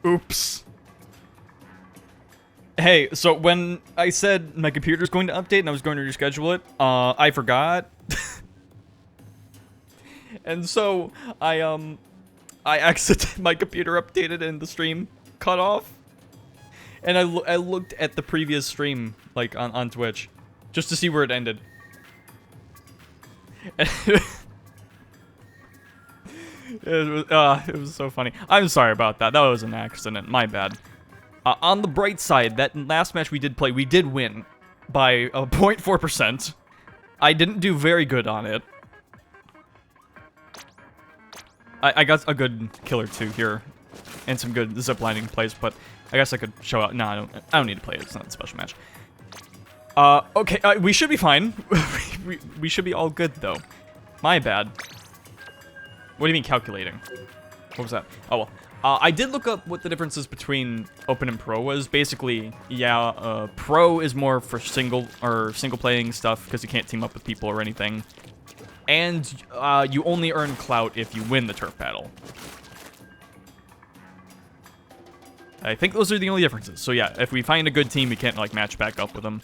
Oops. Hey, so when I said my computer's going to update and I was going to reschedule it, I forgot. And so I accidentally, my computer updated and the stream cut off. And I looked at the previous stream, like, on Twitch, just to see where it ended. And it was so funny. I'm sorry about that. That was an accident. My bad. On the bright side, that last match we did play, we did win by 0.4%. I didn't do very good on it. I got a good kill or two here, and some good ziplining plays, but I guess I could show out. No, I don't need to play it. It's not a special match. Okay, we should be fine. we should be all good, though. My bad. What do you mean calculating? What was that? Oh, well. I did look up what the differences between Open and Pro was. Basically, yeah, Pro is more for single playing stuff because you can't team up with people or anything. And you only earn clout if you win the turf battle. I think those are the only differences. So yeah, if we find a good team, we can't like match back up with them.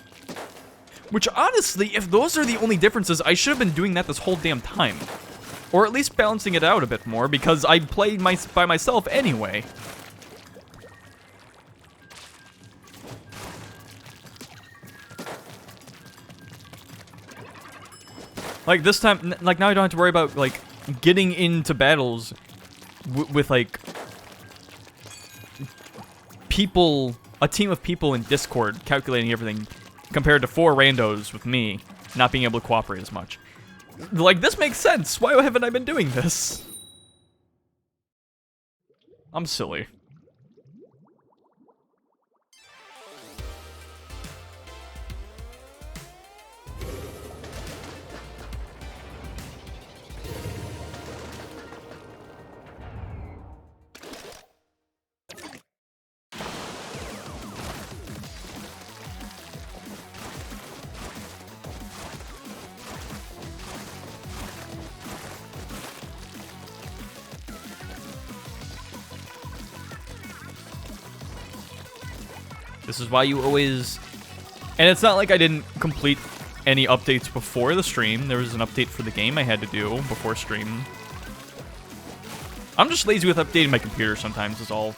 Which honestly, if those are the only differences, I should have been doing that this whole damn time. Or at least balancing it out a bit more, because I played by myself anyway. Like, this time, like, now I don't have to worry about, like, getting into battles with, like, people, a team of people in Discord calculating everything, compared to 4 randos with me not being able to cooperate as much. Like, this makes sense. Why haven't I been doing this? I'm silly. This is why you always... And it's not like I didn't complete any updates before the stream. There was an update for the game I had to do before stream. I'm just lazy with updating my computer sometimes, is all.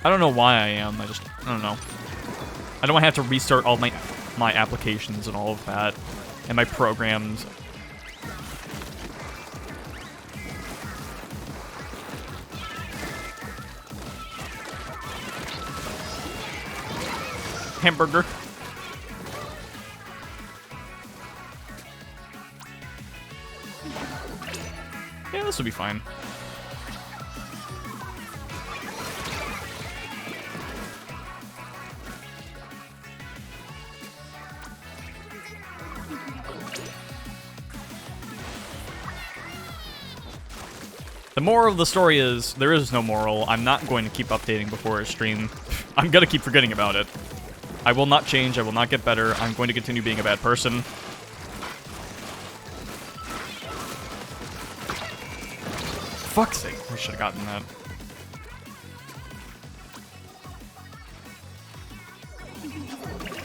I don't know why I am. I don't know. I don't want to have to restart all my applications and all of that. And my programs. Hamburger. Yeah, this will be fine. The moral of the story is, there is no moral. I'm not going to keep updating before a stream. I'm gonna keep forgetting about it. I will not change, I will not get better, I'm going to continue being a bad person. Fuck's sake, I should have gotten that.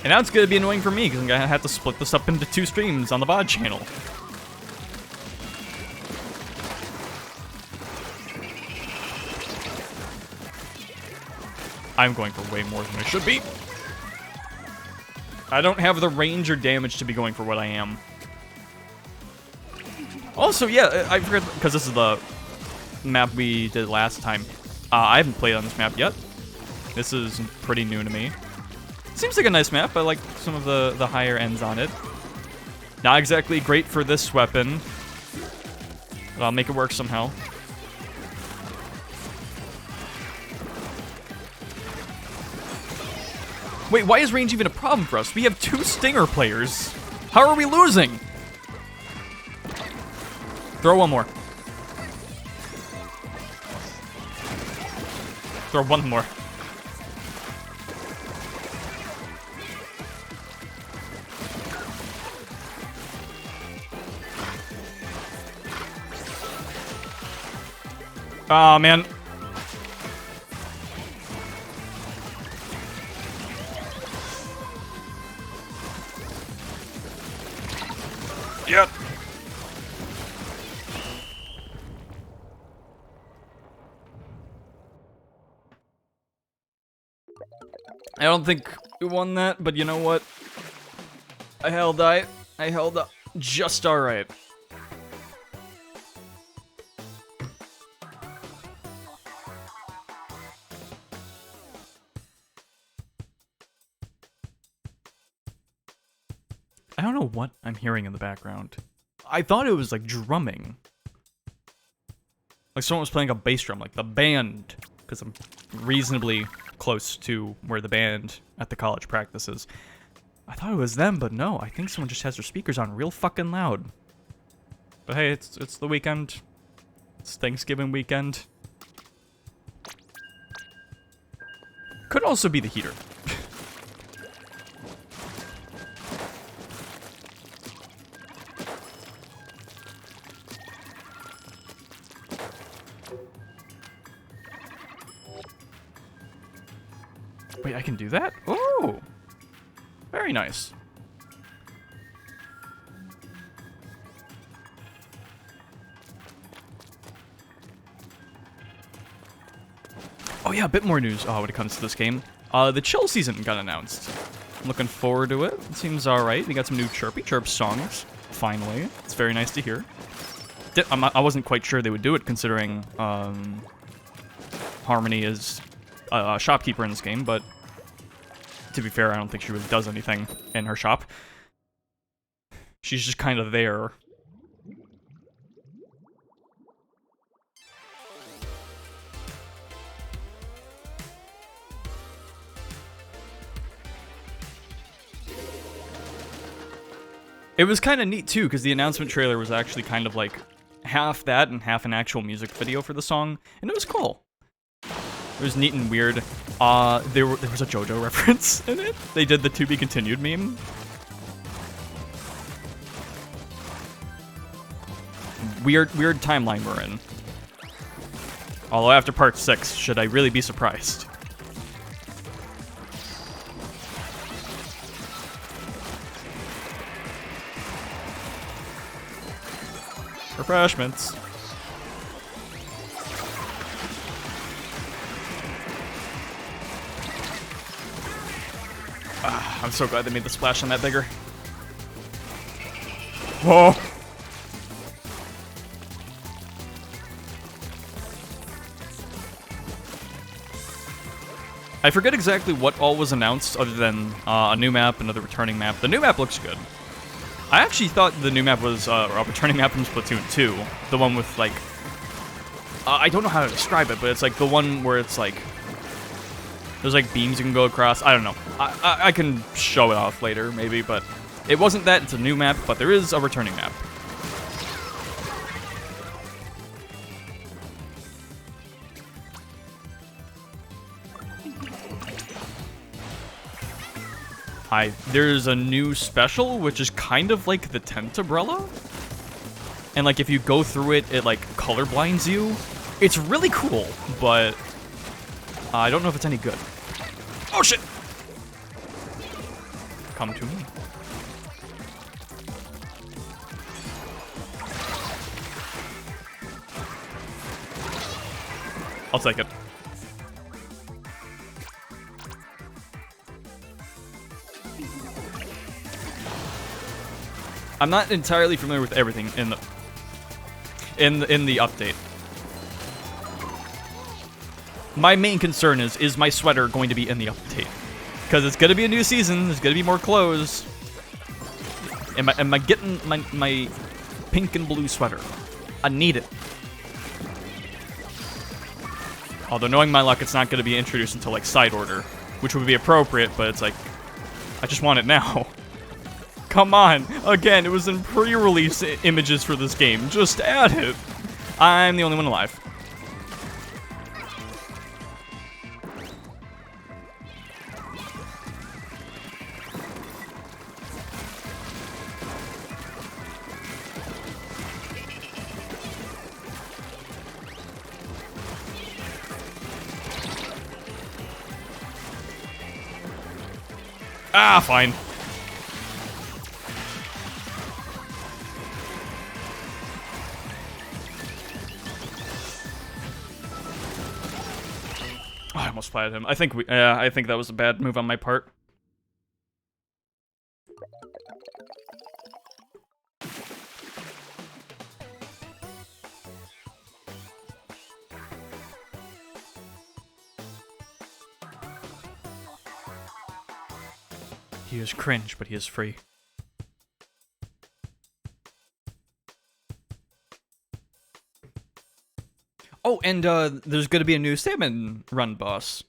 And now it's gonna be annoying for me, because I'm gonna have to split this up into 2 streams on the VOD channel. I'm going for way more than I should be. I don't have the range or damage to be going for what I am. Also, yeah, I forgot, because this is the map we did last time. I haven't played on this map yet. This is pretty new to me. Seems like a nice map. I like some of the higher ends on it. Not exactly great for this weapon, but I'll make it work somehow. Wait, why is range even a problem for us? We have 2 Stinger players. How are we losing? Throw one more. Throw one more. Aw, man. Yep. I don't think we won that, but you know what? I held up just alright. I don't know what I'm hearing in the background. I thought it was like drumming. Like someone was playing a bass drum, like the band, because I'm reasonably close to where the band at the college practices. I thought it was them, but no, I think someone just has their speakers on real fucking loud. But hey, it's the weekend. It's Thanksgiving weekend. Could also be the heater. Wait, I can do that? Oh! Very nice. Oh yeah, a bit more news when it comes to this game. The chill season got announced. I'm looking forward to it. It seems alright. We got some new Chirpy Chirp songs, finally. It's very nice to hear. I wasn't quite sure they would do it, considering Harmony is a shopkeeper in this game, but to be fair, I don't think she really does anything in her shop. She's just kind of there. It was kind of neat, too, because the announcement trailer was actually kind of like half that and half an actual music video for the song, and it was cool. It was neat and weird. There was a JoJo reference in it. They did the to be continued meme. Weird timeline we're in. Although after part 6, should I really be surprised? Refreshments. I'm so glad they made the splash on that bigger. Whoa! I forget exactly what all was announced other than a new map, another returning map. The new map looks good. I actually thought the new map was a returning map from Splatoon 2. The one with, like... I don't know how to describe it, but it's like the one where it's like... There's like beams you can go across. I don't know. I can show it off later, maybe, but... It wasn't that, it's a new map, but there is a returning map. Hi. There's a new special, which is kind of like the tent umbrella. And like if you go through it, it like color blinds you. It's really cool, but I don't know if it's any good. Oh shit! Come to me. I'll take it. I'm not entirely familiar with everything in the update. My main concern is my sweater going to be in the update? Because it's gonna be a new season, there's gonna be more clothes. Am I getting my pink and blue sweater? I need it. Although knowing my luck, it's not gonna be introduced until like side order, which would be appropriate, but it's like, I just want it now. Come on! Again, it was in pre-release images for this game. Just add it! I'm the only one alive. Ah, fine. Oh, I almost splatted him. I think I think that was a bad move on my part. He is cringe, but he is free. Oh, and there's gonna be a new Salmon Run boss,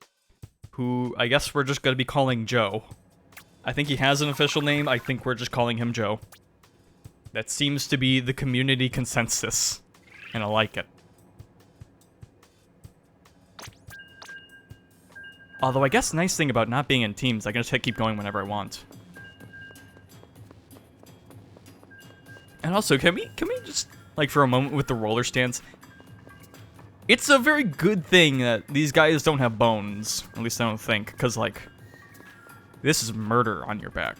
who I guess we're just gonna be calling Joe. I think he has an official name, I think we're just calling him Joe. That seems to be the community consensus, and I like it. Although I guess nice thing about not being in teams, I can just keep going whenever I want. And also, can we just, like, for a moment with the roller stance, it's a very good thing that these guys don't have bones, at least I don't think, because, like, this is murder on your back.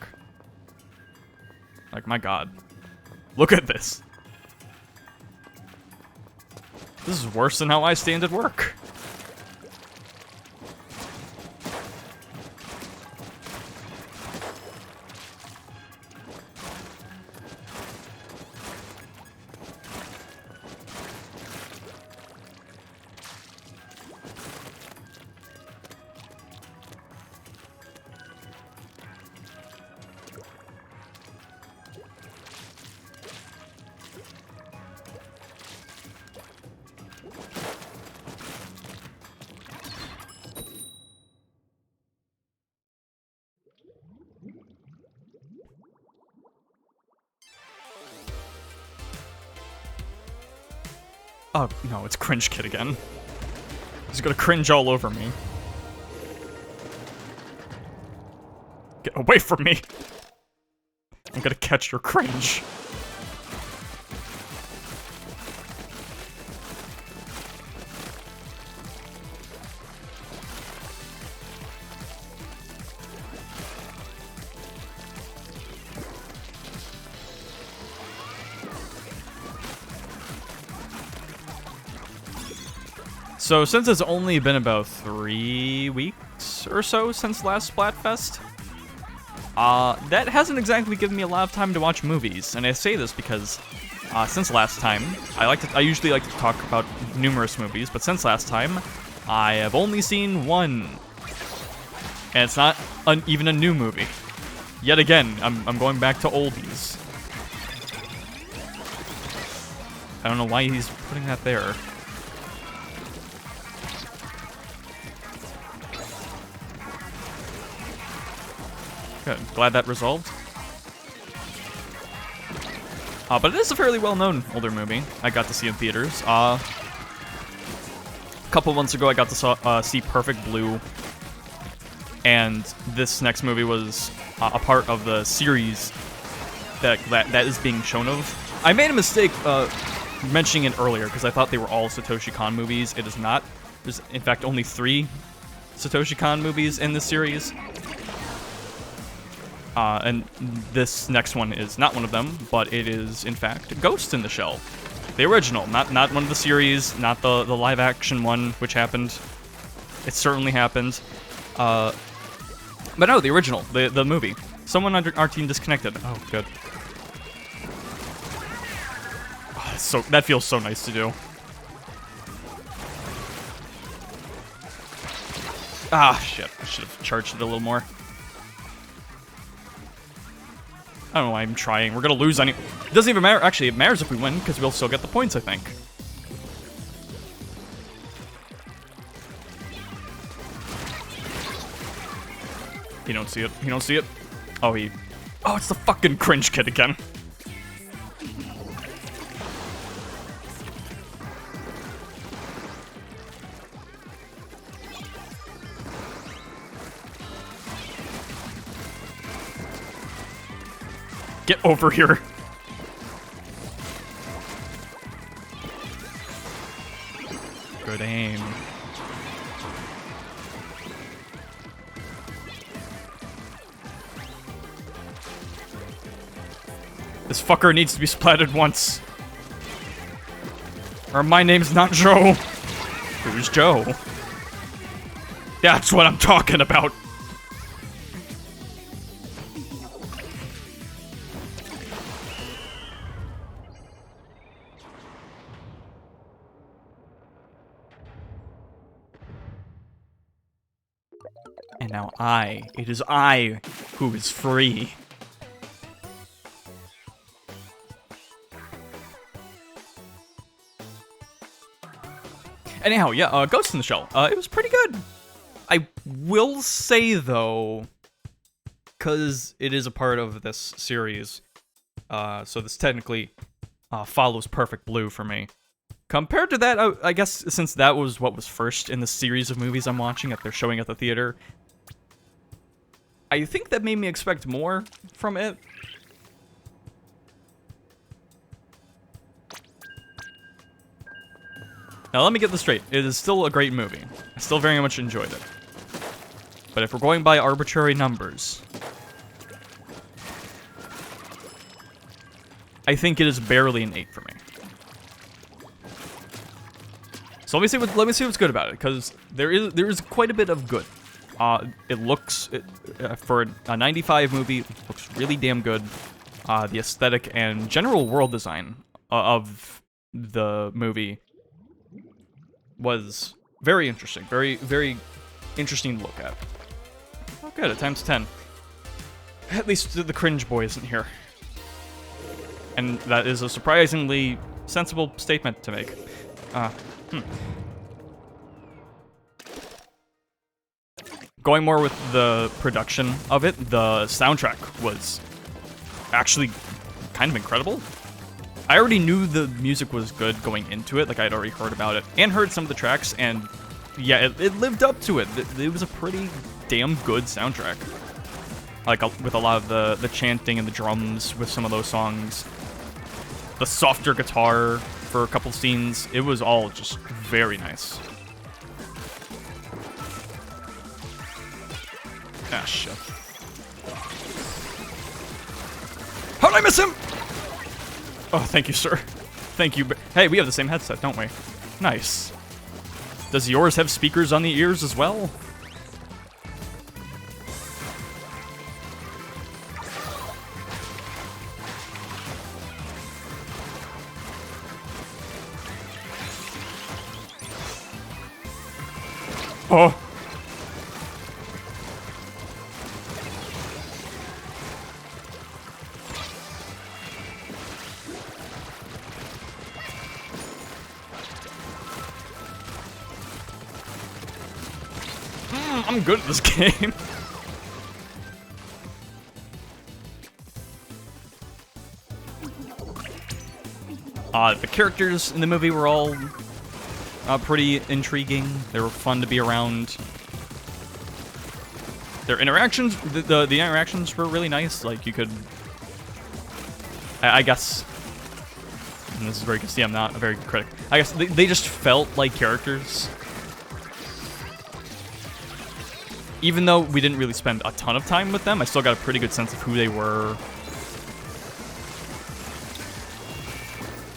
Like, my god. Look at this. This is worse than how I stand at work. Oh, no, it's Cringe Kid again. He's gonna cringe all over me. Get away from me! I'm gonna catch your cringe. So, since it's only been about 3 weeks or so since last Splatfest, that hasn't exactly given me a lot of time to watch movies. And I say this because, since last time, I usually like to talk about numerous movies, but since last time, I have only seen one. And it's not even a new movie. Yet again, I'm going back to oldies. I don't know why he's putting that there. Good. Glad that resolved. But it is a fairly well-known older movie. I got to see in theaters. A couple months ago, I got to see Perfect Blue. And this next movie was a part of the series that is being shown of. I made a mistake mentioning it earlier because I thought they were all Satoshi Kon movies. It is not. There's, in fact, only 3 Satoshi Kon movies in this series. And this next one is not one of them, but it is, in fact, Ghost in the Shell. The original, not one of the series, not the live-action one, which happened. It certainly happened. But no, the original, the movie. Someone on our team disconnected. Oh, good. Oh, that feels so nice to do. Ah, shit. I should have charged it a little more. I don't know why I'm trying. We're gonna lose any... It doesn't even matter. Actually, it matters if we win, because we'll still get the points, I think. You don't see it. You don't see it. Oh, Oh, it's the fucking Cringe Kid again. Get over here. Good aim. This fucker needs to be splatted once. Or my name's not Joe. Who's Joe? That's what I'm talking about. And now it is I who is free. Anyhow, yeah, Ghost in the Shell. It was pretty good. I will say, though, because it is a part of this series, so this technically follows Perfect Blue for me. Compared to that, I guess since that was what was first in the series of movies I'm watching that they're showing at the theater, I think that made me expect more from it. Now, let me get this straight. It is still a great movie. I still very much enjoyed it. But if we're going by arbitrary numbers, I think it is barely an 8 for me. So let me see what's good about it, because there is quite a bit of good. It looks for a 95 movie, looks really damn good. The aesthetic and general world design of the movie was very interesting, very interesting to look at. Oh, good, at times 10. At least the cringe boy isn't here, and that is a surprisingly sensible statement to make. Going more with the production of it, the soundtrack was actually kind of incredible. I already knew the music was good going into it, like I'd already heard about it, and heard some of the tracks, and yeah, it lived up to it. It was a pretty damn good soundtrack. Like, with a lot of the chanting and the drums with some of those songs. The softer guitar for a couple scenes, it was all just very nice. Ah, shit. How did I miss him? Oh, thank you, sir. Thank you. Hey, we have the same headset, don't we? Nice. Does yours have speakers on the ears as well? Oh. I'm good at this game. The characters in the movie were all pretty intriguing. They were fun to be around. Their interactions, the interactions were really nice. Like, you could, I guess, and this is where you can see I'm not a very good critic. I guess they just felt like characters. Even though we didn't really spend a ton of time with them, I still got a pretty good sense of who they were.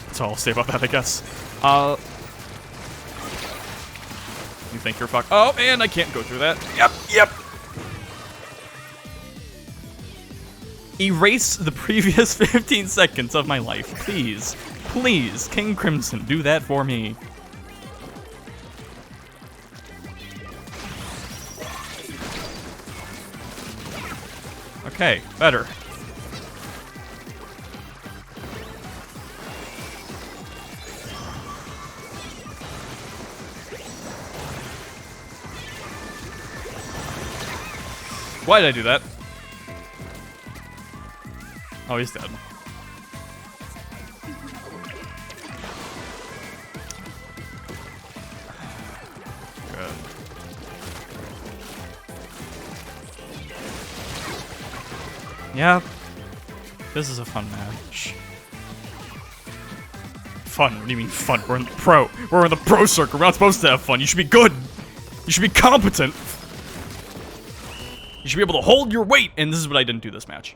That's all I'll say about that, I guess. You think you're fucked? Oh, man, I can't go through that. Yep. Erase the previous 15 seconds of my life, please. Please, King Crimson, do that for me. Okay, better. Why did I do that? Oh, he's dead. Good. Yeah, this is a fun match. Fun? What do you mean fun? We're in the pro. We're in the pro circuit. We're not supposed to have fun. You should be good. You should be competent. You should be able to hold your weight. And this is what I didn't do this match.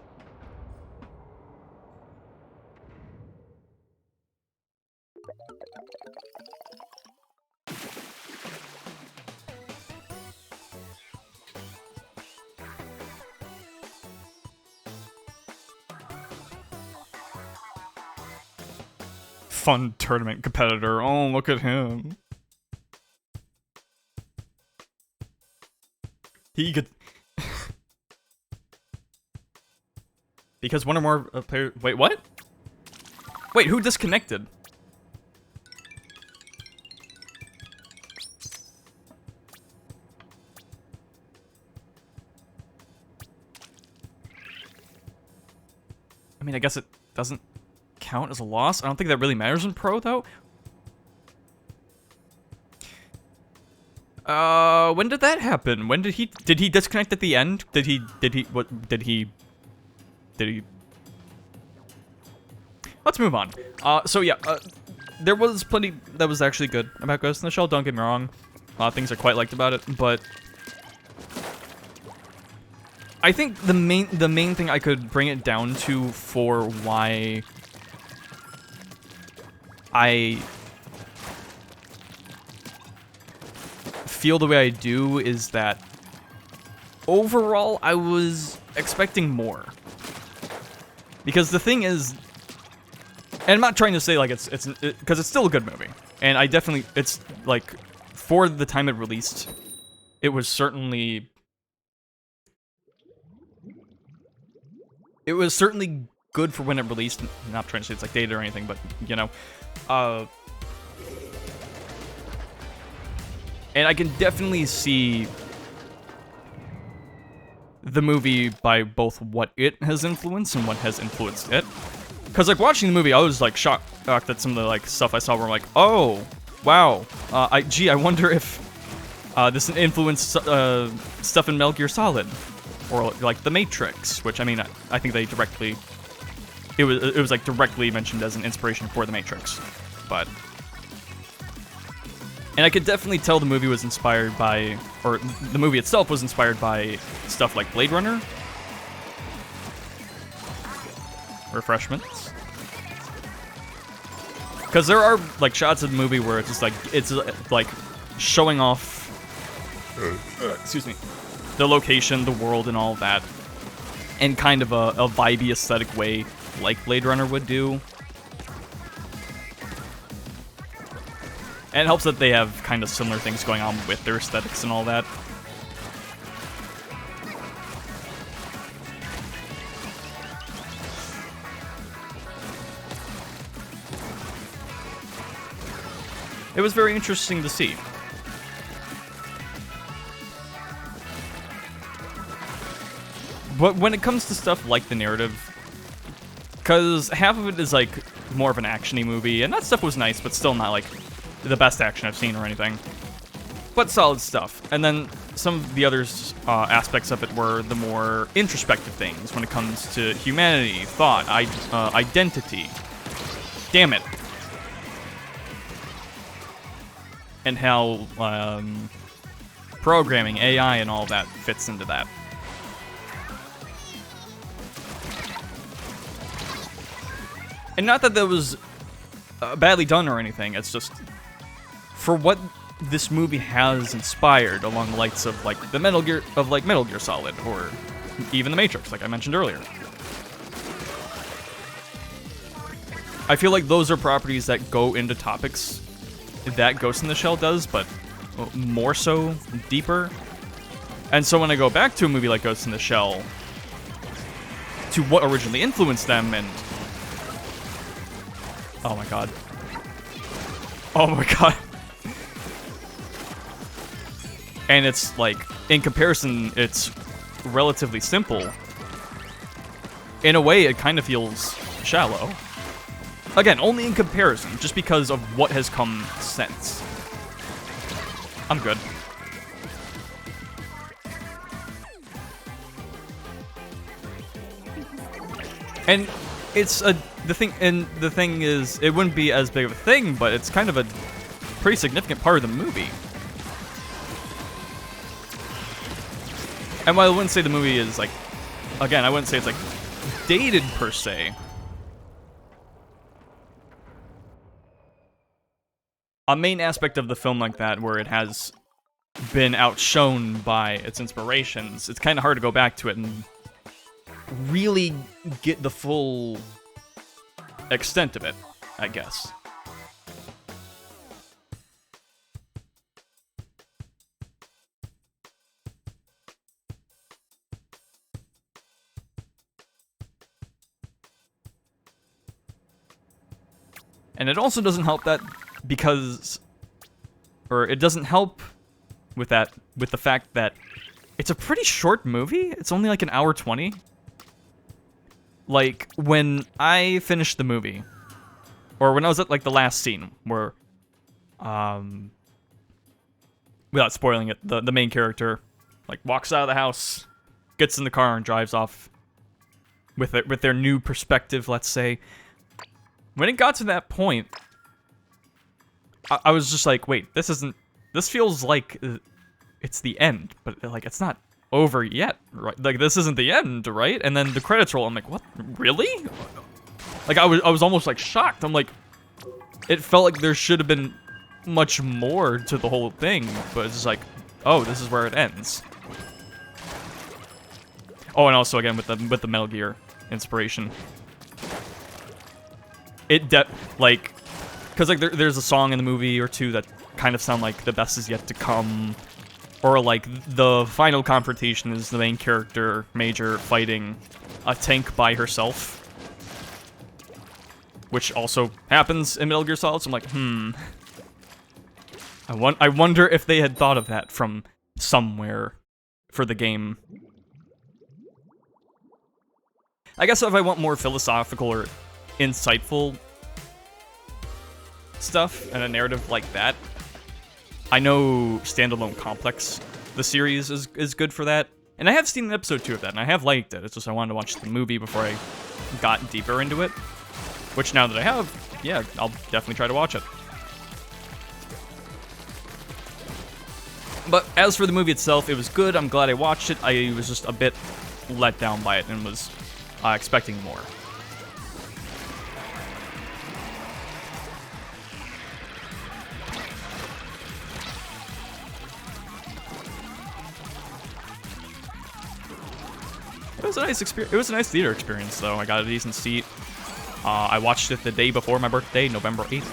Fun tournament competitor. Oh, look at him. He could... Because one or more players... Wait, what? Wait, who disconnected? I mean, I guess it doesn't count as a loss. I don't think that really matters in Pro, though. When did that happen? When did he disconnect at the end? Did he Let's move on. So yeah, there was plenty that was actually good about Ghost in the Shell, don't get me wrong. A lot of things I quite liked about it, but I think the main thing I could bring it down to for why I feel the way I do is that overall I was expecting more. Because the thing is, and I'm not trying to say like because it's still a good movie, and I definitely, it's like, for the time it released, it was certainly good for when it released. I'm not trying to say it's like dated or anything, but you know, and I can definitely see the movie by both what it has influenced and what has influenced it. Because, like, watching the movie, I was, like, shocked at some of the, like, stuff I saw where I'm like, oh, wow. I wonder if this influenced stuff in Metal Gear Solid. Or, like, The Matrix, which, I mean, I think they directly... It was, like, directly mentioned as an inspiration for The Matrix. But... And I could definitely tell the movie was inspired by... Or, the movie itself was inspired by stuff like Blade Runner. Refreshments. Because there are, like, shots of the movie where it's just, like, showing off... excuse me. The location, the world, and all of that. In kind of a vibey aesthetic way, like Blade Runner would do. And it helps that they have kind of similar things going on with their aesthetics and all that. It was very interesting to see. But when it comes to stuff like the narrative, because half of it is like more of an action-y movie, and that stuff was nice, but still not like the best action I've seen or anything. But solid stuff. And then some of the other aspects of it were the more introspective things when it comes to humanity, thought, identity. Damn it. And how programming, AI, and all that fits into that. And not that was badly done or anything, it's just for what this movie has inspired along the likes of like the Metal Gear Solid or even The Matrix, like I mentioned earlier. I feel like those are properties that go into topics that Ghost in the Shell does, but more so, deeper. And so when I go back to a movie like Ghost in the Shell, to what originally influenced them, and... Oh my god. Oh my god. And it's like, in comparison, it's relatively simple. In a way, it kind of feels shallow. Again, only in comparison, just because of what has come since. I'm good. And it's the thing is, it wouldn't be as big of a thing, but it's kind of a pretty significant part of the movie. And while I wouldn't say the movie is like, again, I wouldn't say it's like dated per se. a main aspect of the film like that, where it has been outshone by its inspirations, it's kind of hard to go back to it and really get the full extent of it, I guess. And it also doesn't help that because, or it doesn't help with that, with the fact that it's a pretty short movie. It's only like an hour 20. Like, when I finished the movie, or when I was at like the last scene where, without spoiling it, the main character like walks out of the house, gets in the car and drives off with their new perspective, let's say. When it got to that point, I was just like, wait, this feels like it's the end, but like it's not over yet, right? Like this isn't the end, right? And then the credits roll, I'm like, what, really? Like I was almost like shocked. I'm like, it felt like there should have been much more to the whole thing, but it's just like, oh, this is where it ends. Oh, and also again with the Metal Gear inspiration. Like, cause like there's a song in the movie or two that kind of sound like the best is yet to come, or like the final confrontation is the main character Major fighting a tank by herself, which also happens in Metal Gear Solid. So I'm like, I wonder if they had thought of that from somewhere for the game. I guess if I want more philosophical or insightful stuff and a narrative like that, I know Standalone Complex, the series, is good for that. And I have seen an episode 2 of that, and I have liked it. It's just I wanted to watch the movie before I got deeper into it. Which now that I have, yeah, I'll definitely try to watch it. But as for the movie itself, it was good. I'm glad I watched it. I was just a bit let down by it and was expecting more. It was a nice experience. It was a nice theater experience, though. I got a decent seat. I watched it the day before my birthday, November 8th,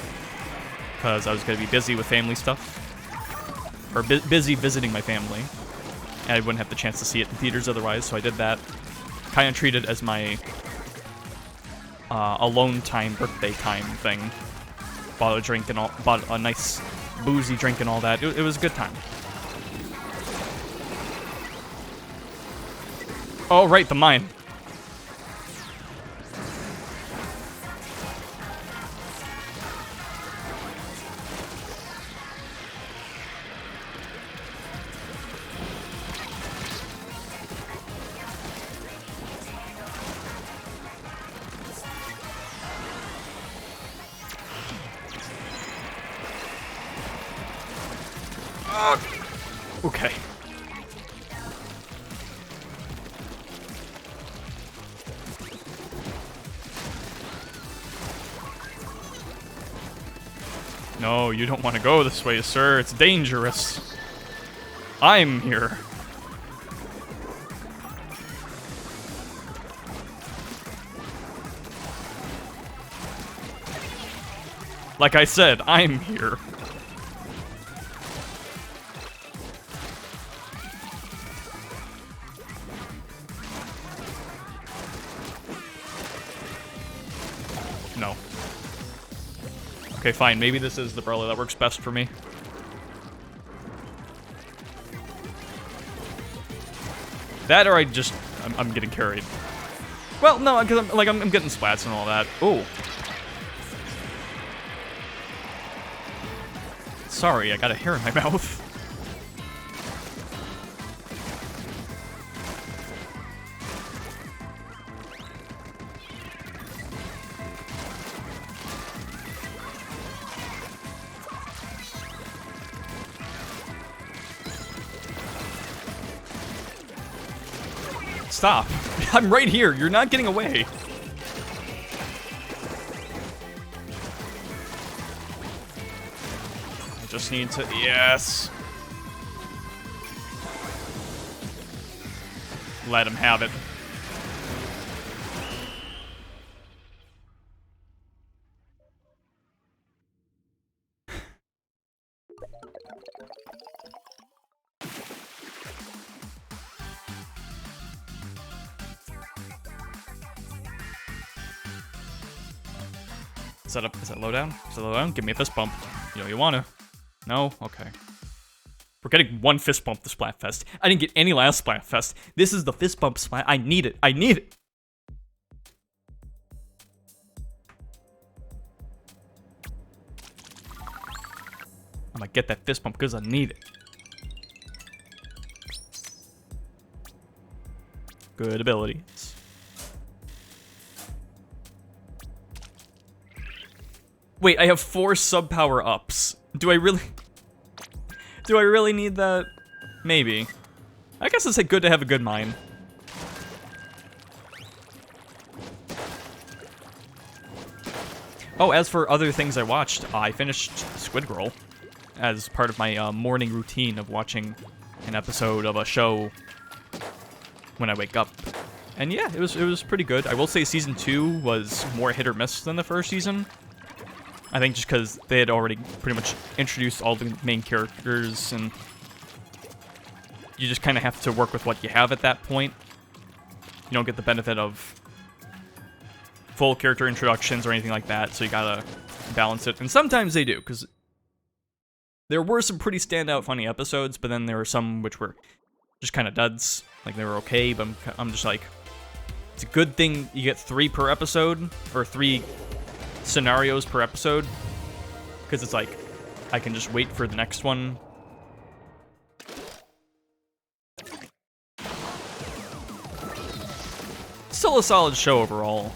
because I was going to be busy with family stuff, or busy visiting my family, and I wouldn't have the chance to see it in theaters otherwise. So I did that. Kind of treated as my alone time, birthday time thing. Bought a drink and all, bought a nice boozy drink and all that. It was a good time. Oh, right, the mine. Okay. No, you don't want to go this way, sir. It's dangerous. I'm here. Like I said, I'm here. No. Okay, fine. Maybe this is the brawler that works best for me. That, or I'm getting carried. Well, no, because I'm getting splats and all that. Ooh. Sorry, I got a hair in my mouth. Stop. I'm right here. You're not getting away. Just need to... Yes! Let him have it. Is that lowdown? Is that lowdown? Give me a fist bump. You know you wanna. No? Okay. We're getting one fist bump this Splatfest. I didn't get any last Splatfest. This is the fist bump splat. I need it. I need it. I'm gonna get that fist bump because I need it. Good abilities. Wait, I have 4 sub power ups. Do I really need that? Maybe. I guess it's good to have a good mind. Oh, as for other things I watched, I finished Squid Girl as part of my morning routine of watching an episode of a show when I wake up. And yeah, it was pretty good. I will say season 2 was more hit or miss than the first season. I think just because they had already pretty much introduced all the main characters, and you just kind of have to work with what you have at that point. You don't get the benefit of full character introductions or anything like that, so you gotta balance it. And sometimes they do, because there were some pretty standout funny episodes, but then there were some which were just kind of duds. Like, they were okay, but I'm just like, it's a good thing you get 3 per episode, or 3 scenarios per episode, because it's like I can just wait for the next one. Still a solid show overall.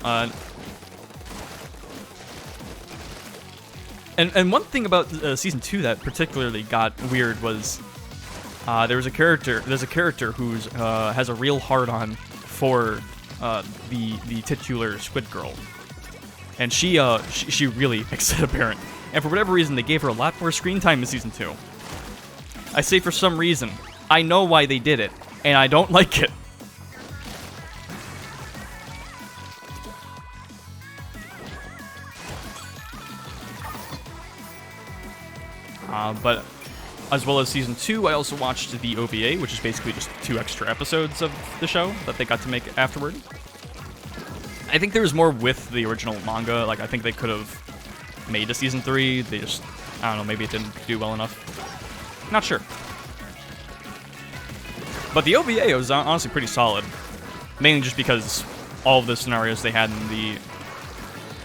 And one thing about season 2 that particularly got weird was there's a character who's has a real hard-on for the titular Squid Girl. And she really makes it apparent. And for whatever reason, they gave her a lot more screen time in Season 2. I say for some reason. I know why they did it, and I don't like it. But as well as Season 2, I also watched the OVA, which is basically just 2 extra episodes of the show that they got to make afterward. I think there was more with the original manga. Like, I think they could have made a Season 3. They just, I don't know, maybe it didn't do well enough. Not sure. But the OVA was honestly pretty solid. Mainly just because all of the scenarios they had in the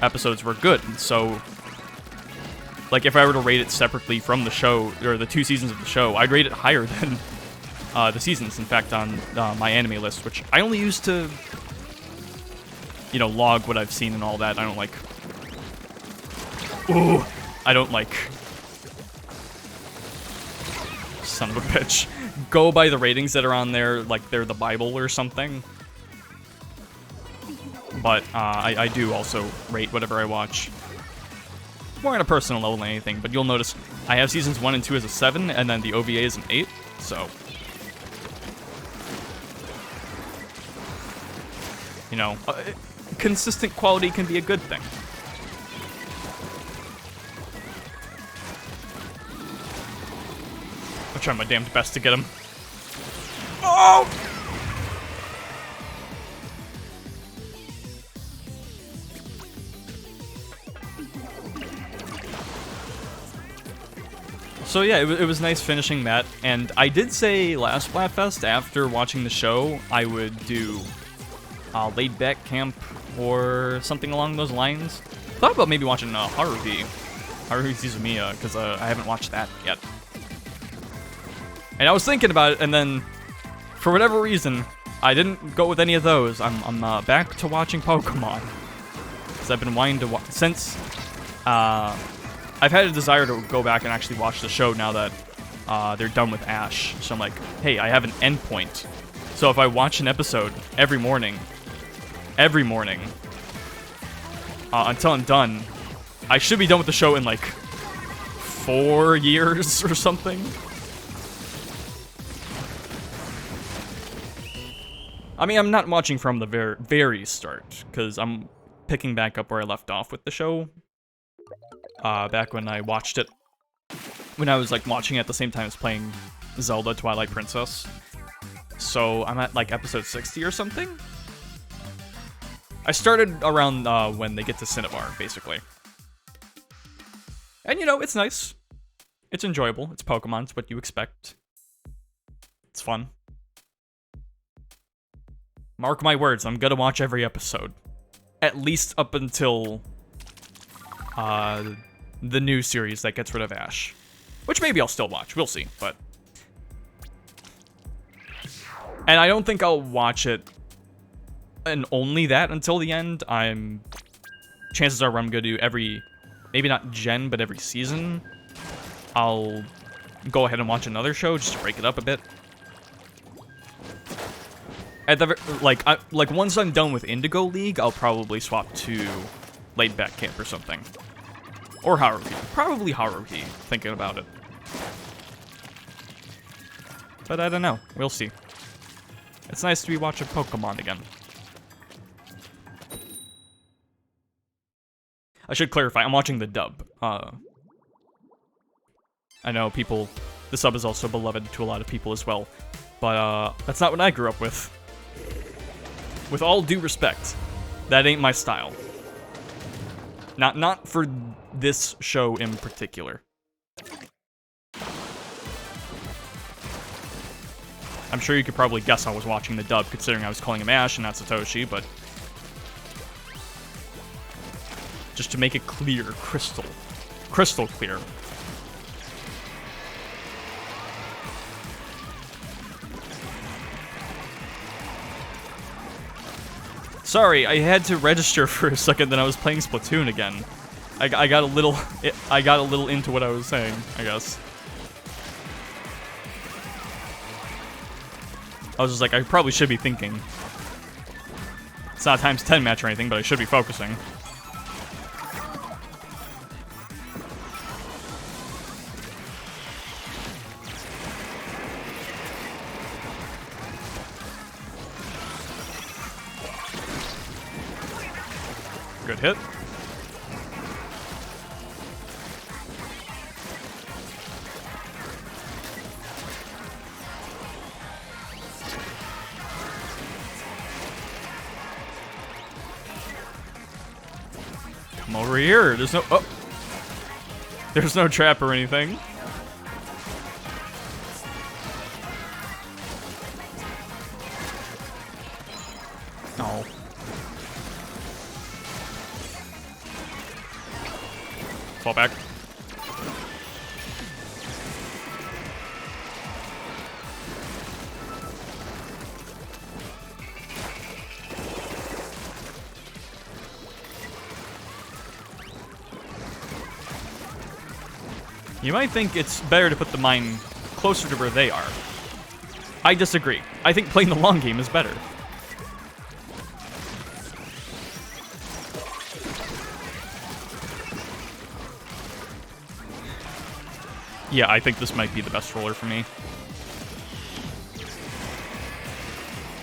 episodes were good. So, like, if I were to rate it separately from the show, or the 2 seasons of the show, I'd rate it higher than the seasons, in fact, on my anime list, which I only use to, you know, log what I've seen and all that. I don't like... Ooh! I don't like... Son of a bitch. Go by the ratings that are on there like they're the Bible or something. But I do also rate whatever I watch. More on a personal level than anything, but you'll notice I have seasons 1 and 2 as a 7, and then the OVA is an 8, so... You know, consistent quality can be a good thing. I'm trying my damned best to get him. Oh! So yeah, it was nice finishing that, and I did say last Splatfest, after watching the show, I would do Laid Back Camp or something along those lines. Thought about maybe watching Haruhi Suzumiya, because I haven't watched that yet. And I was thinking about it, and then, for whatever reason, I didn't go with any of those. I'm back to watching Pokemon, because I've been wanting to watch since I've had a desire to go back and actually watch the show now that they're done with Ash. So I'm like, hey, I have an endpoint. So if I watch an episode every morning, until I'm done, I should be done with the show in like 4 years or something. I mean, I'm not watching from the very start, because I'm picking back up where I left off with the show. Back when I watched it. When I was, like, watching it at the same time as playing Zelda Twilight Princess. So, I'm at, like, episode 60 or something? I started around, when they get to Cinnabar, basically. And, you know, it's nice. It's enjoyable. It's Pokemon. It's what you expect. It's fun. Mark my words, I'm gonna watch every episode. At least up until, the new series that gets rid of Ash. Which maybe I'll still watch, we'll see, but... And I don't think I'll watch it and only that until the end. Chances are I'm gonna do every, maybe not gen, but every season. I'll go ahead and watch another show just to break it up a bit. At the like once I'm done with Indigo League, I'll probably swap to Laid Back Camp or something. Or Haruhi. Probably Haruhi, thinking about it. But I don't know. We'll see. It's nice to be watching Pokemon again. I should clarify, I'm watching the dub. I know people... The sub is also beloved to a lot of people as well. But, that's not what I grew up with. With all due respect, that ain't my style. Not for this show in particular. I'm sure you could probably guess I was watching the dub, considering I was calling him Ash and not Satoshi, but... Just to make it clear, crystal clear. Sorry, I had to register for a second, then I was playing Splatoon again. I got a little into what I was saying, I guess. I was just like, I probably should be thinking. It's not a times 10 match or anything, but I should be focusing. Good hit. Come over here. There's no... Oh. There's no trap or anything. Oh. Fall back. You might think it's better to put the mine closer to where they are. I disagree. I think playing the long game is better. Yeah, I think this might be the best roller for me.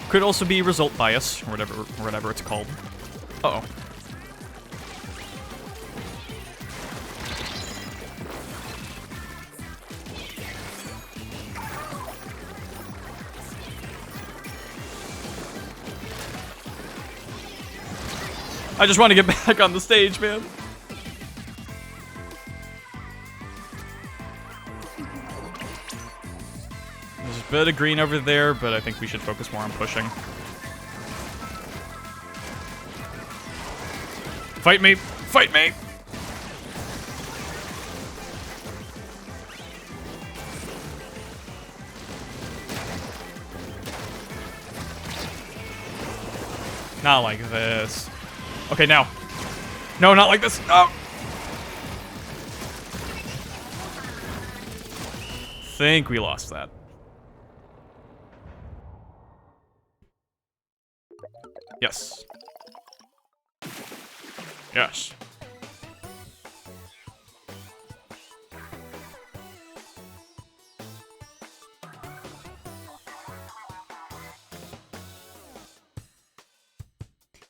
Could also be result bias, or whatever it's called. Uh-oh. I just want to get back on the stage, man. There's a bit of green over there, but I think we should focus more on pushing. Fight me! Fight me! Not like this. Okay, now. No, not like this. No! Think we lost that. Yes. Yes.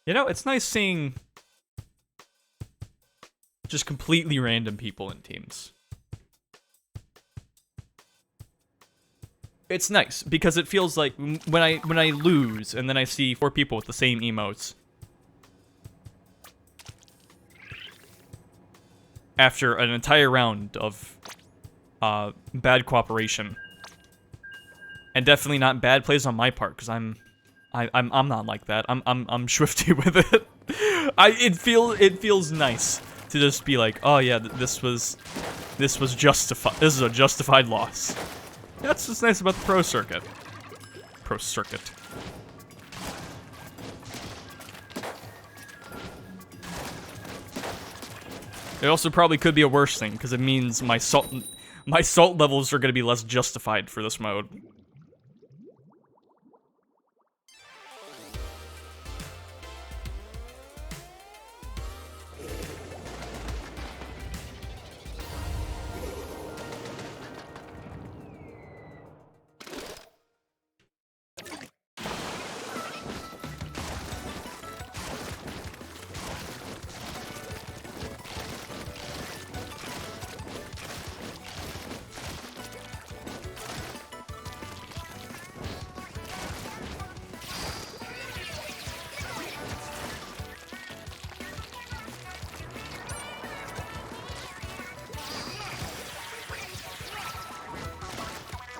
You know, it's nice seeing just completely random people in teams. It's nice because it feels like when I lose and then I see 4 people with the same emotes after an entire round of bad cooperation, and definitely not bad plays on my part because I'm not like that. I'm swifty with it. It feels nice to just be like, oh yeah, this was justified. This is a justified loss. That's what's nice about the pro circuit. Pro circuit. It also probably could be a worse thing because it means my salt levels are going to be less justified for this mode.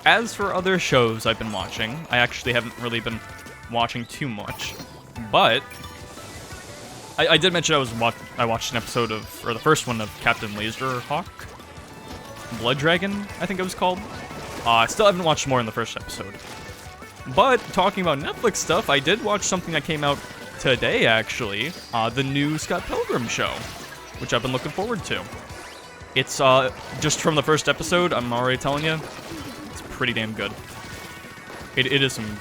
As for other shows I've been watching, I actually haven't really been watching too much, but I did mention I watched an episode of, or the first one of Captain Laserhawk, Blood Dragon, I think it was called. I still haven't watched more in the first episode. But talking about Netflix stuff, I did watch something that came out today actually, the new Scott Pilgrim show, which I've been looking forward to. It's just from the first episode, I'm already telling you, pretty damn good. It is some.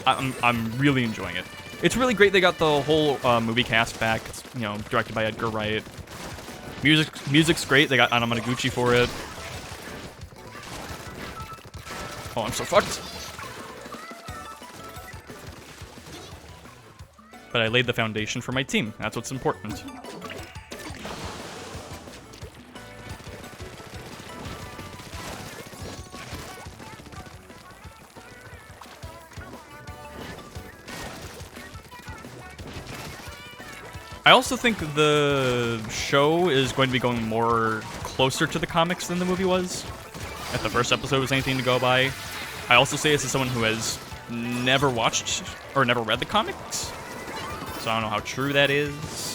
I'm really enjoying it. It's really great. They got the whole movie cast back. It's, you know, directed by Edgar Wright. Music's great. They got Anamanaguchi for it. Oh, I'm so fucked. But I laid the foundation for my team. That's what's important. I also think the show is going to be going more closer to the comics than the movie was. If the first episode was anything to go by. I also say this as someone who has never watched or never read the comics, so I don't know how true that is.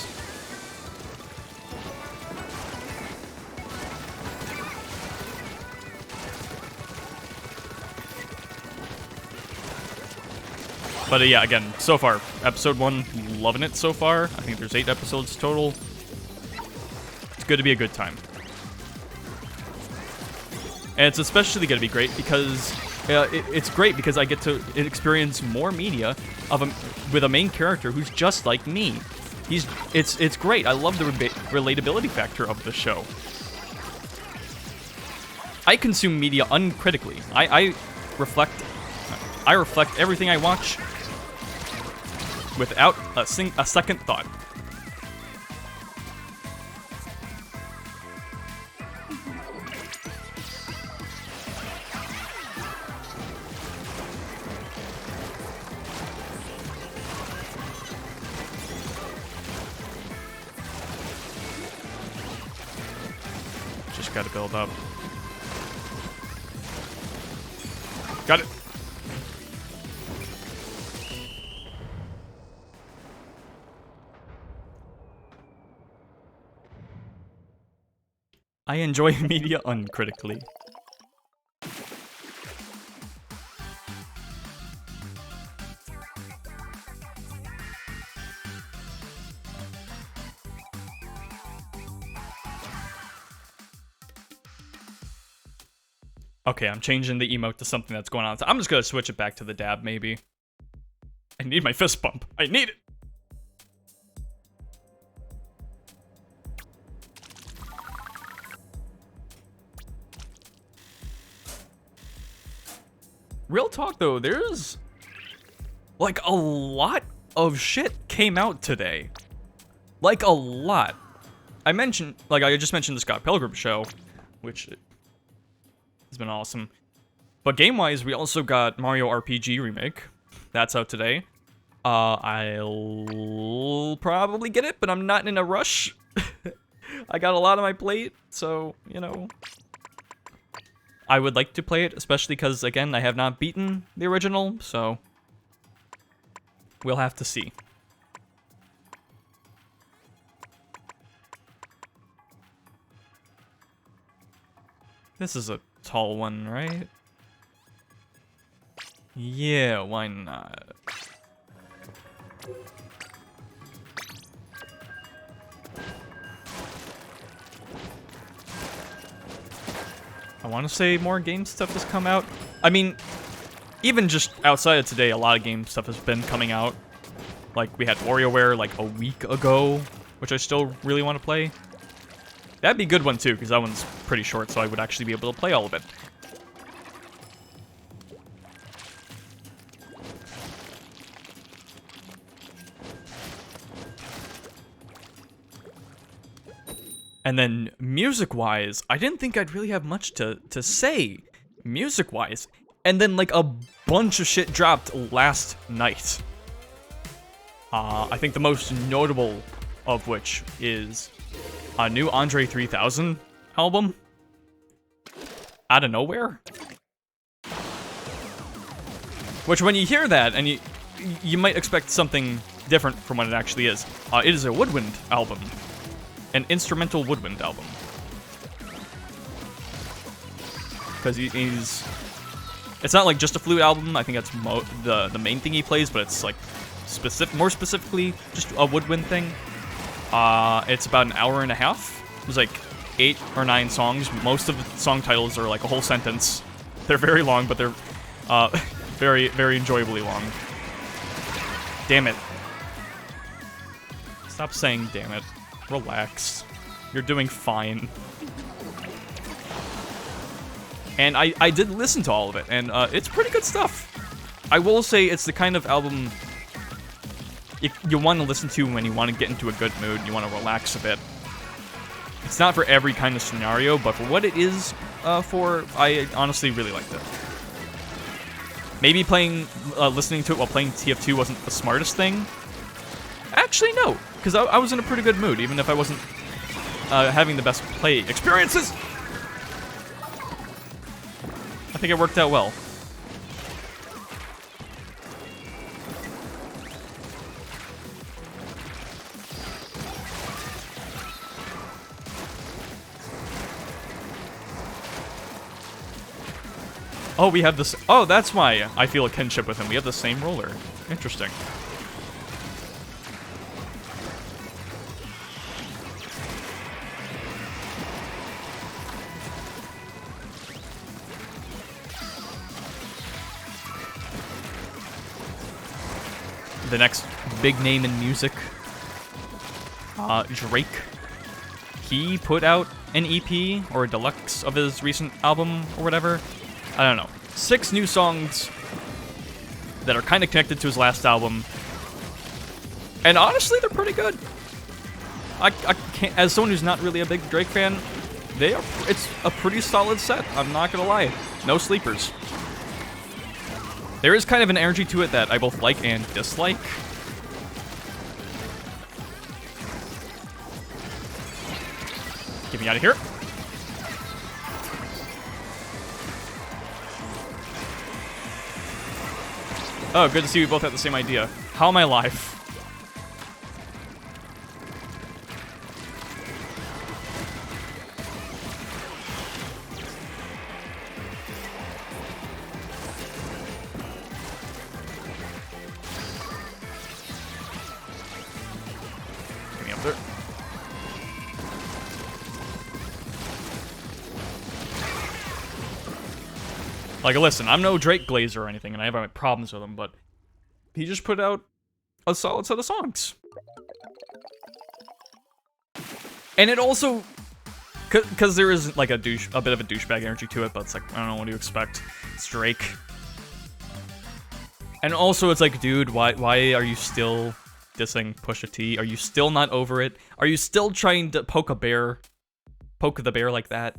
But yeah, again, so far, episode 1, loving it so far. I think there's 8 episodes total. It's going to be a good time. And it's especially going to be great because it's great because I get to experience more media with a main character who's just like me. It's great. I love the relatability factor of the show. I consume media uncritically. I reflect everything I watch without a second thought. Just gotta build up. Got it. I enjoy media uncritically. Okay, I'm changing the emote to something that's going on. So I'm just gonna switch it back to the dab, maybe. I need my fist bump. I need it! Real talk though, there's like a lot of shit came out today. Like, a lot. I just mentioned the Scott Pilgrim show, which has been awesome. But game-wise, we also got Mario RPG Remake. That's out today. I'll probably get it, but I'm not in a rush. I got a lot on my plate, so, you know. I would like to play it, especially because, again, I have not beaten the original, so we'll have to see. This is a tall one, right? Yeah, why not? I want to say more game stuff has come out. I mean, even just outside of today, a lot of game stuff has been coming out. Like, we had WarioWare like a week ago, which I still really want to play. That'd be a good one too, because that one's pretty short, so I would actually be able to play all of it. And then, music-wise, I didn't think I'd really have much to say, music-wise. And then, like, a bunch of shit dropped last night. I think the most notable of which is a new Andre 3000 album. Out of nowhere. Which, when you hear that, and you might expect something different from what it actually is. It is a woodwind album. An instrumental woodwind album. Because he's... It's not like just a flute album, I think that's the main thing he plays, but it's like more specifically just a woodwind thing. It's about an hour and a half. There's like 8 or 9 songs. Most of the song titles are like a whole sentence. They're very long, but they're very, very enjoyably long. Damn it. Stop saying damn it. Relax. You're doing fine. And I did listen to all of it, and it's pretty good stuff. I will say it's the kind of album you want to listen to when you want to get into a good mood, you want to relax a bit. It's not for every kind of scenario, but for what it is I honestly really liked it. Maybe listening to it while playing TF2 wasn't the smartest thing. Actually, no. Because I was in a pretty good mood, even if I wasn't having the best play experiences. I think it worked out well. Oh, we have this. Oh, that's why I feel a kinship with him. We have the same roller. Interesting. The next big name in music, Drake. He put out an EP or a deluxe of his recent album or whatever. I don't know. 6 new songs that are kind of connected to his last album. And honestly, they're pretty good. I can't, as someone who's not really a big Drake fan, it's a pretty solid set. I'm not gonna lie. No sleepers. There is kind of an energy to it that I both like and dislike. Get me out of here. Oh, good to see we both have the same idea. How am I alive? Get me up there. Like, listen, I'm no Drake Glazer or anything, and I have my problems with him, but he just put out a solid set of songs. And it also, because there is like a bit of a douchebag energy to it, but it's like, I don't know, what do you expect? It's Drake. And also, it's like, dude, why are you still dissing Pusha T? Are you still not over it? Are you still trying to poke the bear like that?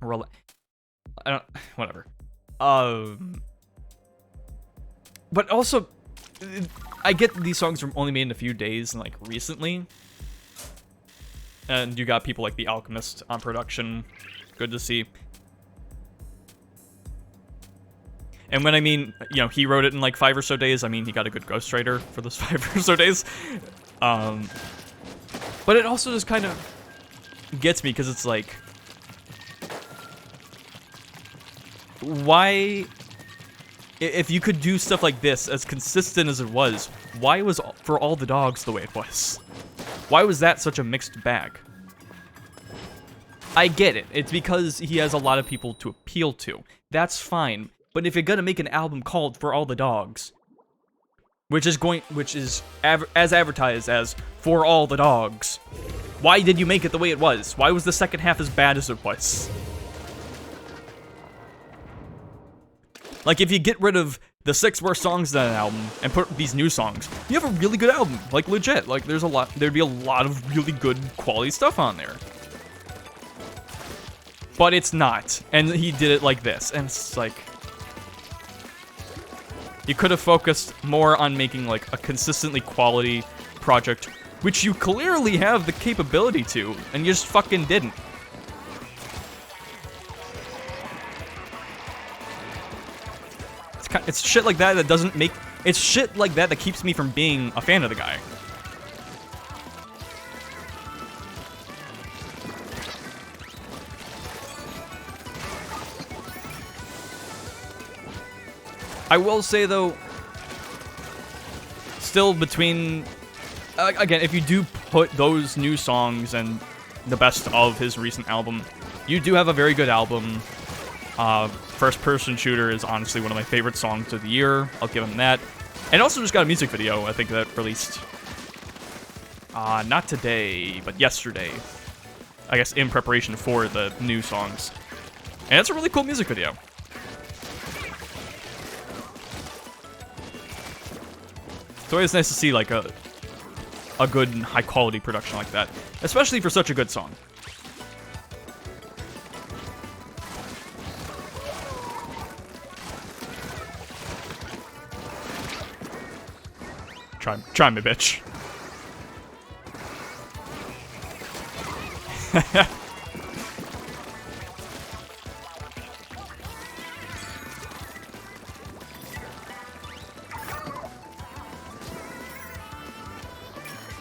I don't, whatever. But also, I get these songs were only made in a few days and like recently. And you got people like The Alchemist on production. Good to see. And when I mean, you know, he wrote it in like 5 or so days, I mean he got a good ghostwriter for those 5 or so days. But it also just kind of gets me because it's like, why, if you could do stuff like this as consistent as it was, why was For All the Dogs the way it was? Why was that such a mixed bag? I get it. It's because he has a lot of people to appeal to. That's fine. But if you're gonna make an album called For All the Dogs, which is as advertised as For All the Dogs, why did you make it the way it was? Why was the second half as bad as it was? Like, if you get rid of the 6 worst songs in an album and put these new songs, you have a really good album. Like, legit. Like, there'd be a lot of really good quality stuff on there. But it's not. And he did it like this. And it's like, you could have focused more on making, like, a consistently quality project, which you clearly have the capability to, and you just fucking didn't. It's shit like that that doesn't make... It's shit like that that keeps me from being a fan of the guy. I will say, though, still between... again, if you do put those new songs and the best of his recent album, you do have a very good album. First Person Shooter is honestly one of my favorite songs of the year. I'll give him that. And also just got a music video, I think, that released. Not today, but yesterday. I guess in preparation for the new songs. And it's a really cool music video. It's always nice to see, like, a good, high-quality production like that. Especially for such a good song. Try me, bitch.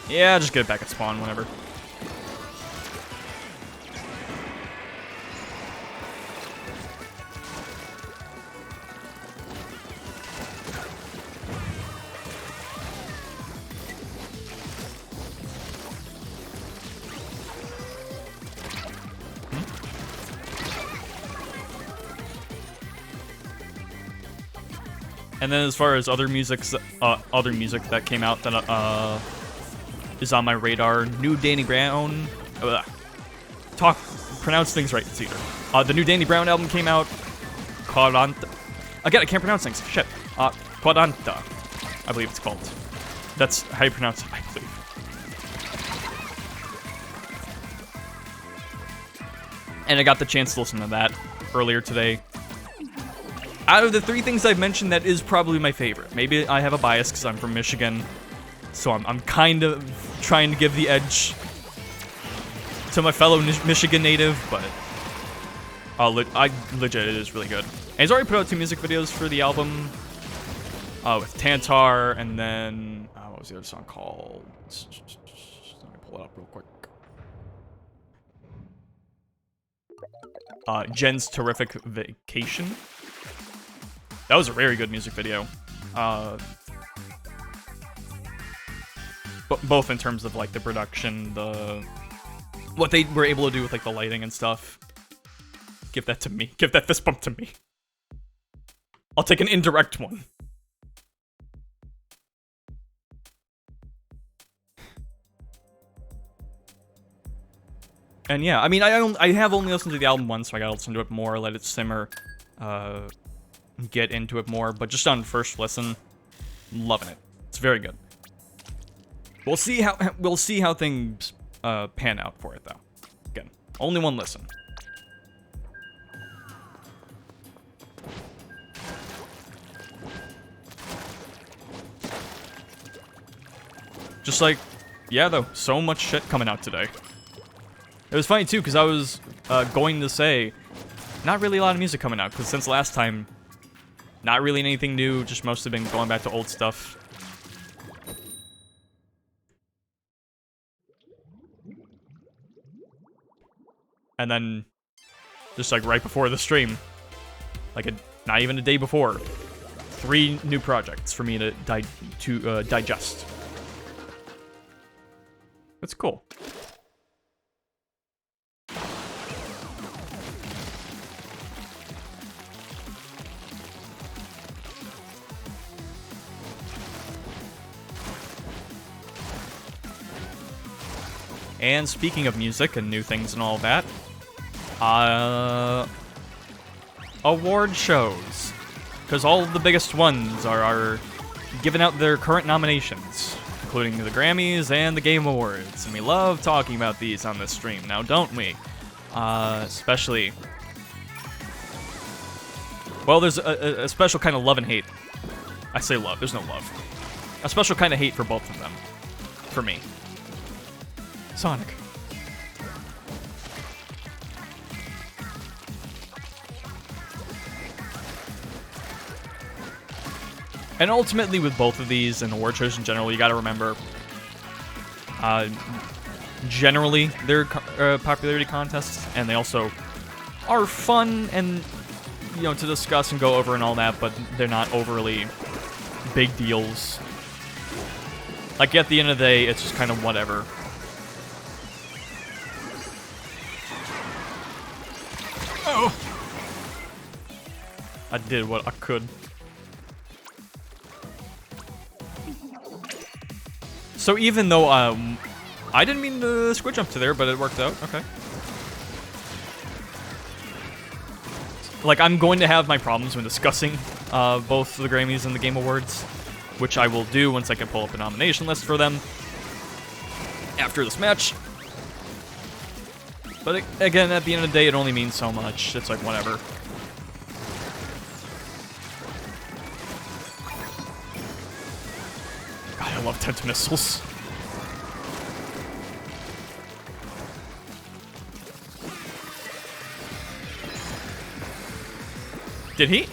Yeah, just get it back at spawn whenever. And then as far as other music that came out that is on my radar, new Danny Brown. Pronounce things right, it's either. The new Danny Brown album came out. Quadanta. Again, I can't pronounce things. Shit. Quadanta, I believe it's called. That's how you pronounce it, I believe. And I got the chance to listen to that earlier today. Out of the 3 things I've mentioned, that is probably my favorite. Maybe I have a bias because I'm from Michigan, so I'm kind of trying to give the edge to my fellow Michigan native, but legit, it is really good. And he's already put out 2 music videos for the album, with Tantar, and then what was the other song called? Let me pull it up real quick. Jen's Terrific Vacation. That was a very good music video. Both in terms of like the production, what they were able to do with like the lighting and stuff. Give that to me. Give that fist bump to me. I'll take an indirect one. And yeah, I mean, I have only listened to the album once, so I gotta listen to it more, let it simmer, get into it more. But just on first listen, loving it. It's very good. We'll see how things pan out for it though. Again, only one listen. Just like, yeah though, so much shit coming out today. It was funny too, because I was going to say, not really a lot of music coming out, because since last time, not really anything new, just mostly been going back to old stuff. And then, just like right before the stream, like not even a day before, 3 new projects for me to digest. That's cool. And speaking of music and new things and all that, award shows. Because all of the biggest ones are giving out their current nominations, including the Grammys and the Game Awards. And we love talking about these on this stream, now don't we? Especially... Well, there's a special kind of love and hate. I say love, there's no love. A special kind of hate for both of them. For me. Sonic. And ultimately, with both of these and award shows in general, you gotta remember, generally, they're popularity contests, and they also are fun and, you know, to discuss and go over and all that, but they're not overly big deals. Like, at the end of the day, it's just kind of whatever. Oh! I did what I could. So even though, I didn't mean to squid jump to there, but it worked out, okay. Like, I'm going to have my problems when discussing, both the Grammys and the Game Awards, which I will do once I can pull up a nomination list for them after this match. But again, at the end of the day, it only means so much. It's like, whatever. God, I love tent missiles. Did he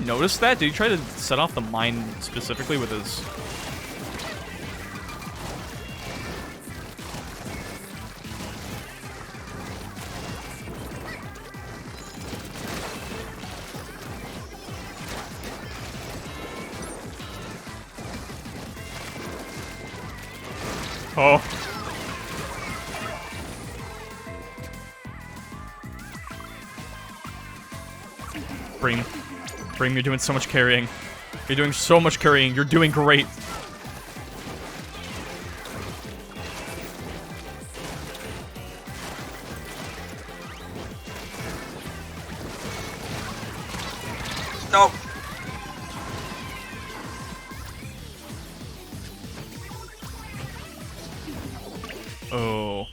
notice that? Did he try to set off the mine specifically with his... Oh. Bream, you're doing so much carrying. You're doing so much carrying. You're doing great. No. Oh.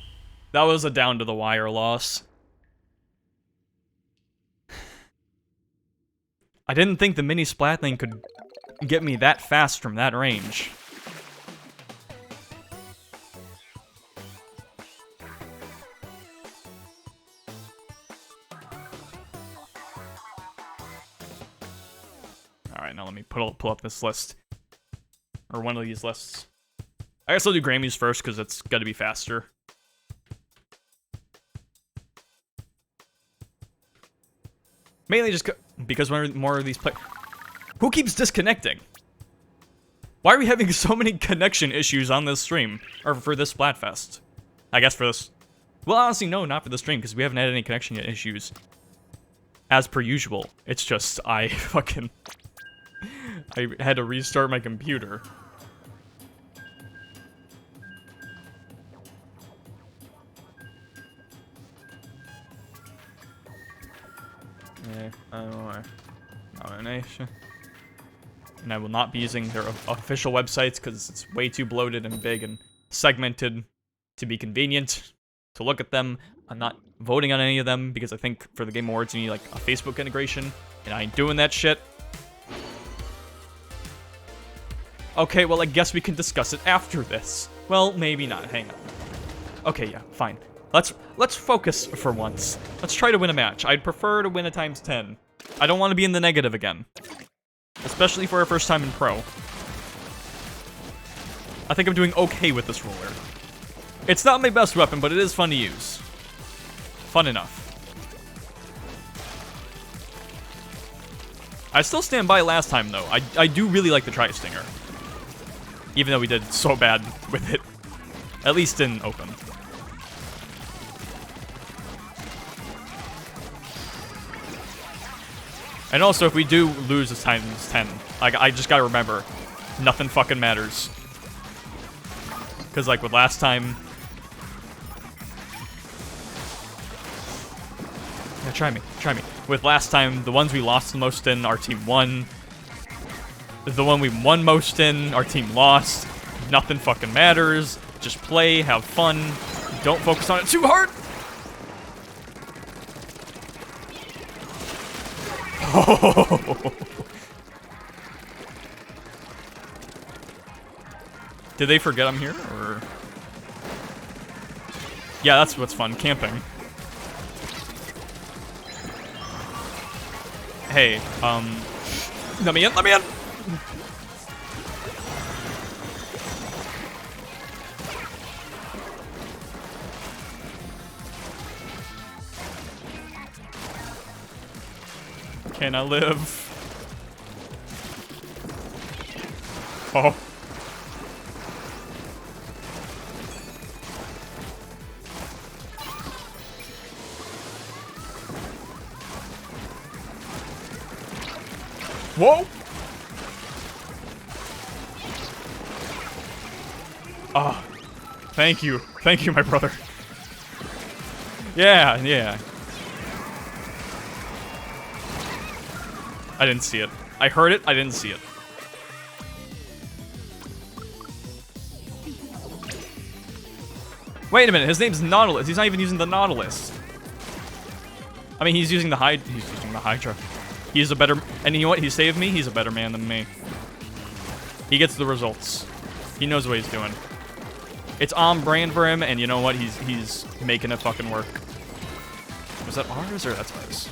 That was a down to the wire loss. I didn't think the mini splat thing could get me that fast from that range. Alright, now let me pull up this list. Or one of these lists. I guess I'll do Grammys first, because it's gotta be faster. Mainly just because more of these play... Who keeps disconnecting? Why are we having so many connection issues on this stream? Or for this Splatfest? I guess for this... Well, honestly, no, not for the stream, because we haven't had any connection issues. As per usual. It's just, I had to restart my computer. Yeah, I don't know. Nomination. and I will not be using their official websites because it's way too bloated and big and segmented to be convenient to look at them. I'm not voting on any of them because I think for the Game Awards you need like a Facebook integration, and I ain't doing that shit. Okay, well I guess we can discuss it after this. Well, maybe not. Hang on. Okay, yeah, fine. Let's focus for once. Let's try to win a match. I'd prefer to win a ×10. I don't want to be in the negative again. Especially for our first time in Pro. I think I'm doing okay with this roller. It's not my best weapon, but it is fun to use. Fun enough. I still stand by last time, though. I do really like the Tri-Stinger. Even though we did so bad with it. At least in Open. And also, if we do lose this ×10, I just gotta remember, nothing fucking matters. Because, like, with last time... Yeah, try me. With last time, the ones we lost the most in, our team won. The one we won most in, our team lost. Nothing fucking matters. Just play, have fun. Don't focus on it too hard! Did they forget I'm here, or? Yeah, that's what's fun, camping. Hey, let me in! Can I live? Oh. Whoa! Ah, thank you, my brother. Yeah. I didn't see it. I heard it, I didn't see it. Wait a minute, his name's Nautilus. He's not even using the Nautilus. I mean, he's using the Hydra. He's a better... And you know what? He saved me. He's a better man than me. He gets the results. He knows what he's doing. It's on brand for him, and you know what? He's making it fucking work. Was that ours or that's ours?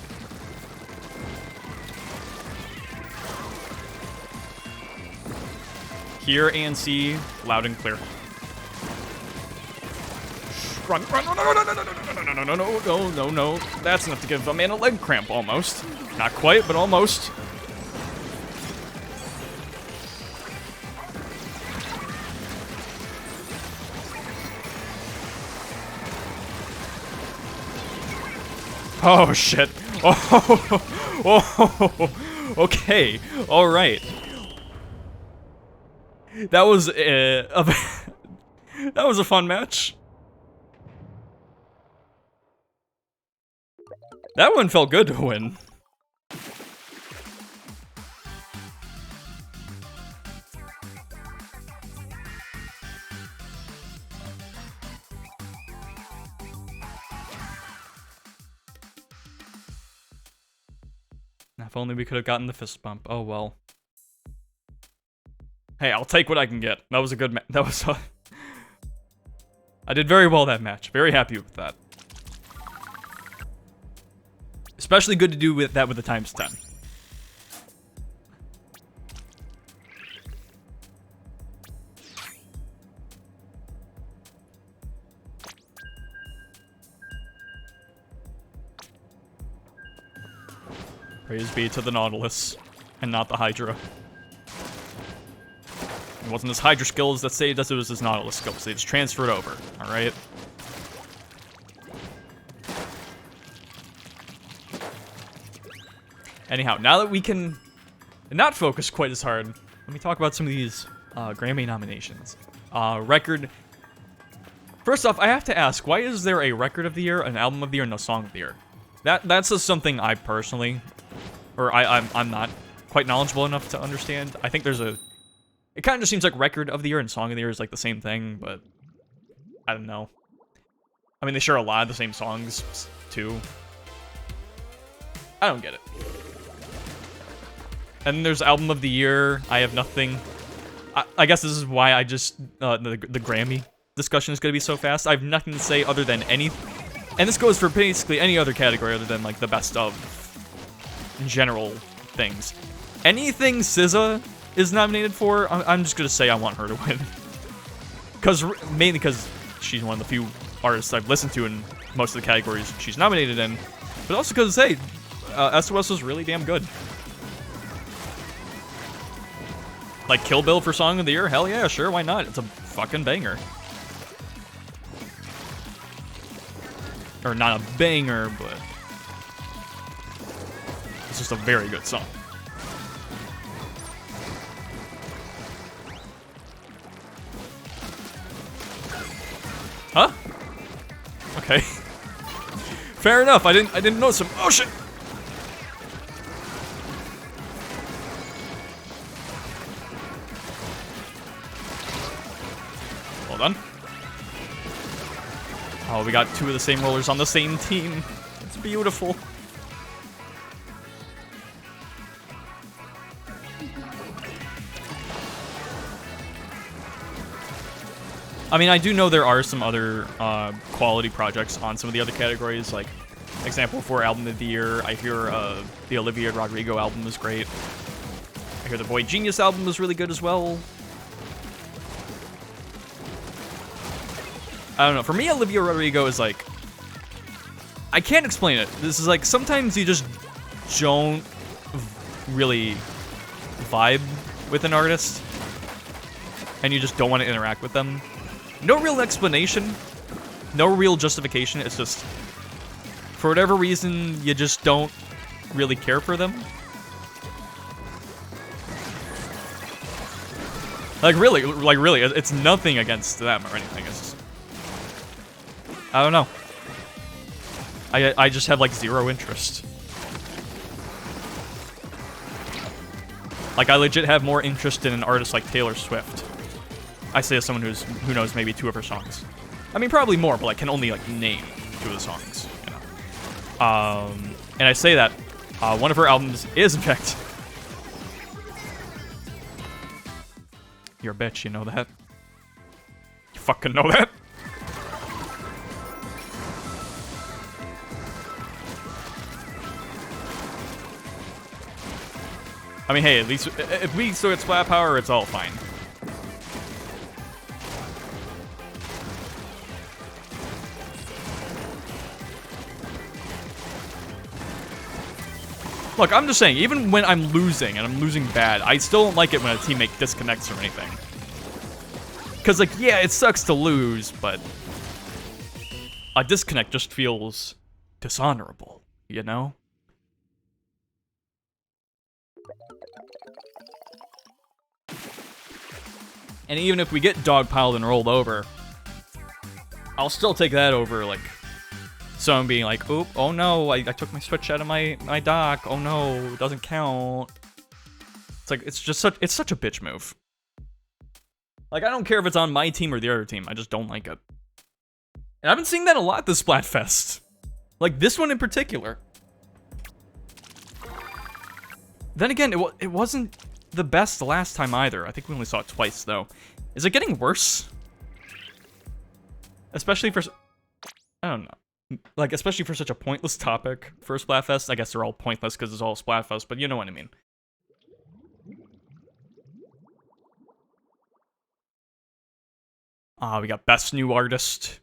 Hear and see loud and clear. Run, no. That's enough to give a man a leg cramp, almost. Not quite, but almost. Oh, shit. Oh, okay. All right. That was that was a fun match. That one felt good to win. If only we could have gotten the fist bump. Oh well. Hey, I'll take what I can get. That was a good match. That was I did very well that match. Very happy with that. Especially good to do with that with the ×10. Praise be to the Nautilus, and not the Hydra. It wasn't his Hydra skills that saved us, it was his Nautilus skills. They just transferred over, alright? Anyhow, now that we can not focus quite as hard, let me talk about some of these Grammy nominations. Record... First off, I have to ask, why is there a Record of the Year, an Album of the Year, and a Song of the Year? That's just something I personally... Or I'm not quite knowledgeable enough to understand. I think there's a... It kind of just seems like Record of the Year and Song of the Year is like the same thing, but... I don't know. I mean, they share a lot of the same songs, too. I don't get it. And then there's Album of the Year. I have nothing. I guess this is why I just... the Grammy discussion is going to be so fast. I have nothing to say other than any... And this goes for basically any other category other than, like, the best of general things. Anything SZA is nominated for, I'm just going to say I want her to win. Mainly because she's one of the few artists I've listened to in most of the categories she's nominated in. But also because, hey, SOS was really damn good. Like, Kill Bill for Song of the Year? Hell yeah, sure, why not? It's a fucking banger. Or not a banger, but... It's just a very good song. Huh? Okay. Fair enough, I didn't know some... Oh shit! Well done. Oh, we got two of the same rollers on the same team. It's beautiful. I mean, I do know there are some other quality projects on some of the other categories, like, example for Album of the Year, I hear the Olivia Rodrigo album is great. I hear the Boy Genius album is really good as well. I don't know. For me, Olivia Rodrigo is like... I can't explain it. This is like, sometimes you just don't really vibe with an artist. And you just don't want to interact with them. No real explanation. No real justification. It's just... For whatever reason, you just don't really care for them. Like, really, it's nothing against them or anything. It's just... I don't know. I just have, like, zero interest. Like, I legit have more interest in an artist like Taylor Swift. I say as someone who knows maybe 2 of her songs. I mean, probably more, but, like, can only, like, name 2 of the songs, you know. And I say that, one of her albums is, in fact... You're a bitch, you know that? You fucking know that? I mean, hey, at least if we still get Splat Power, it's all fine. Look, I'm just saying, even when I'm losing, and I'm losing bad, I still don't like it when a teammate disconnects or anything. Because, like, yeah, it sucks to lose, but a disconnect just feels dishonorable, you know? And even if we get dogpiled and rolled over, I'll still take that over, like, someone being like, oop, oh no, I took my switch out of my dock, oh no, it doesn't count. It's like, it's such a bitch move. Like, I don't care if it's on my team or the other team, I just don't like it. And I've been seeing that a lot this Splatfest. Like, this one in particular. Then again, it wasn't the best the last time either. I think we only saw it twice, though. Is it getting worse? Especially for... I don't know. Like, especially for such a pointless topic for Splatfest. I guess they're all pointless because it's all Splatfest, but you know what I mean. We got Best New Artist.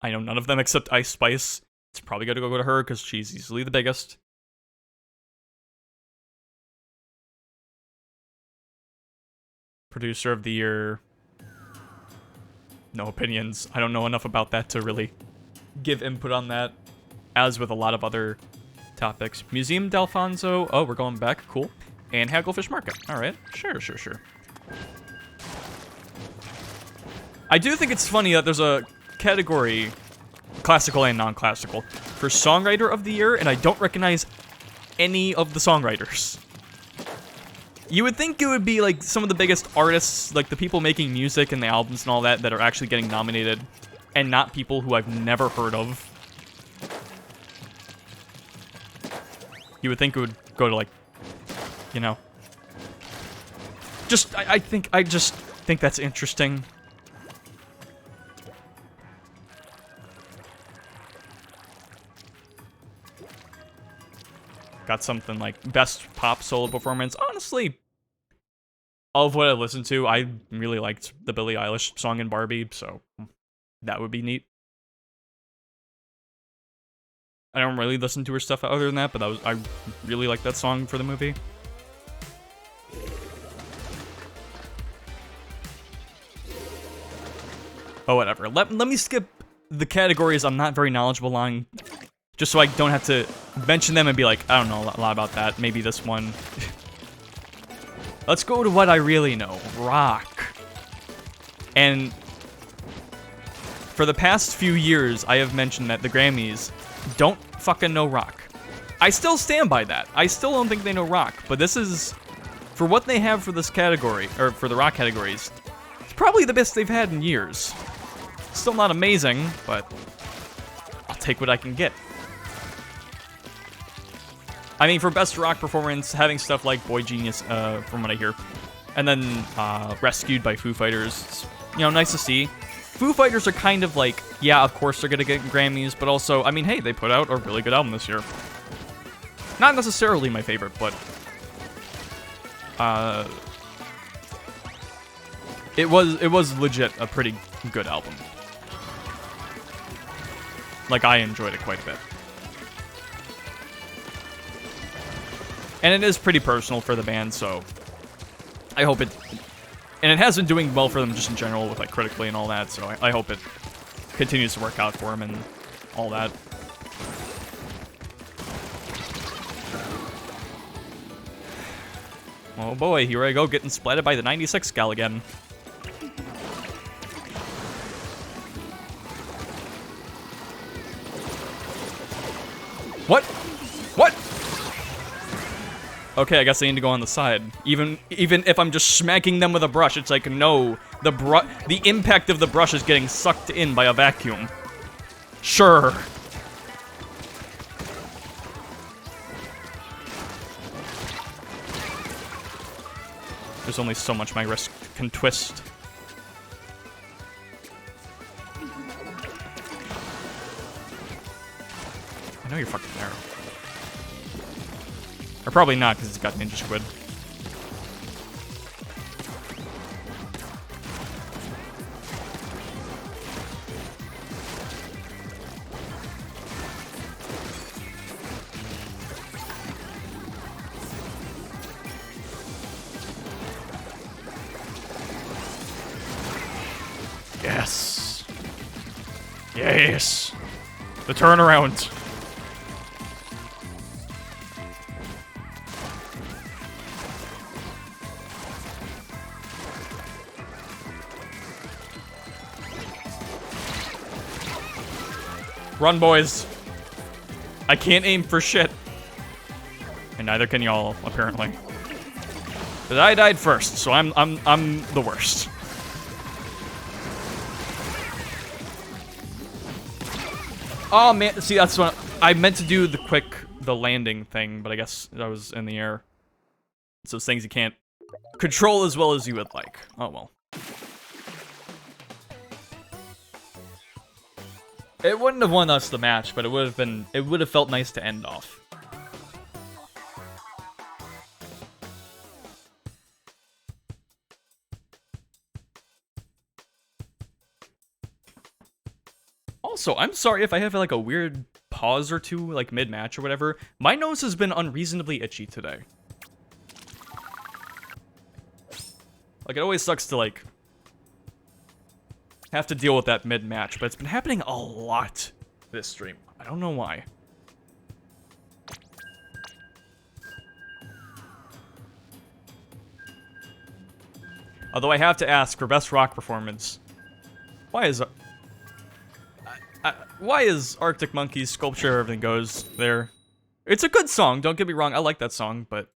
I know none of them except Ice Spice. It's probably gonna go to her because she's easily the biggest. Producer of the Year. No opinions. I don't know enough about that to really give input on that, as with a lot of other topics. Museum D'Alfonso. Oh, we're going back. Cool. And Hagglefish Market. All right. Sure. I do think it's funny that there's a category, classical and non-classical, for Songwriter of the Year, and I don't recognize any of the songwriters. You would think it would be like some of the biggest artists, like the people making music and the albums and all that, that are actually getting nominated, and not people who I've never heard of. You would think it would go to like, you know. I just think that's interesting. Got something like best pop solo performance. Honestly, of what I listened to, I really liked the Billie Eilish song in Barbie, so that would be neat. I don't really listen to her stuff other than that, but I really like that song for the movie. Oh, whatever. Let me skip the categories I'm not very knowledgeable on, just so I don't have to mention them and be like, I don't know a lot about that. Maybe this one. Let's go to what I really know. Rock. And for the past few years, I have mentioned that the Grammys don't fucking know rock. I still stand by that. I still don't think they know rock, but this is, for what they have for this category, or for the rock categories, it's probably the best they've had in years. Still not amazing, but I'll take what I can get. I mean, for best rock performance, having stuff like Boy Genius, from what I hear, and then Rescued by Foo Fighters, you know, nice to see. Foo Fighters are kind of like, yeah, of course they're gonna get Grammys, but also, I mean, hey, they put out a really good album this year. Not necessarily my favorite, but it was legit a pretty good album. Like, I enjoyed it quite a bit. And it is pretty personal for the band, so I hope it... And it has been doing well for them just in general, with like critically and all that, so I hope it continues to work out for them and all that. Oh boy, here I go, getting splatted by the 96 gal again. What? What? Okay, I guess I need to go on the side. Even if I'm just smacking them with a brush, it's like, no, the impact of the brush is getting sucked in by a vacuum. Sure. There's only so much my wrist can twist. I know you're fucking there. Or probably not, because it's got Ninja Squid. Yes. Yes. The turnaround. Run, boys. I can't aim for shit. And neither can y'all, apparently. But I died first, so I'm the worst. Oh man, see, that's what I meant to do, the landing thing, but I guess I was in the air. It's those things you can't control as well as you would like. Oh well. It wouldn't have won us the match, but it would have felt nice to end off. Also, I'm sorry if I have like a weird pause or two, like mid-match or whatever. My nose has been unreasonably itchy today. Like, it always sucks to like have to deal with that mid-match, but it's been happening a lot this stream. I don't know why. Although I have to ask, for best rock performance, why is Arctic Monkeys' Sculpture Everything Goes there? It's a good song, don't get me wrong, I like that song, but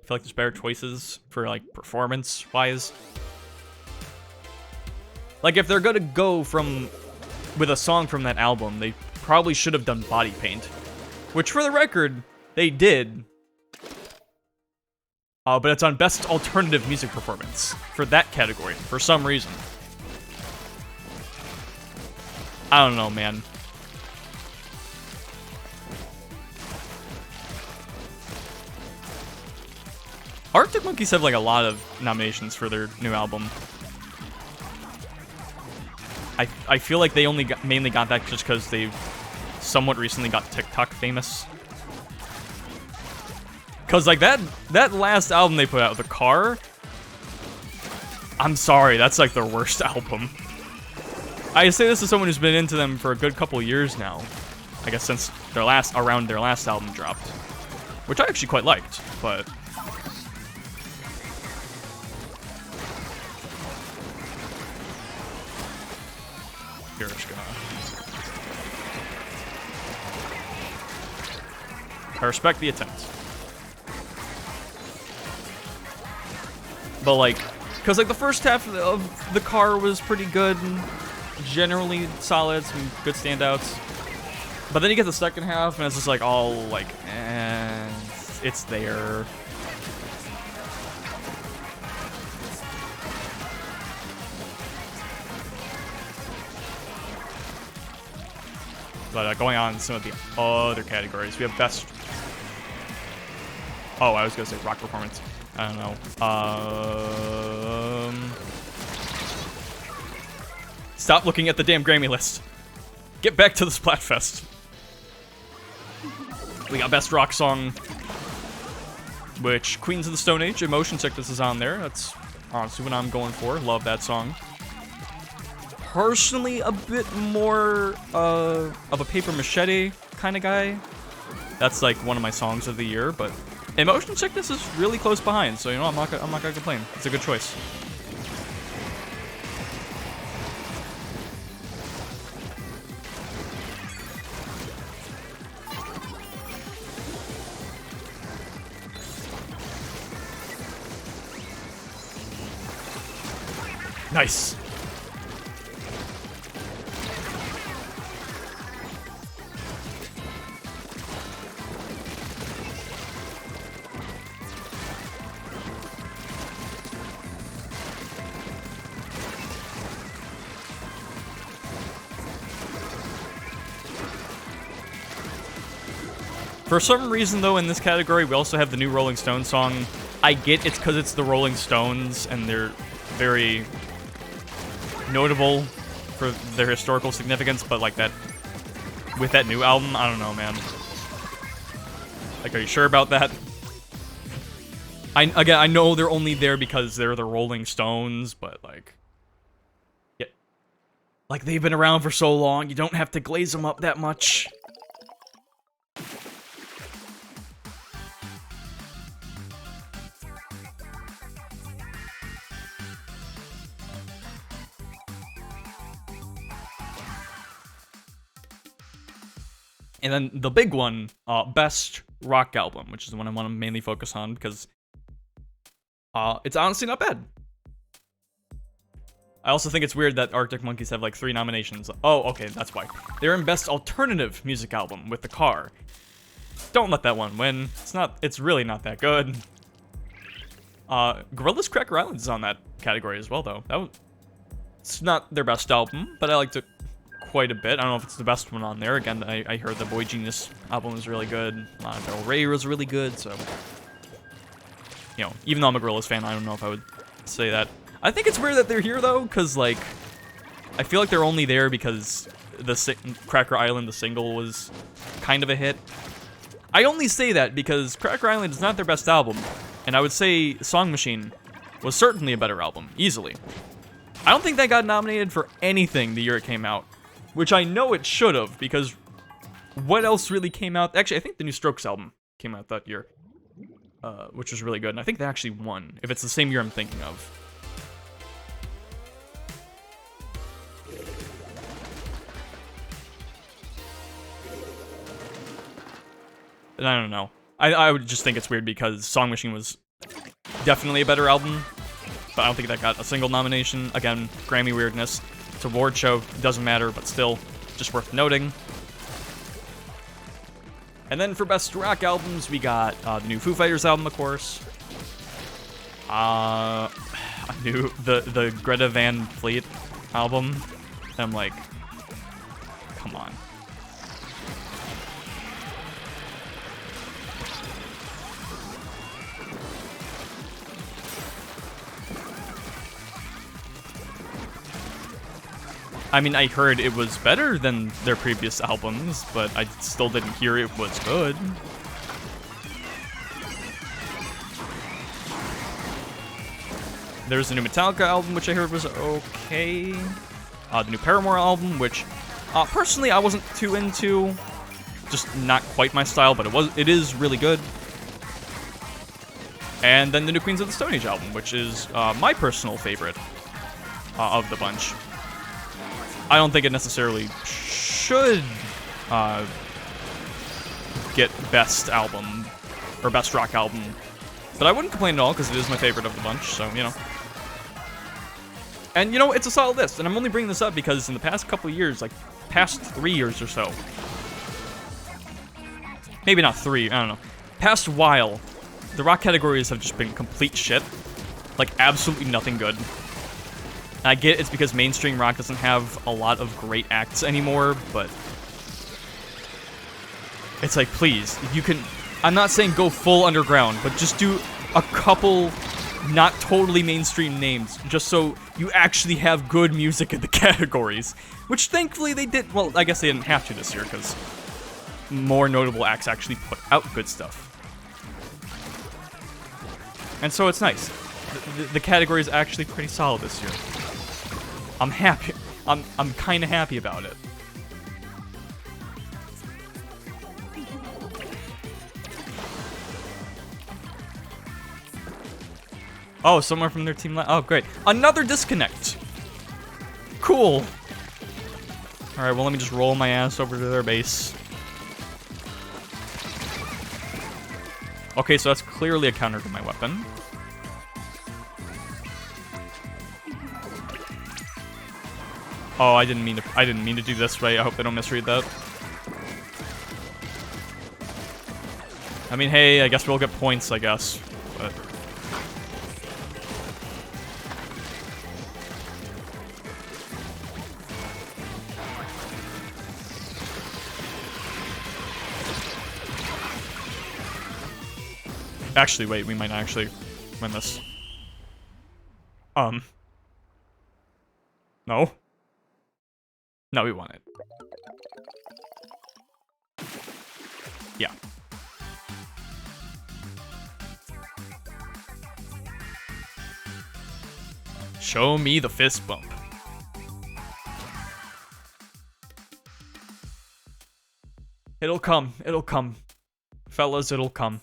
I feel like there's better choices for, like, performance-wise. Like, if they're gonna go with a song from that album, they probably should have done Body Paint. Which, for the record, they did. But it's on Best Alternative Music Performance for that category, for some reason. I don't know, man. Arctic Monkeys have, like, a lot of nominations for their new album. I feel like they mainly got that just because they've somewhat recently got TikTok famous. Cause like that last album they put out, The Car, I'm sorry, that's like their worst album. I say this as someone who's been into them for a good couple years now. I guess since around their last album dropped. Which I actually quite liked, but here, just gonna... I respect the attempt. But like, cause like the first half of The Car was pretty good, and generally solid, some good standouts. But then you get the second half, and it's just like all like, it's there. But going on some of the other categories, we have best. Oh, I was gonna say rock performance. I don't know. Stop looking at the damn Grammy list. Get back to the Splatfest. We got best rock song, which Queens of the Stone Age, Emotion Sickness is on there. That's honestly what I'm going for. Love that song. Personally, a bit more of a Paper Machete kind of guy. That's like one of my songs of the year, but Emotion Sickness is really close behind, so you know I'm not gonna complain. It's a good choice. Nice. For some reason, though, in this category, we also have the new Rolling Stones song. I get it's because it's the Rolling Stones, and they're very notable for their historical significance, but like that, with that new album, I don't know, man. Like, are you sure about that? I know they're only there because they're the Rolling Stones, but like, yeah, like they've been around for so long, you don't have to glaze them up that much. And then the big one, best rock album, which is the one I want to mainly focus on because it's honestly not bad. I also think it's weird that Arctic Monkeys have like 3 nominations. Oh, okay, that's why. They're in Best Alternative Music Album with The Car. Don't let that one win. It's really not that good. Gorillaz Cracker Island is on that category as well, though. It's not their best album, but I liked it quite a bit. I don't know if it's the best one on there. Again, I heard the Boy Genius album was really good. Lana Del Rey was really good, so... You know, even though I'm a Gorillaz fan, I don't know if I would say that. I think it's weird that they're here, though, because, like... I feel like they're only there because the Cracker Island, the single, was kind of a hit. I only say that because Cracker Island is not their best album, and I would say Song Machine was certainly a better album, easily. I don't think that got nominated for anything the year it came out. Which I know it should have, because what else really came out? Actually, I think the new Strokes album came out that year, which was really good, and I think they actually won, if it's the same year I'm thinking of. And I don't know. I would just think it's weird because Song Machine was definitely a better album, but I don't think that got a single nomination. Again, Grammy weirdness. It's a award show, doesn't matter, but still, just worth noting. And then for Best Rock Albums, we got the new Foo Fighters album, of course. The Greta Van Fleet album. And I'm like, come on. I mean, I heard it was better than their previous albums, but I still didn't hear it was good. There's a new Metallica album, which I heard was okay. The new Paramore album, which personally I wasn't too into. Just not quite my style, but it is really good. And then the new Queens of the Stone Age album, which is my personal favorite of the bunch. I don't think it necessarily should get Best Album or Best Rock Album, but I wouldn't complain at all because it is my favorite of the bunch, so, you know. And, you know, it's a solid list, and I'm only bringing this up because in the past couple of years, like, past 3 years or so, maybe not 3, I don't know, past while, the rock categories have just been complete shit. Like, absolutely nothing good. And I get it's because mainstream rock doesn't have a lot of great acts anymore, but it's like, please, you can, I'm not saying go full underground, but just do a couple not totally mainstream names, just so you actually have good music in the categories. Which thankfully they did, well, I guess they didn't have to this year, because more notable acts actually put out good stuff. And so it's nice. The category is actually pretty solid this year. I'm happy. I'm kind of happy about it. Oh, someone from their team. Oh, great. Another disconnect. Cool. All right. Well, let me just roll my ass over to their base. Okay, so that's clearly a counter to my weapon. Oh, I didn't mean to do this right. I hope they don't misread that. I mean, hey, I guess we'll get points, I guess. But actually, wait, we might not actually win this. No. No, we won it. Yeah. Show me the fist bump. It'll come. It'll come. Fellas, it'll come.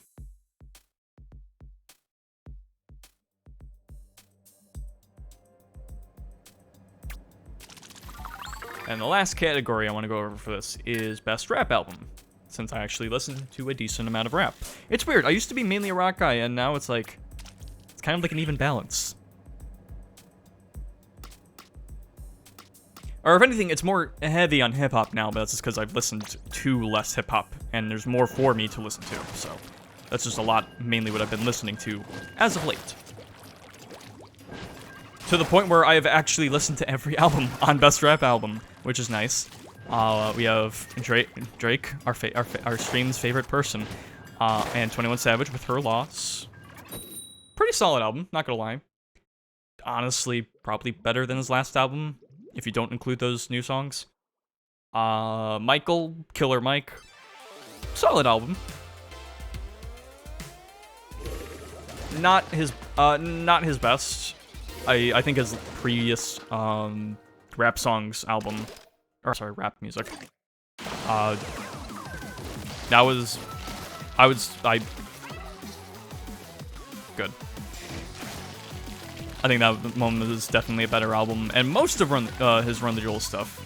And the last category I want to go over for this is Best Rap Album, since I actually listen to a decent amount of rap. It's weird, I used to be mainly a rock guy, and now it's like, it's kind of like an even balance. Or if anything, it's more heavy on hip-hop now, but that's just because I've listened to less hip-hop, and there's more for me to listen to, so that's just a lot, mainly what I've been listening to as of late. To the point where I have actually listened to every album on Best Rap Album, which is nice. We have Drake, our stream's favorite person, and 21 Savage with Her Loss. Pretty solid album, not gonna lie. Honestly, probably better than his last album, if you don't include those new songs. Michael, Killer Mike, solid album. Not his best. I think his previous rap songs album, or sorry, rap music. That was, good. I think that moment is definitely a better album, and most of his Run the Jewels stuff.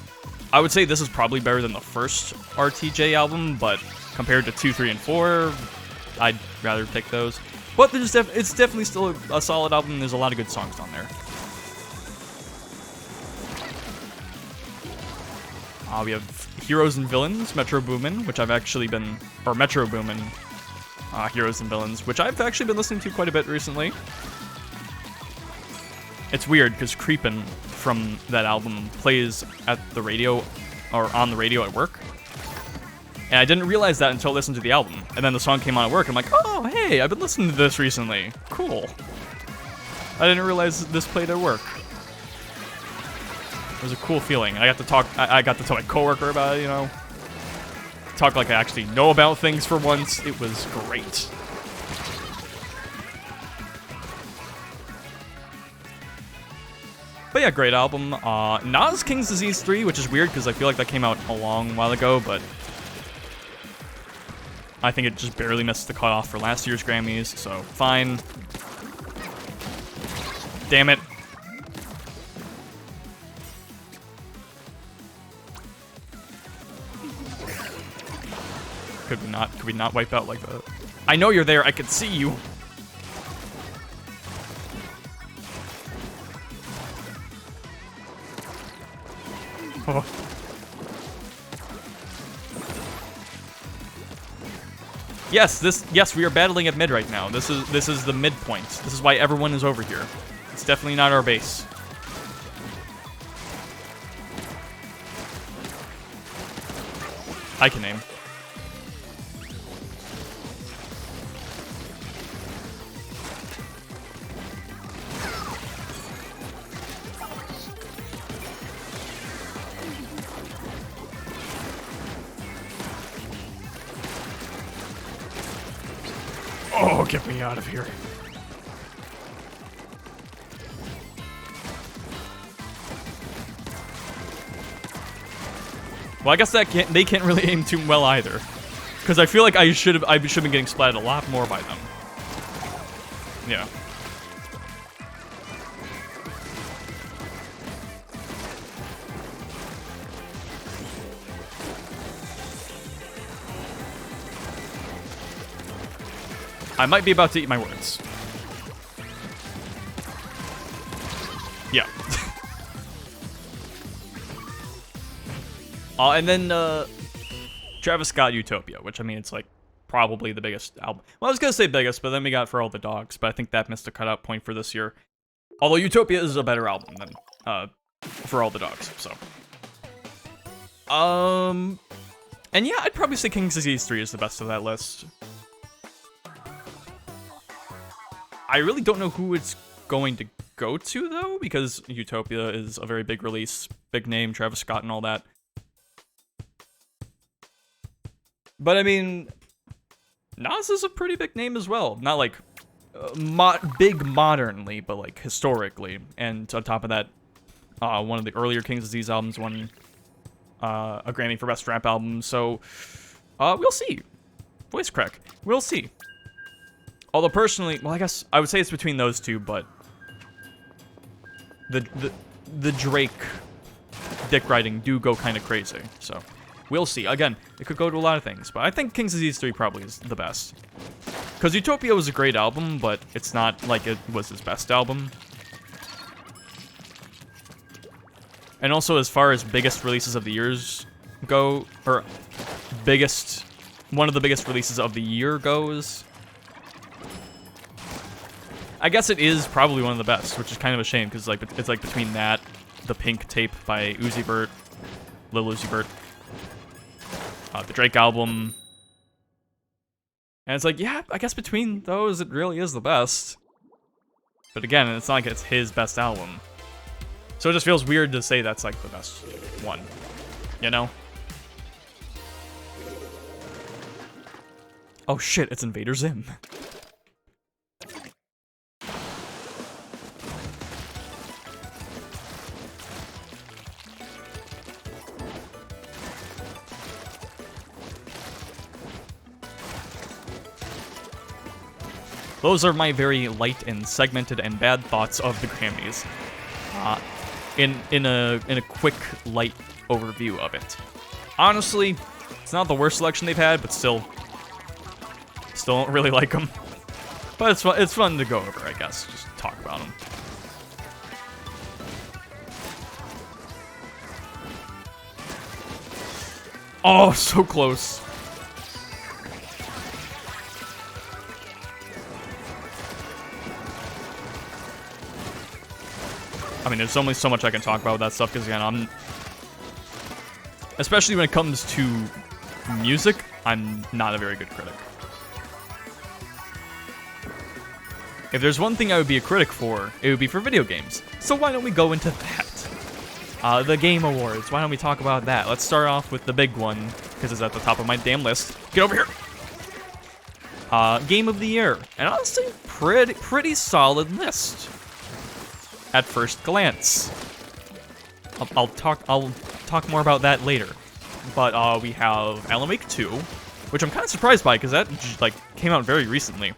I would say this is probably better than the first RTJ album, but compared to 2, 3, and 4, I'd rather pick those. But it's definitely still a solid album, and there's a lot of good songs on there. We have Heroes and Villains, Metro Boomin, which I've actually been... Or Metro Boomin, Heroes and Villains, which I've actually been listening to quite a bit recently. It's weird, because Creepin' from that album plays at the radio, or on the radio at work. And I didn't realize that until I listened to the album. And then the song came on at work, and I'm like, oh, hey, I've been listening to this recently. Cool. I didn't realize this played at work. It was a cool feeling. I got to talk to my coworker about it, you know. Talk like I actually know about things for once. It was great. But yeah, great album. Nas King's Disease 3, which is weird because I feel like that came out a long while ago, but I think it just barely missed the cutoff for last year's Grammys, so fine. Damn it. Could we not wipe out like that? I know you're there, I can see you. Oh. Yes, we are battling at mid right now. This is the midpoint. This is why everyone is over here. It's definitely not our base. I can aim. Oh, get me out of here. Well, I guess they can't really aim too well either. Because I feel like I should have been getting splatted a lot more by them. Yeah. I might be about to eat my words. Yeah. And then, Travis Scott Utopia, which, I mean, it's, like, probably the biggest album. Well, I was gonna say biggest, but then we got For All the Dogs, but I think that missed the cutout point for this year. Although Utopia is a better album than, For All the Dogs, so. And yeah, I'd probably say King's Disease 3 is the best of that list. I really don't know who it's going to go to, though, because Utopia is a very big release, big name, Travis Scott and all that. But, I mean, Nas is a pretty big name as well. Not, like, big modernly, but, like, historically. And on top of that, one of the earlier King's Disease albums won a Grammy for Best Rap Album, so we'll see. Voice crack. We'll see. Although personally, well, I guess I would say it's between those two, but the Drake dick riding do go kind of crazy, so we'll see. Again, it could go to a lot of things, but I think King's Disease 3 probably is the best. Because Utopia was a great album, but it's not like it was his best album. And also, as far as biggest releases of the years go, or one of the biggest releases of the year goes, I guess it is probably one of the best, which is kind of a shame, because like it's like between that, the Pink tape by Uzi Vert, Lil Uzi Vert, the Drake album, and it's like, yeah, I guess between those, it really is the best. But again, it's not like it's his best album, so it just feels weird to say that's like the best one, you know? Oh shit, it's Invader Zim. Those are my very light and segmented and bad thoughts of the Grammys. In a quick, light overview of it. Honestly, it's not the worst selection they've had, but still don't really like them. But it's fun to go over, I guess. Just talk about them. Oh, so close. I mean, there's only so much I can talk about with that stuff, because again, especially when it comes to music, I'm not a very good critic. If there's one thing I would be a critic for, it would be for video games. So why don't we go into that? The Game Awards, why don't we talk about that? Let's start off with the big one, because it's at the top of my damn list. Get over here! Game of the Year. And honestly, pretty solid list. At first glance. I'll talk more about that later. But we have Alan Wake 2, which I'm kind of surprised by, because that like came out very recently.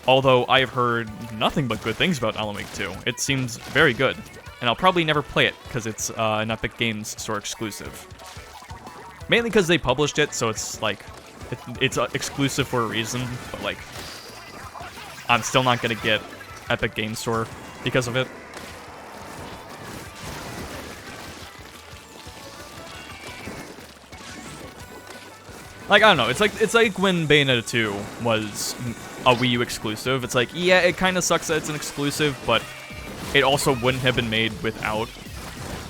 Although I have heard nothing but good things about Alan Wake 2. It seems very good. And I'll probably never play it, because it's an Epic Games Store exclusive. Mainly because they published it, so it's like, it's exclusive for a reason, but like, I'm still not gonna get Epic Games Store because of it. Like, I don't know, it's like when Bayonetta 2 was a Wii U exclusive. It's like, yeah, it kind of sucks that it's an exclusive, but it also wouldn't have been made without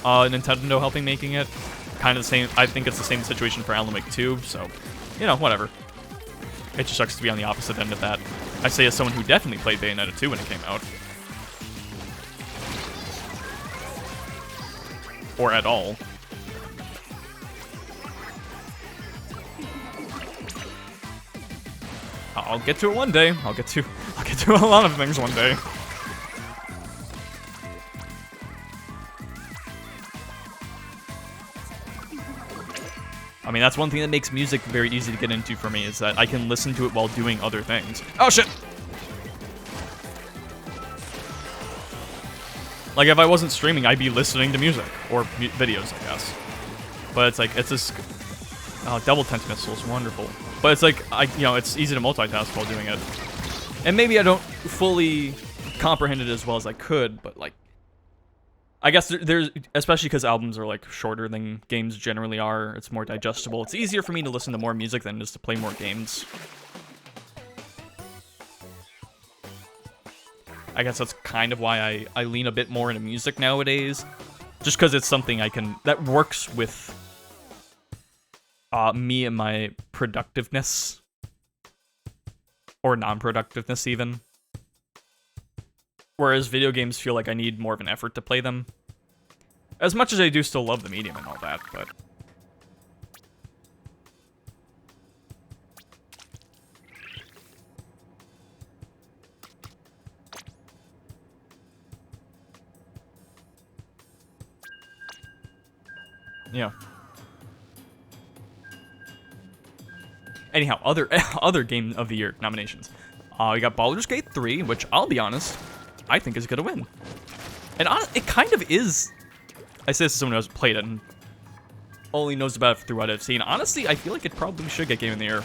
Nintendo helping making it. Kind of the same, I think it's the same situation for Alan Wake 2, so, you know, whatever. It just sucks to be on the opposite end of that. I say as someone who definitely played Bayonetta 2 when it came out. Or at all. I'll get to it one day. I'll get to a lot of things one day. I mean, that's one thing that makes music very easy to get into for me, is that I can listen to it while doing other things. Oh, shit! Like, if I wasn't streaming, I'd be listening to music. Or videos, I guess. But it's like, it's this... Oh, double tent missile is wonderful. But it's like, it's easy to multitask while doing it. And maybe I don't fully comprehend it as well as I could, but like... I guess there's, especially because albums are like shorter than games generally are, it's more digestible. It's easier for me to listen to more music than just to play more games. I guess that's kind of why I lean a bit more into music nowadays. Just because it's something that works with me and my productiveness. Or non-productiveness even. Whereas video games feel like I need more of an effort to play them. As much as I do still love the medium and all that, but... Yeah. Anyhow, other Game of the Year nominations. We got Baldur's Gate 3, which, I'll be honest, I think is gonna win. And it kind of is. I say this as someone who hasn't played it and only knows about it through what I've seen. Honestly, I feel like it probably should get Game of the Year.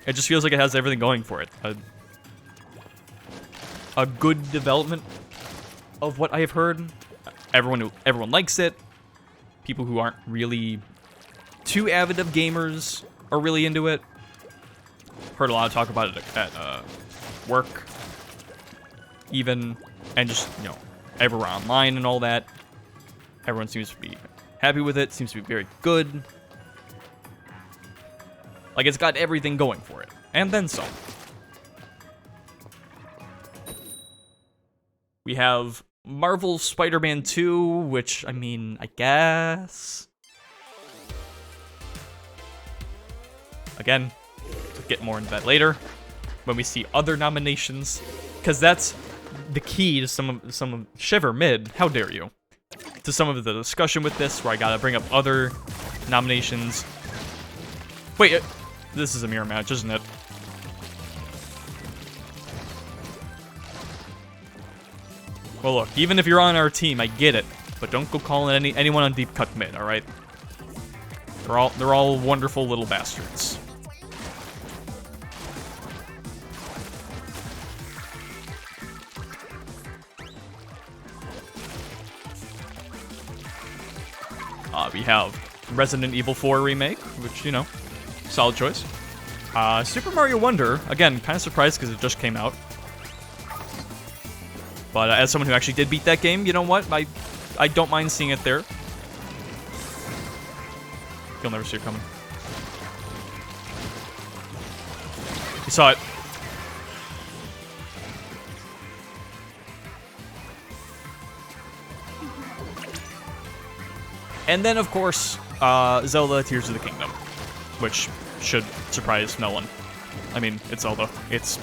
It just feels like it has everything going for it. A good development of what I have heard. Everyone likes it. People who aren't really too avid of gamers are really into it. Heard a lot of talk about it at work, even, and just, everywhere online and all that. Everyone seems to be happy with it, seems to be very good. Like, it's got everything going for it, and then some. We have Marvel's Spider-Man 2, which, I mean, I guess... Again, we'll get more into that later, when we see other nominations, because that's the key to some of Shiver Mid, how dare you, to some of the discussion with this, where I gotta bring up other nominations. Wait, this is a mirror match, isn't it? Well, look, even if you're on our team, I get it, but don't go calling anyone on deep cut mid, all right? They're all wonderful little bastards. we have Resident Evil 4 Remake, which, you know, solid choice. Super Mario Wonder, again, kind of surprised because it just came out. But as someone who actually did beat that game, you know what? I don't mind seeing it there. You'll never see it coming. You saw it. And then, of course, Zelda Tears of the Kingdom, which should surprise no one. I mean, it's Zelda. It's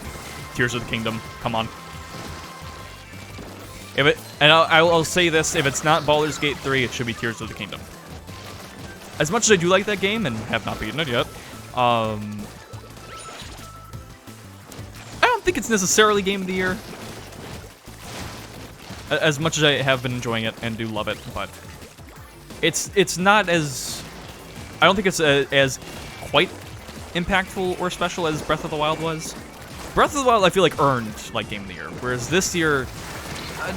Tears of the Kingdom. Come on. If it, and I'll say this, if it's not Baldur's Gate 3, it should be Tears of the Kingdom. As much as I do like that game, and have not beaten it yet, I don't think it's necessarily Game of the Year. As much as I have been enjoying it and do love it, but it's not as... I don't think it's as quite impactful or special as Breath of the Wild was. Breath of the Wild, I feel like, earned, like, Game of the Year, whereas this year,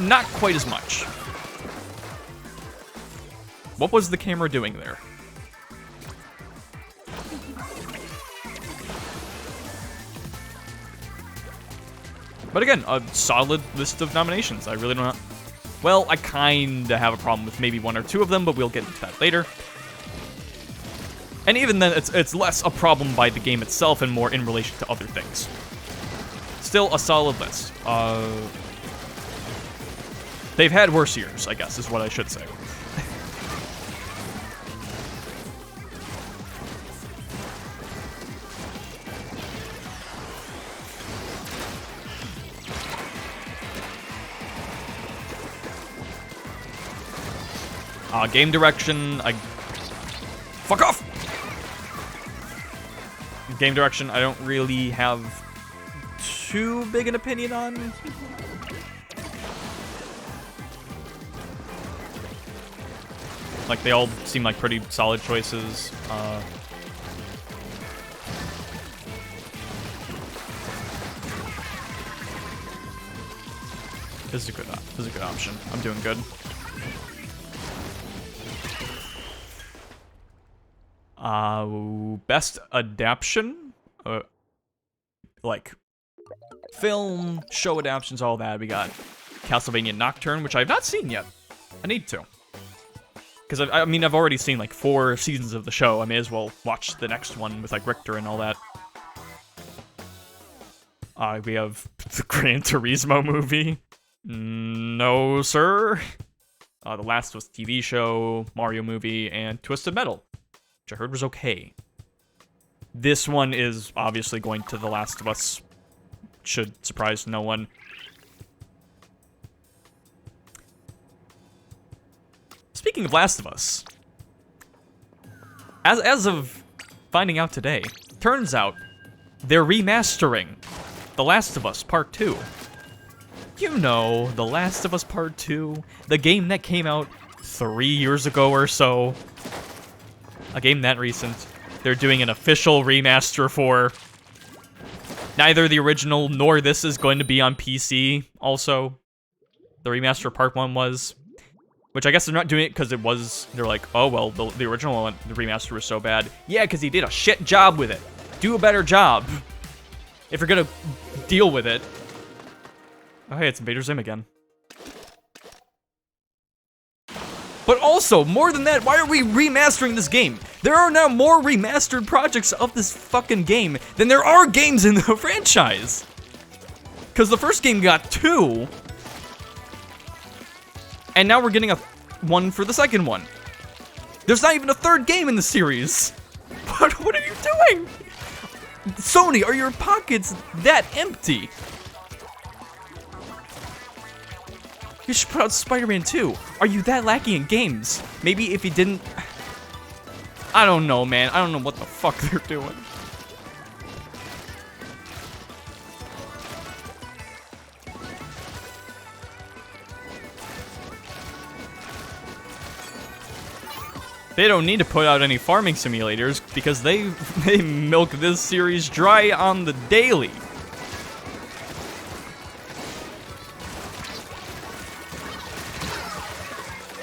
not quite as much. What was the camera doing there? But again, a solid list of nominations. I really don't... Well, I kinda have a problem with maybe one or two of them, but we'll get into that later. And even then, it's less a problem by the game itself and more in relation to other things. Still a solid list. They've had worse years, I guess, is what I should say. Game direction, fuck off! Game direction, I don't really have too big an opinion on. Like, they all seem like pretty solid choices. This is a good option. I'm doing good. Best adaptation? Like, film, show adaptations, all that. We got Castlevania Nocturne, which I have not seen yet. I need to. Because, I mean, I've already seen, like, 4 seasons of the show. I may as well watch the next one with, like, Richter and all that. We have the Gran Turismo movie. No, sir. The Last of Us TV show, Mario movie, and Twisted Metal, which I heard was okay. This one is obviously going to The Last of Us. Should surprise no one. Speaking of Last of Us, as of finding out today, turns out they're remastering The Last of Us Part 2. You know, The Last of Us Part 2, the game that came out 3 years ago or so. A game that recent. They're doing an official remaster for. Neither the original nor this is going to be on PC, also. The remaster Part 1 was. Which I guess they're not doing it because it was... They're like, oh, well, the original one, the remaster was so bad. Yeah, because he did a shit job with it. Do a better job. If you're gonna deal with it. Oh, hey, it's Invader Zim again. But also, more than that, why are we remastering this game? There are now more remastered projects of this fucking game than there are games in the franchise. Because the first game got 2. And now we're getting one for the second one. There's not even a third game in the series. What are you doing? Sony, are your pockets that empty? You should put out Spider-Man 2. Are you that lacking in games? Maybe if you didn't... I don't know, man. I don't know what the fuck they're doing. They don't need to put out any farming simulators because they milk this series dry on the daily.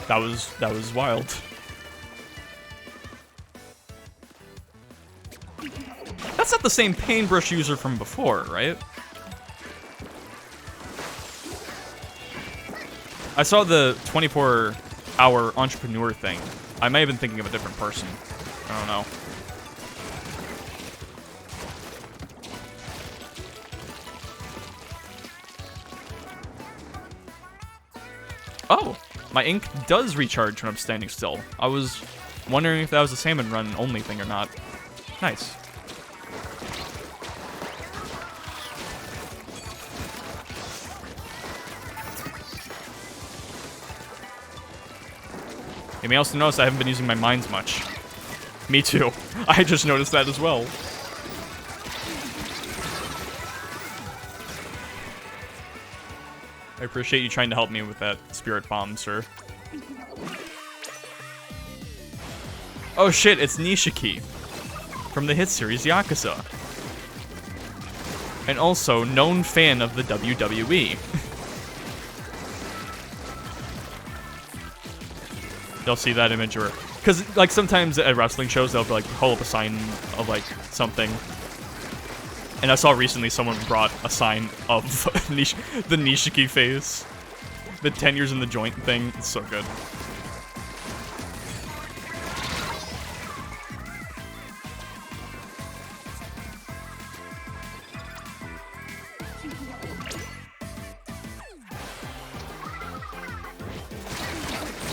That was wild. that's not the same paintbrush user from before, right? I saw the 24-hour entrepreneur thing. I may have been thinking of a different person. I don't know. Oh, my ink does recharge when I'm standing still. I was wondering if that was a salmon run only thing or not. Nice. You may also notice I haven't been using my mines much. Me too. I just noticed that as well. I appreciate you trying to help me with that spirit bomb, sir. Oh shit, it's Nishiki from the hit series Yakuza. And also known fan of the WWE. They'll see that image or... Because, like, sometimes at wrestling shows, they'll, like, hold up a sign of, like, something. And I saw recently someone brought a sign of the Nishiki face. The 10 years in the joint thing. It's so good.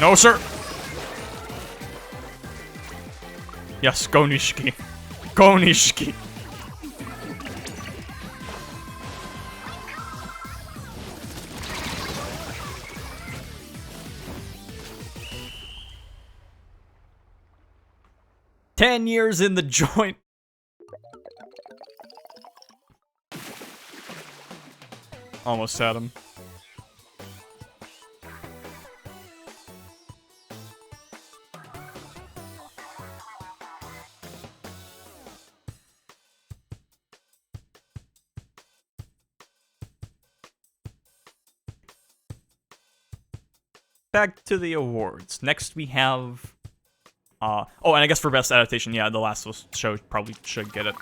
No, sir! Yes, go Nishiki. Go Nishiki. "10 years in the joint." Almost had him. Back to the awards. Next we have... oh, and I guess for best adaptation, yeah, The Last of Us show probably should get it.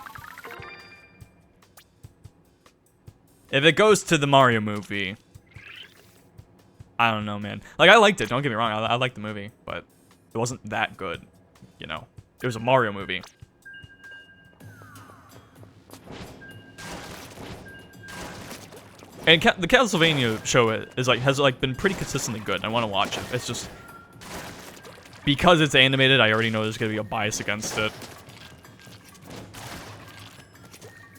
If it goes to the Mario movie... I don't know, man. Like, I liked it, don't get me wrong, I liked the movie, but it wasn't that good, you know? It was a Mario movie. And the Castlevania show has been pretty consistently good. I want to watch it. It's just because it's animated, I already know there's gonna be a bias against it.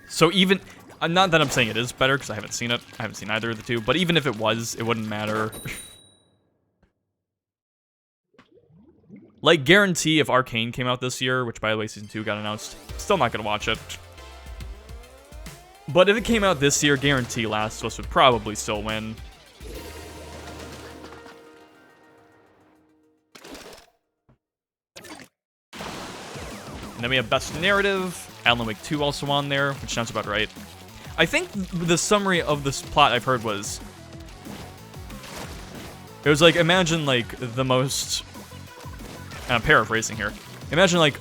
So even not that I'm saying it is better because I haven't seen it. I haven't seen either of the two. But even if it was, it wouldn't matter. Like, guarantee if Arcane came out this year, which by the way season 2 got announced, still not gonna watch it. But if it came out this year, guarantee Last of Us would probably still win. And then we have Best Narrative, Alan Wake 2 also on there, which sounds about right. I think the summary of this plot I've heard was... It was like, imagine like the most... And I'm paraphrasing here. Imagine like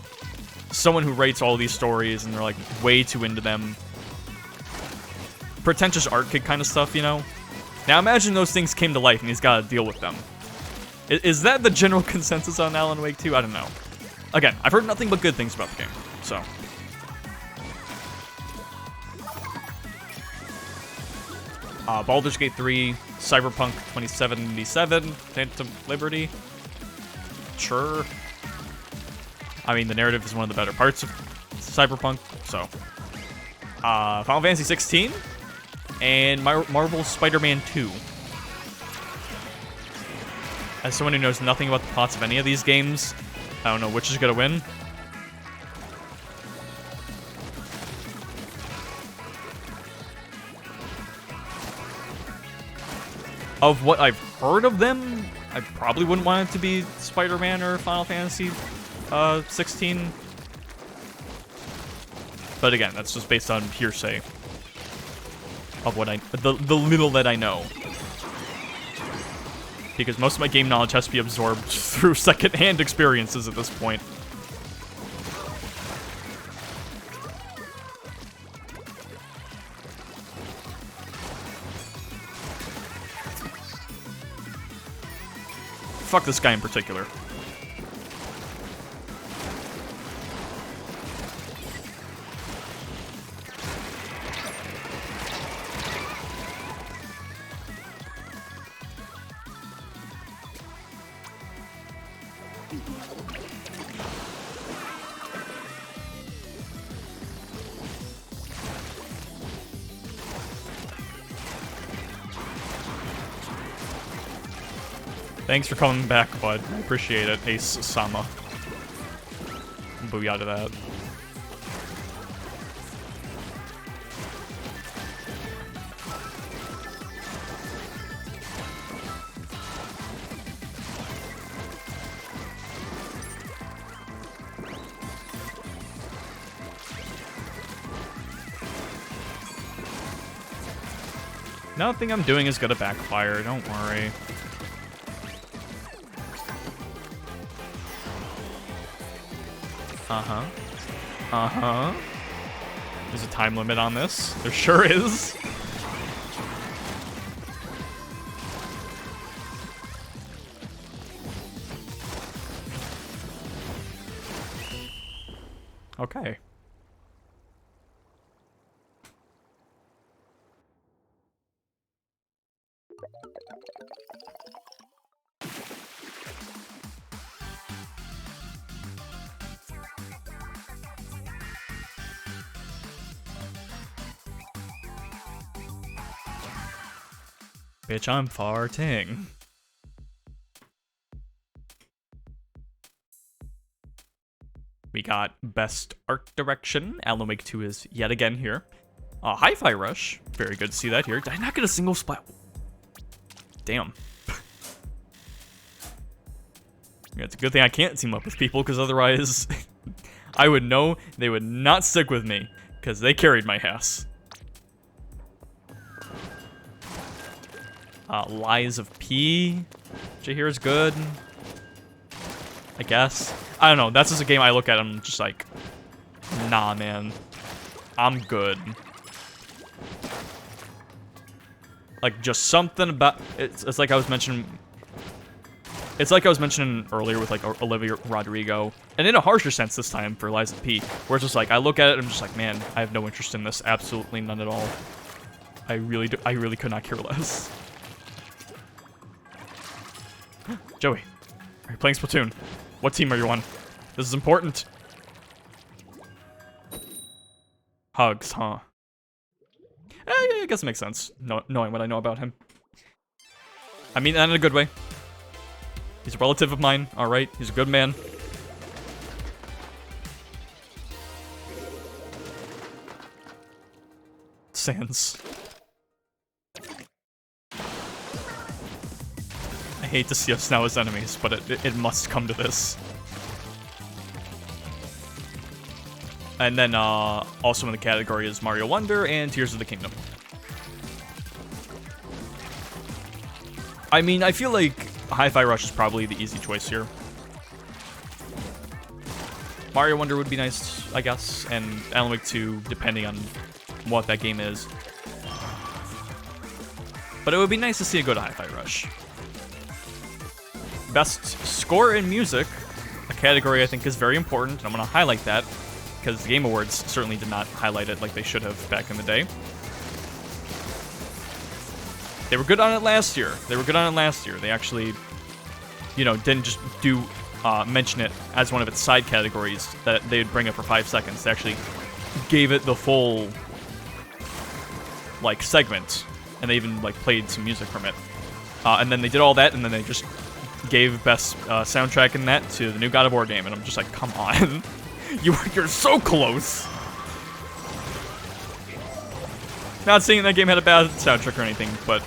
someone who writes all these stories and they're like way too into them. Pretentious art kid kind of stuff, you know? Now imagine those things came to life and he's got to deal with them. Is that the general consensus on Alan Wake 2? I don't know. Again, I've heard nothing but good things about the game, so. Baldur's Gate 3, Cyberpunk 2077, Phantom Liberty. Sure. I mean, the narrative is one of the better parts of Cyberpunk, so. Final Fantasy 16. And Marvel Spider-Man 2. As someone who knows nothing about the plots of any of these games, I don't know which is gonna win. Of what I've heard of them, I probably wouldn't want it to be Spider-Man or Final Fantasy 16. But again, that's just based on hearsay. Of what the little that I know. Because most of my game knowledge has to be absorbed through second-hand experiences at this point. fuck this guy in particular. Thanks for coming back, bud. I appreciate it, Ace-sama. Booyah to that. Nothing I'm doing is gonna backfire, don't worry. Uh-huh. Uh-huh. There's a time limit on this. There sure is. Okay. Bitch, I'm farting. We got Best Art Direction. Alan Wake 2 is yet again here. Hi-Fi Rush. Very good to see that here. Did I not get a single splat? Damn. Yeah, it's a good thing I can't team up with people, because otherwise I would know they would not stick with me, because they carried my ass. Lies of P, which I hear is good. I guess. I don't know, that's just a game I look at and I'm just like, nah, man. I'm good. Like, just something about... It's like I was mentioning... It's like I was mentioning earlier with, like, Olivia Rodrigo. And in a harsher sense this time for Lies of P. Where it's just like, I look at it and I'm just like, man, I have no interest in this. Absolutely none at all. I really could not care less. Joey, are you playing Splatoon? What team are you on? This is important. Hugs, huh? Yeah, I guess it makes sense, knowing what I know about him. I mean that in a good way. He's a relative of mine, alright? He's a good man. Sans. I hate to see us now as enemies, but it must come to this. And then, also in the category is Mario Wonder and Tears of the Kingdom. I mean, I feel like Hi-Fi Rush is probably the easy choice here. Mario Wonder would be nice, I guess, and Alan Wake 2, depending on what that game is. But it would be nice to see it go to Hi-Fi Rush. Best Score in Music, a category I think is very important, and I'm going to highlight that, because the Game Awards certainly did not highlight it like they should have back in the day. They were good on it last year. They actually, you know, didn't just do mention it as one of its side categories that they'd bring up for 5 seconds. They actually gave it the full, like, segment, and they even, like, played some music from it. And then they did all that, and then they just gave best soundtrack in that to the new God of War game, and I'm just like, come on. You're so close. Not saying that game had a bad soundtrack or anything, but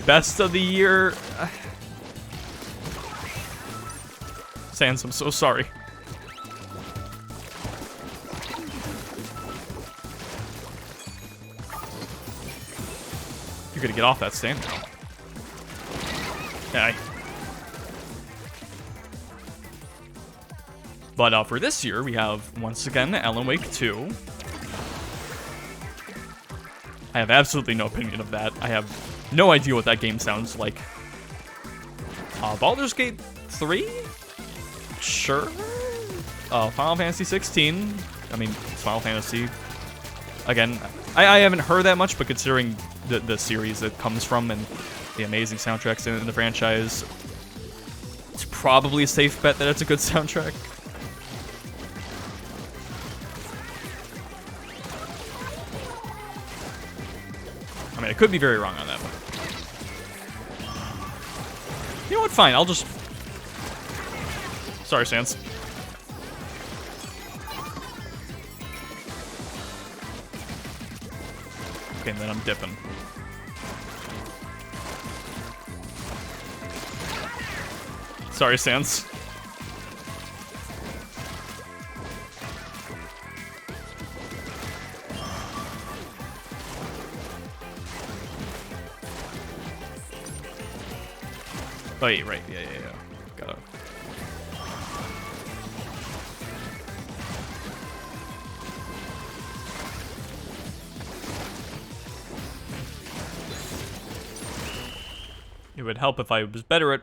best of the year... Sans, I'm so sorry. You're gonna get off that stand now. Yeah. But for this year, we have, once again, Alan Wake 2. I have absolutely no opinion of that. I have no idea what that game sounds like. Baldur's Gate 3? Sure. Final Fantasy 16. I mean, it's Final Fantasy. Again, I haven't heard that much, but considering the series it comes from and the amazing soundtracks in the franchise, it's probably a safe bet that it's a good soundtrack. I mean, I could be very wrong on that, but... You know what? Fine, I'll just... Sorry, Sans. Okay, and then I'm dipping. Sorry, Sans. Oh, yeah, right. Yeah. Gotta... It would help if I was better at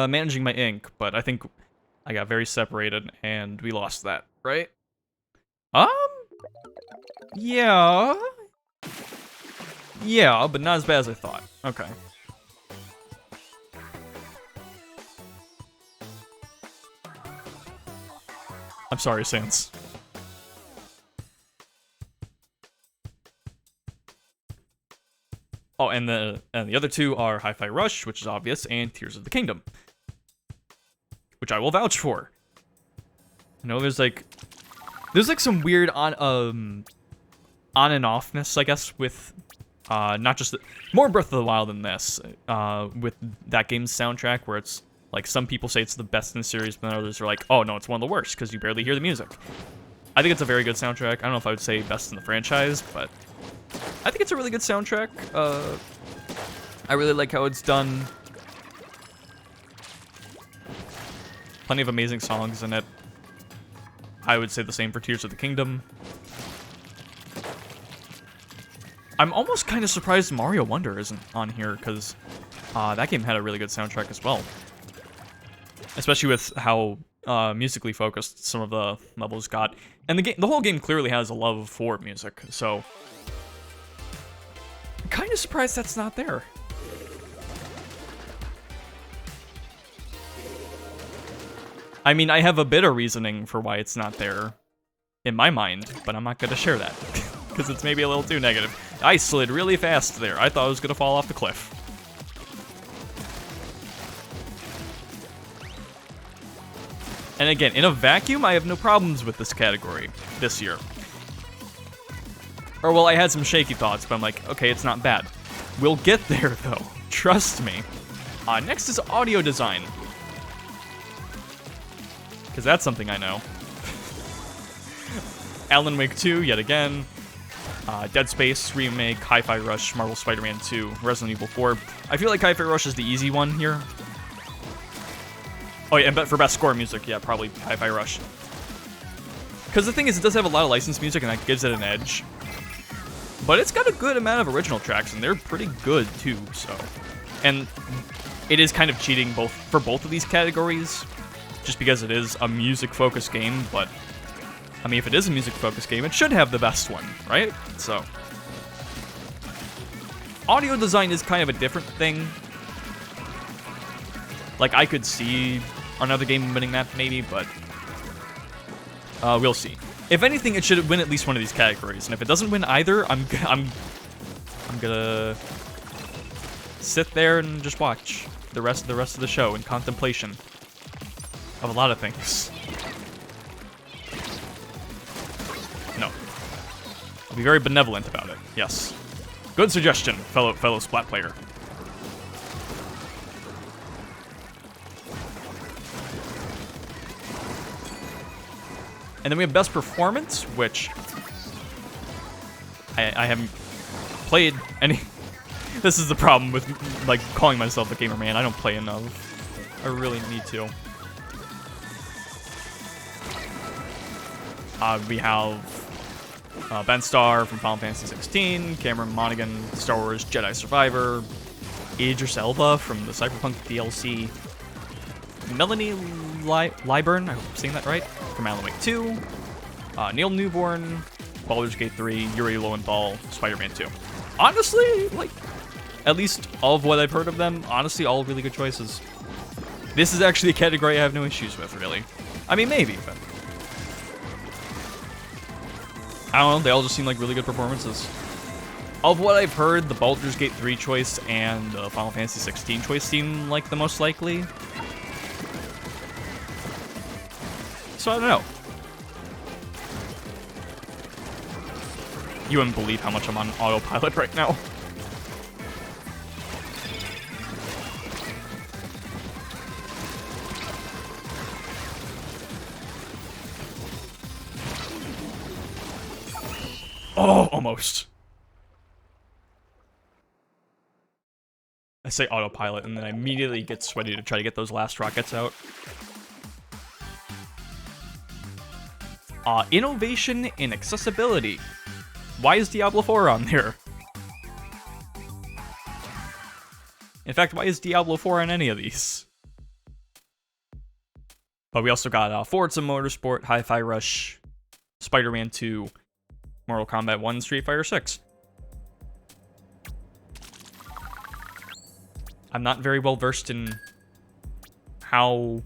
managing my ink, but I think I got very separated and we lost that, right? Yeah. Yeah, but not as bad as I thought. Okay. I'm sorry, Sans. Oh, and the other two are Hi-Fi Rush, which is obvious, and Tears of the Kingdom, which I will vouch for. I know there's like some weird on and offness, I guess, with not just more Breath of the Wild than this, with that game's soundtrack, where it's like some people say it's the best in the series, but then others are like, oh no, it's one of the worst because you barely hear the music. I think it's a very good soundtrack. I don't know if I would say best in the franchise, but I think it's a really good soundtrack. I really like how it's done. Plenty of amazing songs in it. I would say the same for Tears of the Kingdom. I'm almost kind of surprised Mario Wonder isn't on here, because that game had a really good soundtrack as well. Especially with how musically focused some of the levels got. And the whole game clearly has a love for music, so... I'm kind of surprised that's not there. I mean, I have a bit of reasoning for why it's not there in my mind, but I'm not going to share that, because it's maybe a little too negative. I slid really fast there. I thought I was going to fall off the cliff. And again, in a vacuum, I have no problems with this category this year. Or, well, I had some shaky thoughts, but I'm like, okay, it's not bad. We'll get there, though. Trust me. Next is audio design. Because that's something I know. Alan Wake 2, yet again. Dead Space Remake, Hi-Fi Rush, Marvel Spider-Man 2, Resident Evil 4. I feel like Hi-Fi Rush is the easy one here. Oh yeah, and for best score music, yeah, probably Hi-Fi Rush. Because the thing is, it does have a lot of licensed music, and that gives it an edge. But it's got a good amount of original tracks, and they're pretty good, too, so... And it is kind of cheating for both of these categories, just because it is a music-focused game, but... I mean, if it is a music-focused game, it should have the best one, right? So... Audio design is kind of a different thing. Like, I could see another game winning that, maybe, but... we'll see. If anything, it should win at least one of these categories, and if it doesn't win either, I'm gonna sit there and just watch the rest of the show in contemplation of a lot of things. No. I'll be very benevolent about it. Yes. Good suggestion, fellow Splat player. And then we have Best Performance, which I haven't played any... This is the problem with, like, calling myself a gamer man. I don't play enough. I really need to. We have Ben Starr from Final Fantasy 16, Cameron Monaghan, Star Wars Jedi Survivor, Idris Elba from the Cyberpunk DLC, Melanie Liburn, I hope I'm saying that right, from Alan Wake 2, Neil Newborn, Baldur's Gate 3, Yuri Lowenthal, Spider-Man 2. Honestly, like, at least all of what I've heard of them, honestly, all really good choices. This is actually a category I have no issues with, really. I mean, maybe, but... I don't know, they all just seem like really good performances. Of what I've heard, the Baldur's Gate 3 choice and the Final Fantasy 16 choice seem like the most likely. So I don't know. You wouldn't believe how much I'm on autopilot right now. Oh, almost. I say autopilot, and then I immediately get sweaty to try to get those last rockets out. Innovation in accessibility. Why is Diablo 4 on there? In fact, why is Diablo 4 on any of these? But we also got Forza Motorsport, Hi-Fi Rush, Spider-Man 2, Mortal Kombat 1, Street Fighter 6. I'm not very well versed in how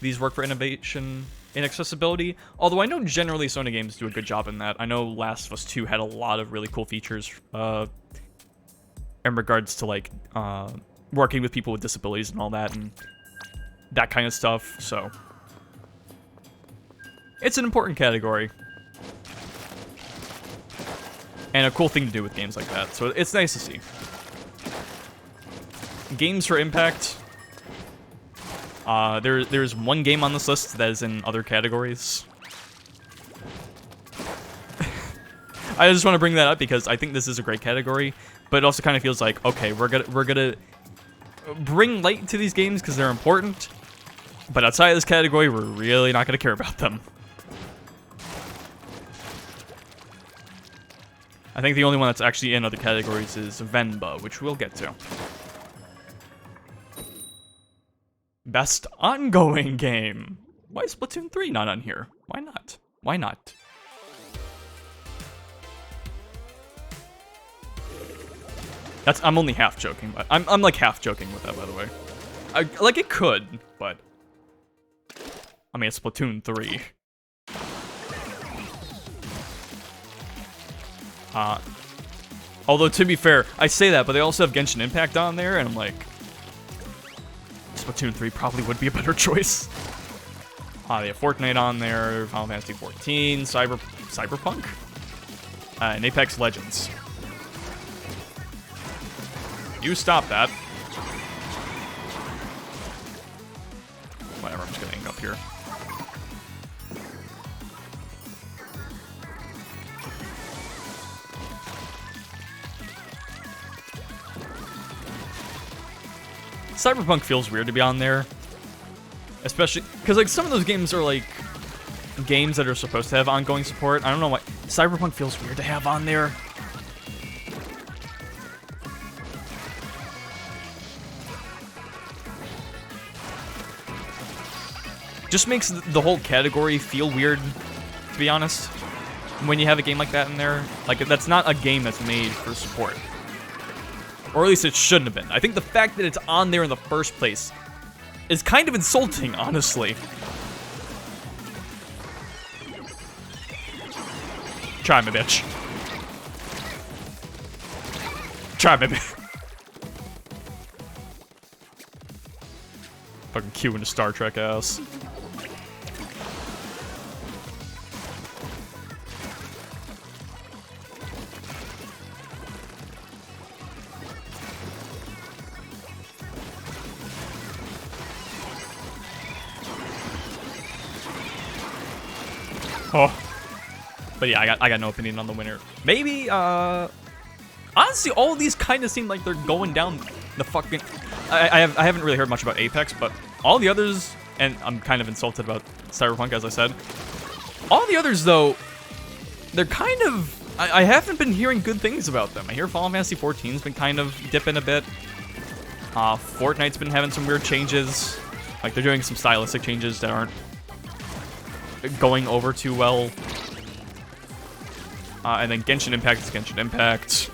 these work for innovation in accessibility, although I know generally Sony games do a good job in that. I know Last of Us 2 had a lot of really cool features in regards to like working with people with disabilities and all that and that kind of stuff, so it's an important category. And a cool thing to do with games like that, so it's nice to see. Games for Impact. There's one game on this list that is in other categories. I just want to bring that up because I think this is a great category, but it also kind of feels like, okay, we're gonna bring light to these games because they're important, but outside of this category, we're really not gonna care about them. I think the only one that's actually in other categories is Venba, which we'll get to. Best ongoing game. Why is Splatoon 3 not on here? Why not? Why not? I'm only half joking, but I'm like half joking with that, by the way. Like it could, but I mean it's Splatoon 3. Although to be fair, I say that, but they also have Genshin Impact on there, and I'm like, Splatoon 3 probably would be a better choice. They have Fortnite on there, Final Fantasy 14, Cyberpunk, and Apex Legends. You stop that. Whatever, I'm just gonna ink up here. Cyberpunk feels weird to be on there. Especially, because like some of those games are like games that are supposed to have ongoing support. I don't know why. Cyberpunk feels weird to have on there. Just makes the whole category feel weird, to be honest. When you have a game like that in there. Like, that's not a game that's made for support. Or at least it shouldn't have been. I think the fact that it's on there in the first place is kind of insulting, honestly. Try me, bitch. Try me, bitch. Fucking Q into Star Trek ass. Oh. But yeah, I got no opinion on the winner. Maybe, honestly, all of these kind of seem like they're going down the fucking... I haven't really heard much about Apex, but all the others, and I'm kind of insulted about Cyberpunk, as I said. All the others, though, they're kind of... I haven't been hearing good things about them. I hear Final Fantasy 14's been kind of dipping a bit. Fortnite's been having some weird changes. Like, they're doing some stylistic changes that aren't going over too well. And then Genshin Impact is Genshin Impact.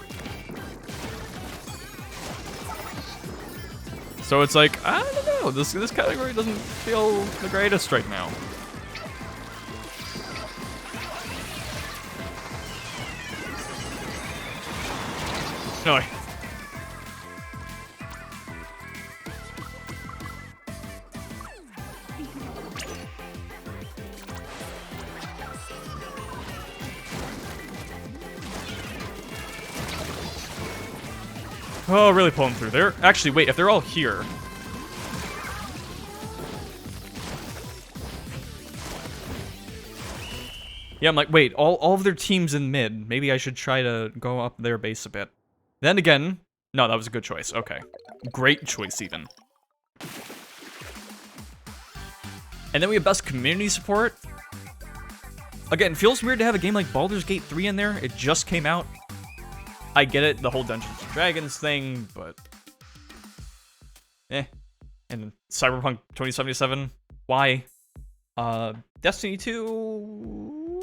So it's like, I don't know, this category doesn't feel the greatest right now. No way. Oh, really pulling through there. Actually, wait, if they're all here. Yeah, I'm like, wait, all of their teams in mid. Maybe I should try to go up their base a bit. Then again, no, that was a good choice. Okay. Great choice, even. And then we have best community support. Again, it feels weird to have a game like Baldur's Gate 3 in there. It just came out. I get it, the whole Dungeons & Dragons thing, but... eh. And Cyberpunk 2077, why? Destiny 2...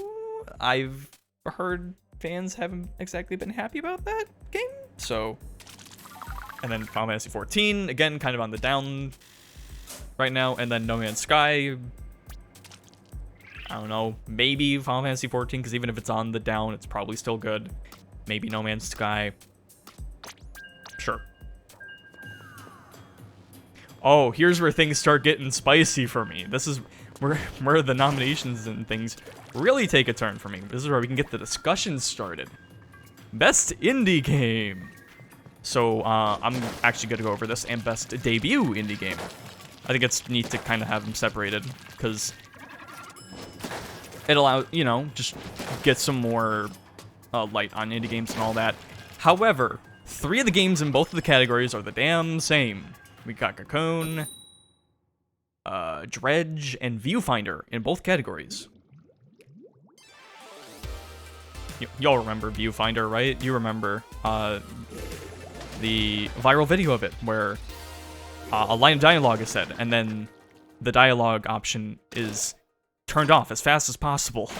I've heard fans haven't exactly been happy about that game, so... And then Final Fantasy 14, again, kind of on the down right now, and then No Man's Sky... I don't know, maybe Final Fantasy 14, because even if it's on the down, it's probably still good. Maybe No Man's Sky. Sure. Oh, here's where things start getting spicy for me. This is where the nominations and things really take a turn for me. This is where we can get the discussion started. Best indie game. So, I'm actually going to go over this, and best debut indie game. I think it's neat to kind of have them separated, because it allows, you know, just get some more light on indie games and all that. However, 3 of the games in both of the categories are the damn same. We got Cocoon, Dredge, and Viewfinder in both categories. Y'all remember Viewfinder, right? You remember the viral video of it where a line of dialogue is said, and then the dialogue option is turned off as fast as possible.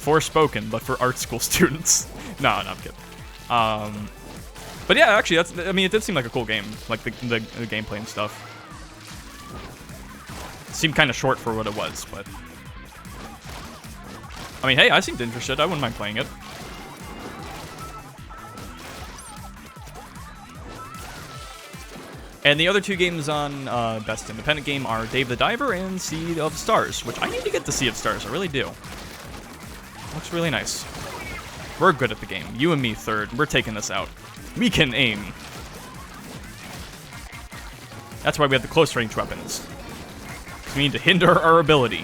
Forspoken, but for art school students. No, I'm kidding. But yeah, actually, I mean, it did seem like a cool game, like the gameplay and stuff. It seemed kind of short for what it was, but I mean, hey, I seemed interested. I wouldn't mind playing it. And the other 2 games on Best Independent Game are Dave the Diver and Sea of Stars, which I need to get to Sea of Stars, I really do. Looks really nice. We're good at the game. You and me third. We're taking this out. We can aim. That's why we have the close range weapons. We need to hinder our ability.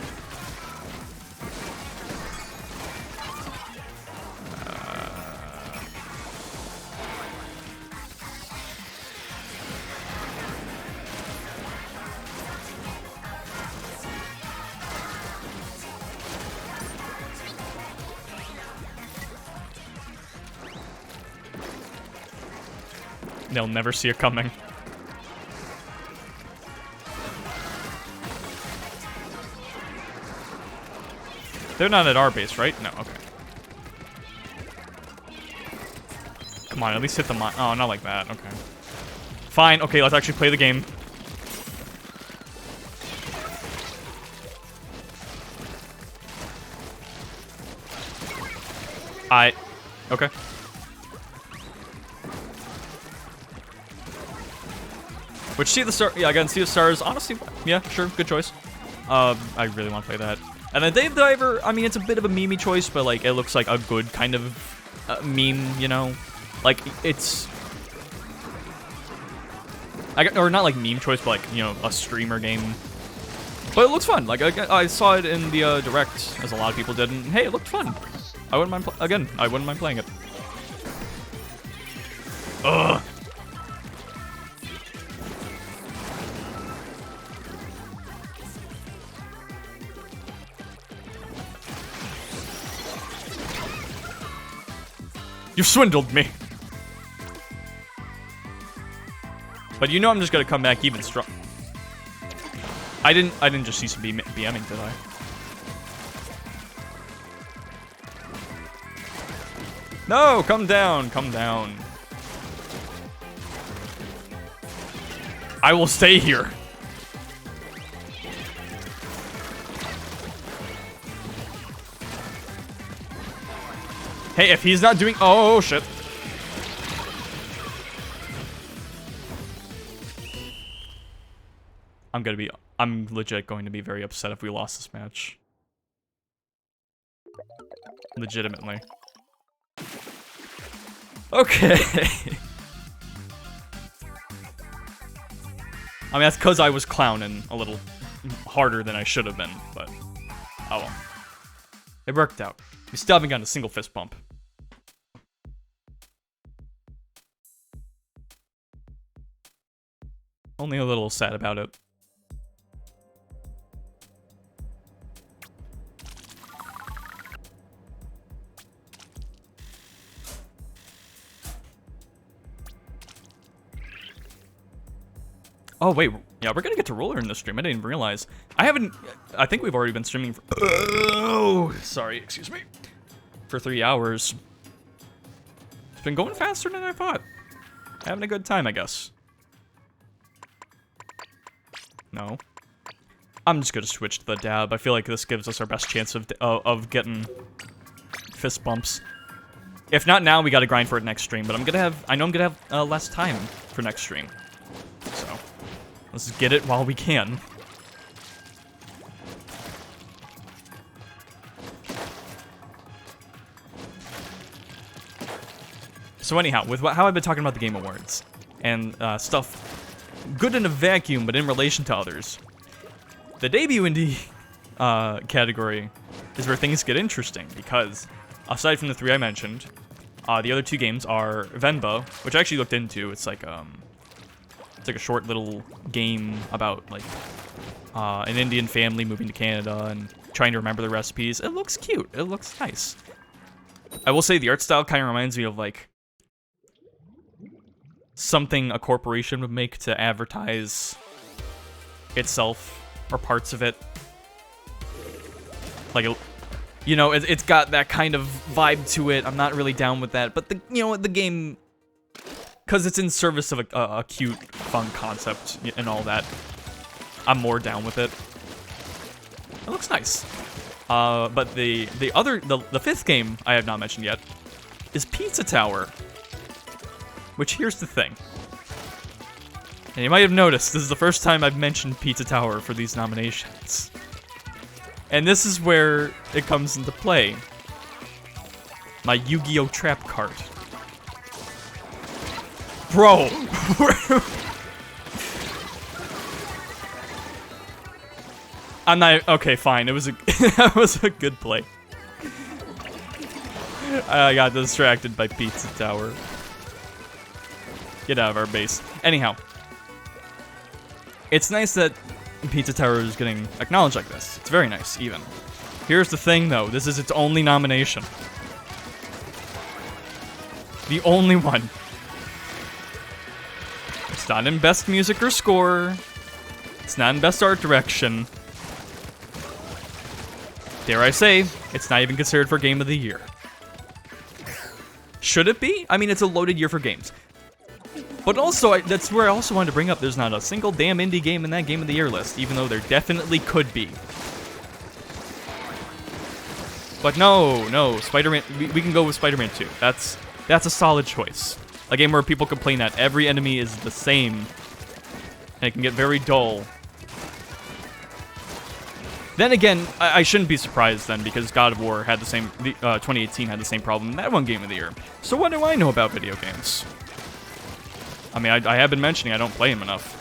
They'll never see it coming. They're not at our base, right? No, okay. Come on, at least hit the mine. Oh, not like that. Okay. Fine. Okay, let's actually play the game. Okay. Which, Sea of the Stars, yeah, again, Sea of Stars, honestly, yeah, sure, good choice. I really want to play that. And then Dave the Diver, I mean, it's a bit of a meme-y choice, but, like, it looks like a good kind of meme, you know? Like, it's... or not, like, meme choice, but, like, you know, a streamer game. But it looks fun. Like, I saw it in the Direct, as a lot of people did, and hey, it looked fun. I wouldn't mind, again, I wouldn't mind playing it. Ugh. You swindled me. But you know I'm just gonna come back even strong. I didn't just see some BMing, did I? No, come down, come down. I will stay here. Hey, if he's not doing— oh, shit. I'm legit going to be very upset if we lost this match. Legitimately. Okay. I mean, that's because I was clowning a little harder than I should have been, but oh well. It worked out. We still haven't gotten a single fist bump. Only a little sad about it. Oh, wait. Yeah, we're gonna get to roller in this stream. I didn't even realize. I think we've already been streaming for— oh, sorry, excuse me. For 3 hours. It's been going faster than I thought. Having a good time, I guess. No. I'm just gonna switch to the dab. I feel like this gives us our best chance of getting fist bumps. If not now, we gotta grind for it next stream, but I know I'm gonna have less time for next stream. So, let's get it while we can. So anyhow, with how I've been talking about the Game Awards, and stuff good in a vacuum, but in relation to others, the debut indie category is where things get interesting, because aside from the 3 I mentioned, the other 2 games are Venba, which I actually looked into. It's like a short little game about like an Indian family moving to Canada and trying to remember the recipes. It looks cute. It looks nice. I will say the art style kind of reminds me of like something a corporation would make to advertise itself or parts of it. Like, you know, it's got that kind of vibe to it. I'm not really down with that, but the game, because it's in service of a cute, fun concept and all that, I'm more down with it. It looks nice. But the 5th game I have not mentioned yet is Pizza Tower. Which, here's the thing. And you might have noticed, this is the first time I've mentioned Pizza Tower for these nominations. And this is where it comes into play. My Yu-Gi-Oh! Trap card. Bro! I'm not— okay, fine. It was that was a good play. I got distracted by Pizza Tower. Get out of our base. Anyhow. It's nice that Pizza Tower is getting acknowledged like this. It's very nice, even. Here's the thing, though. This is its only nomination. The only one. It's not in Best Music or Score. It's not in Best Art Direction. Dare I say, it's not even considered for Game of the Year. Should it be? I mean, it's a loaded year for games. But also, that's where I also wanted to bring up, there's not a single damn indie game in that Game of the Year list, even though there definitely could be. But no, Spider-Man, we can go with Spider-Man 2. That's a solid choice. A game where people complain that every enemy is the same, and it can get very dull. Then again, I shouldn't be surprised then, because God of War had the same, 2018 had the same problem, that one Game of the Year. So what do I know about video games? I mean, I have been mentioning I don't play them enough.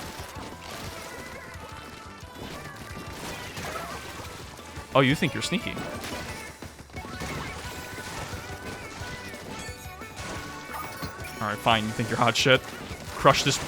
Oh, you think you're sneaky. Alright, fine, you think you're hot shit. Crush this.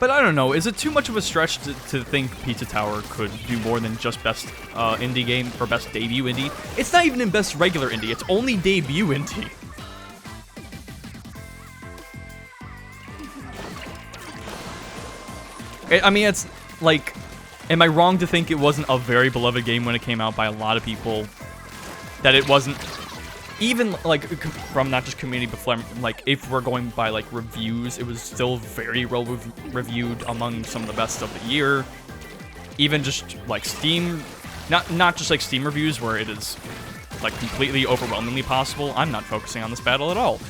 But I don't know, is it too much of a stretch to think Pizza Tower could do more than just best indie game or best debut indie? It's not even in best regular indie, it's only debut indie. I mean, it's like, am I wrong to think it wasn't a very beloved game when it came out by a lot of people? That it wasn't, even like from not just community, but from like if we're going by like reviews, it was still very well reviewed among some of the best of the year. Even just like Steam, not just like Steam reviews where it is like completely overwhelmingly possible. I'm not focusing on this battle at all.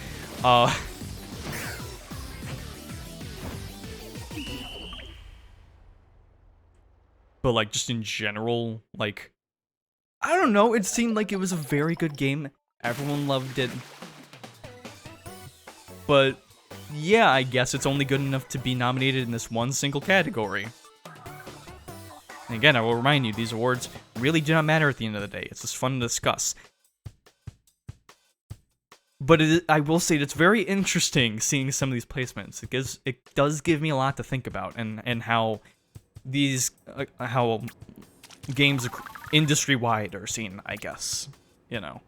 But like just in general, like, I don't know, it seemed like it was a very good game. Everyone loved it. But yeah, I guess it's only good enough to be nominated in this one single category. And again, I will remind you, these awards really do not matter at the end of the day. It's just fun to discuss. But I will say that it's very interesting seeing some of these placements. It does give me a lot to think about, and how these how games industry-wide are seen, I guess. You know.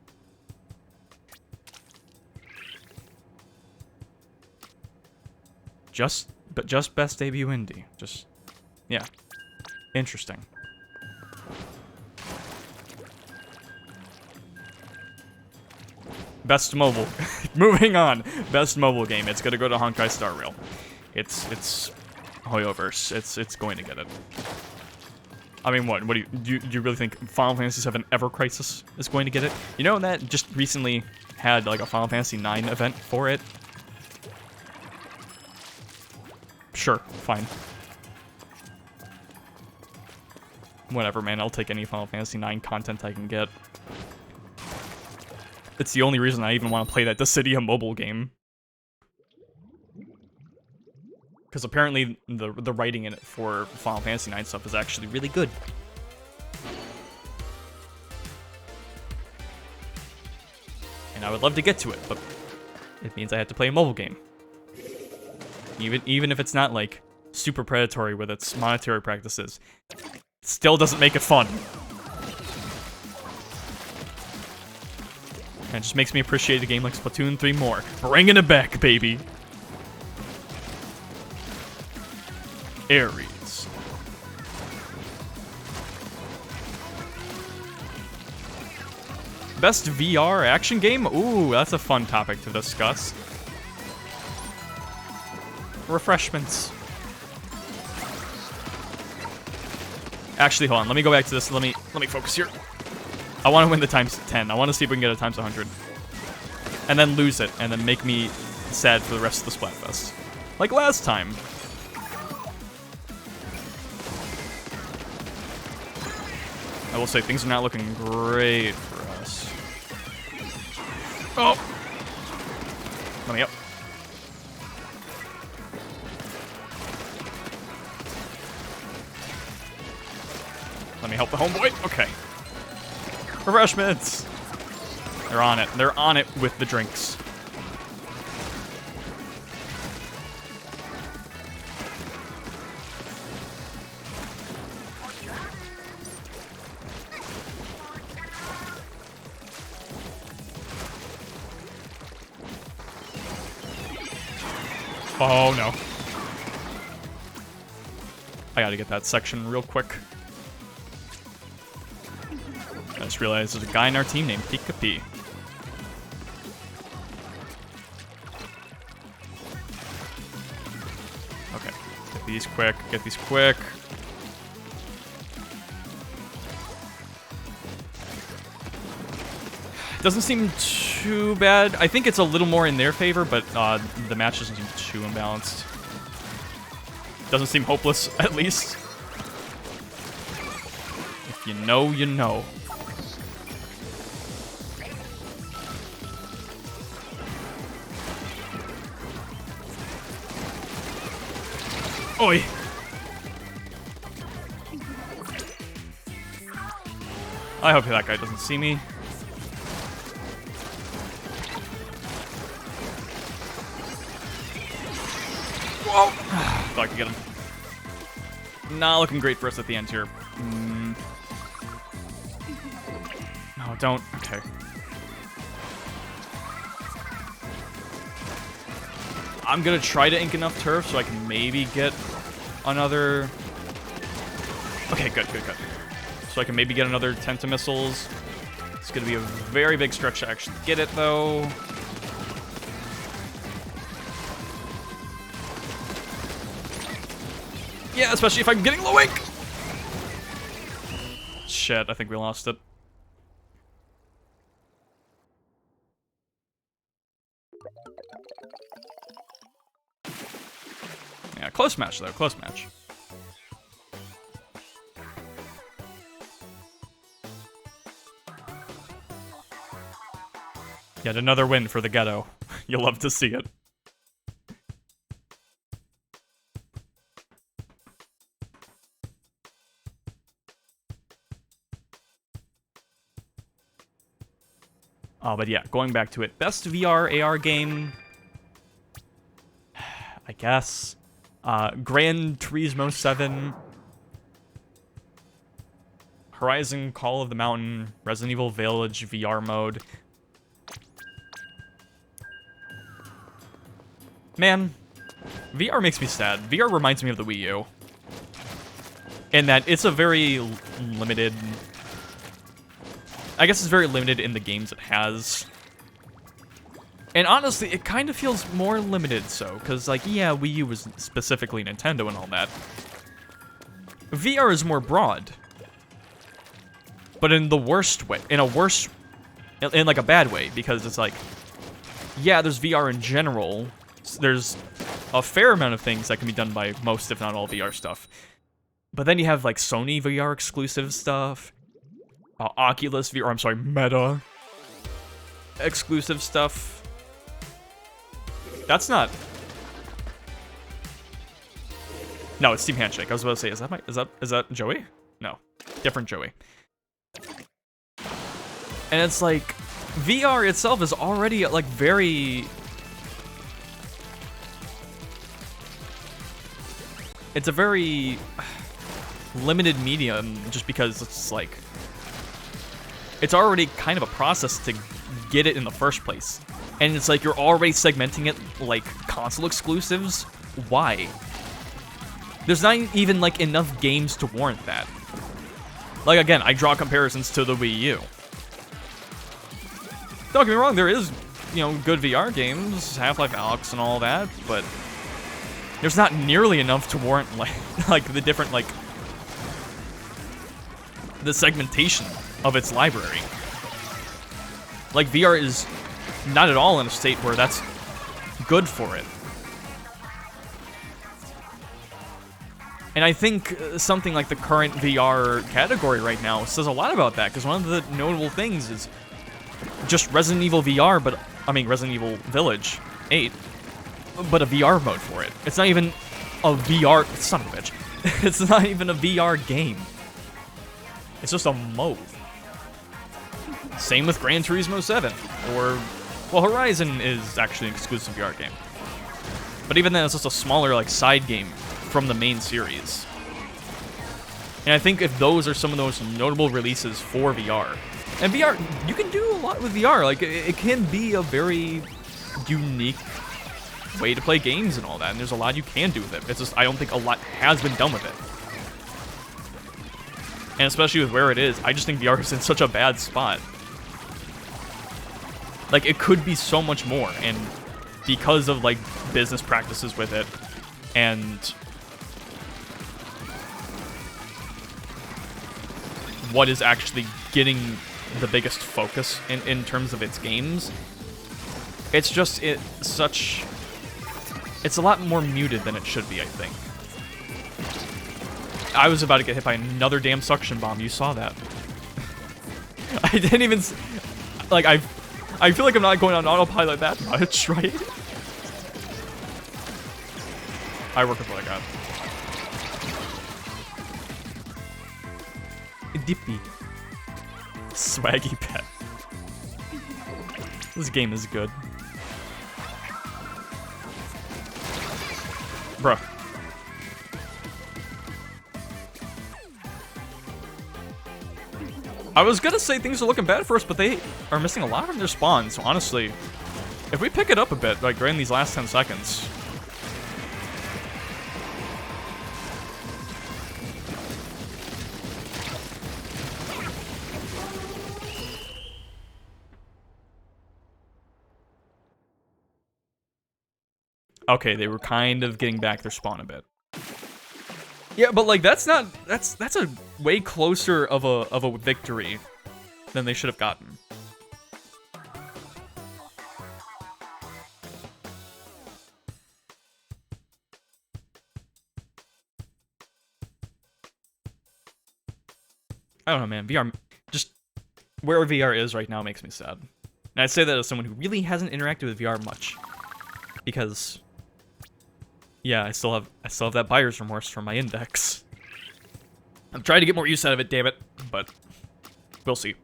Just best debut indie. Just, yeah. Interesting. Best mobile. Moving on. Best mobile game. It's gonna go to Honkai Star Rail. It's Hoyoverse. It's going to get it. I mean, what do you really think Final Fantasy VII Ever Crisis is going to get it? You know that just recently had like a Final Fantasy IX event for it? Sure, fine. Whatever, man, I'll take any Final Fantasy IX content I can get. It's the only reason I even want to play that Dissidia mobile game. Because apparently the writing in it for Final Fantasy IX stuff is actually really good. And I would love to get to it, but it means I have to play a mobile game. Even if it's not, like, super predatory with its monetary practices, it still doesn't make it fun. And it just makes me appreciate a game like Splatoon 3 more. Bringing it back, baby! Ares. Best VR action game? Ooh, that's a fun topic to discuss. Refreshments. Actually, hold on. Let me go back to this. Let me focus here. I want to win the times 10. I want to see if we can get a times 100. And then lose it, and then make me sad for the rest of the Splatfest. Like last time. I will say, things are not looking great for us. Oh! Let me up. Let me help the homeboy. Okay. Refreshments! They're on it. They're on it with the drinks. Oh, no. I gotta get that section real quick. I just realized there's a guy in our team named Pika P. Okay. Get these quick. Get these quick. Doesn't seem too bad. I think it's a little more in their favor, but the match doesn't seem too imbalanced. Doesn't seem hopeless, at least. If you know, you know. Oi! I hope that guy doesn't see me. Whoa! Thought I could get him. Not looking great for us at the end here. No, don't. Okay. I'm gonna try to ink enough turf so I can maybe get another... Okay, good. So I can maybe get another Tentamissiles. It's gonna be a very big stretch to actually get it, though. Yeah, especially if I'm getting low ink! Shit, I think we lost it. Yeah, close match, though. Close match. Yet another win for the ghetto. You'll love to see it. But yeah, going back to it. Best VR AR game... I guess. Gran Turismo 7. Horizon Call of the Mountain. Resident Evil Village VR mode. Man, VR makes me sad. VR reminds me of the Wii U. In that it's a very limited... I guess it's very limited in the games it has. And honestly, it kind of feels more limited so, because, like, yeah, Wii U was specifically Nintendo and all that. VR is more broad. But in the worst way. In like, a bad way, because it's like, yeah, there's VR in general. There's a fair amount of things that can be done by most, if not all, VR stuff. But then you have, like, Sony VR exclusive stuff. Oculus VR, I'm sorry, Meta exclusive stuff. That's not... No, it's Team Handshake. I was about to say, is that Joey? No. Different Joey. And it's like, VR itself is already, like, very... It's a very limited medium, just because it's like... It's already kind of a process to get it in the first place. And it's like, you're already segmenting it like console exclusives? Why? There's not even, like, enough games to warrant that. Like, again, I draw comparisons to the Wii U. Don't get me wrong, there is, you know, good VR games, Half-Life Alyx and all that, but there's not nearly enough to warrant, like the different, like, the segmentation of its library. Like, VR is not at all in a state where that's good for it. And I think something like the current VR category right now says a lot about that, because one of the notable things is just Resident Evil VR, but, I mean, Resident Evil Village 8, but a VR mode for it. It's not even a VR, son of a bitch. It's not even a VR game. It's just a mode. Same with Gran Turismo 7, or, well, Horizon is actually an exclusive VR game. But even then, it's just a smaller, like, side game from the main series. And I think if those are some of those notable releases for VR, and VR, you can do a lot with VR, like, it can be a very unique way to play games and all that, and there's a lot you can do with it. It's just, I don't think a lot has been done with it. And especially with where it is, I just think VR is in such a bad spot. Like, it could be so much more, and because of, like, business practices with it, and what is actually getting the biggest focus in terms of its games, it's just, it's a lot more muted than it should be, I think. I was about to get hit by another damn suction bomb. You saw that. I didn't even... Like, I feel like I'm not going on autopilot that much, right? I work with what I got. Dippy. Swaggy pet. This game is good. Bruh. I was gonna say things are looking bad for us, but they are missing a lot from their spawn, so honestly, if we pick it up a bit, like during these last 10 seconds... Okay, they were kind of getting back their spawn a bit. Yeah, but like that's a way closer of a victory than they should have gotten. I don't know, man. VR, just where VR is right now makes me sad. And I say that as someone who really hasn't interacted with VR much, because yeah, I still have that buyer's remorse from my index. I'm trying to get more use out of it, damn it, but we'll see.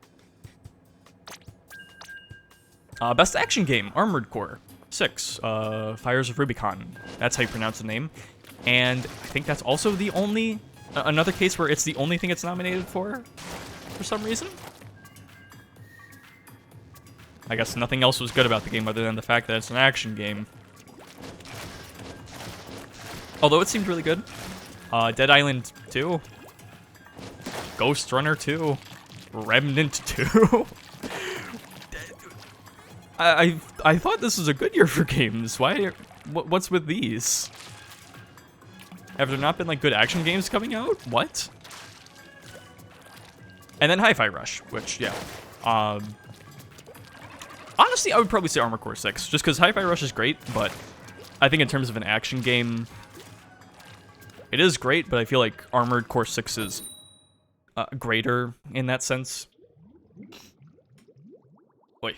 Best action game, Armored Core 6, Fires of Rubicon. That's how you pronounce the name. And I think that's also the only, another case where it's the only thing it's nominated for some reason. I guess nothing else was good about the game other than the fact that it's an action game. Although it seemed really good. Dead Island 2. Ghost Runner 2. Remnant 2. I thought this was a good year for games. What's with these? Have there not been like good action games coming out? What? And then Hi-Fi Rush, which yeah. Honestly, I would probably say Armored Core 6, just because Hi-Fi Rush is great, but I think in terms of an action game, it is great, but I feel like Armored Core 6 is greater in that sense. Wait.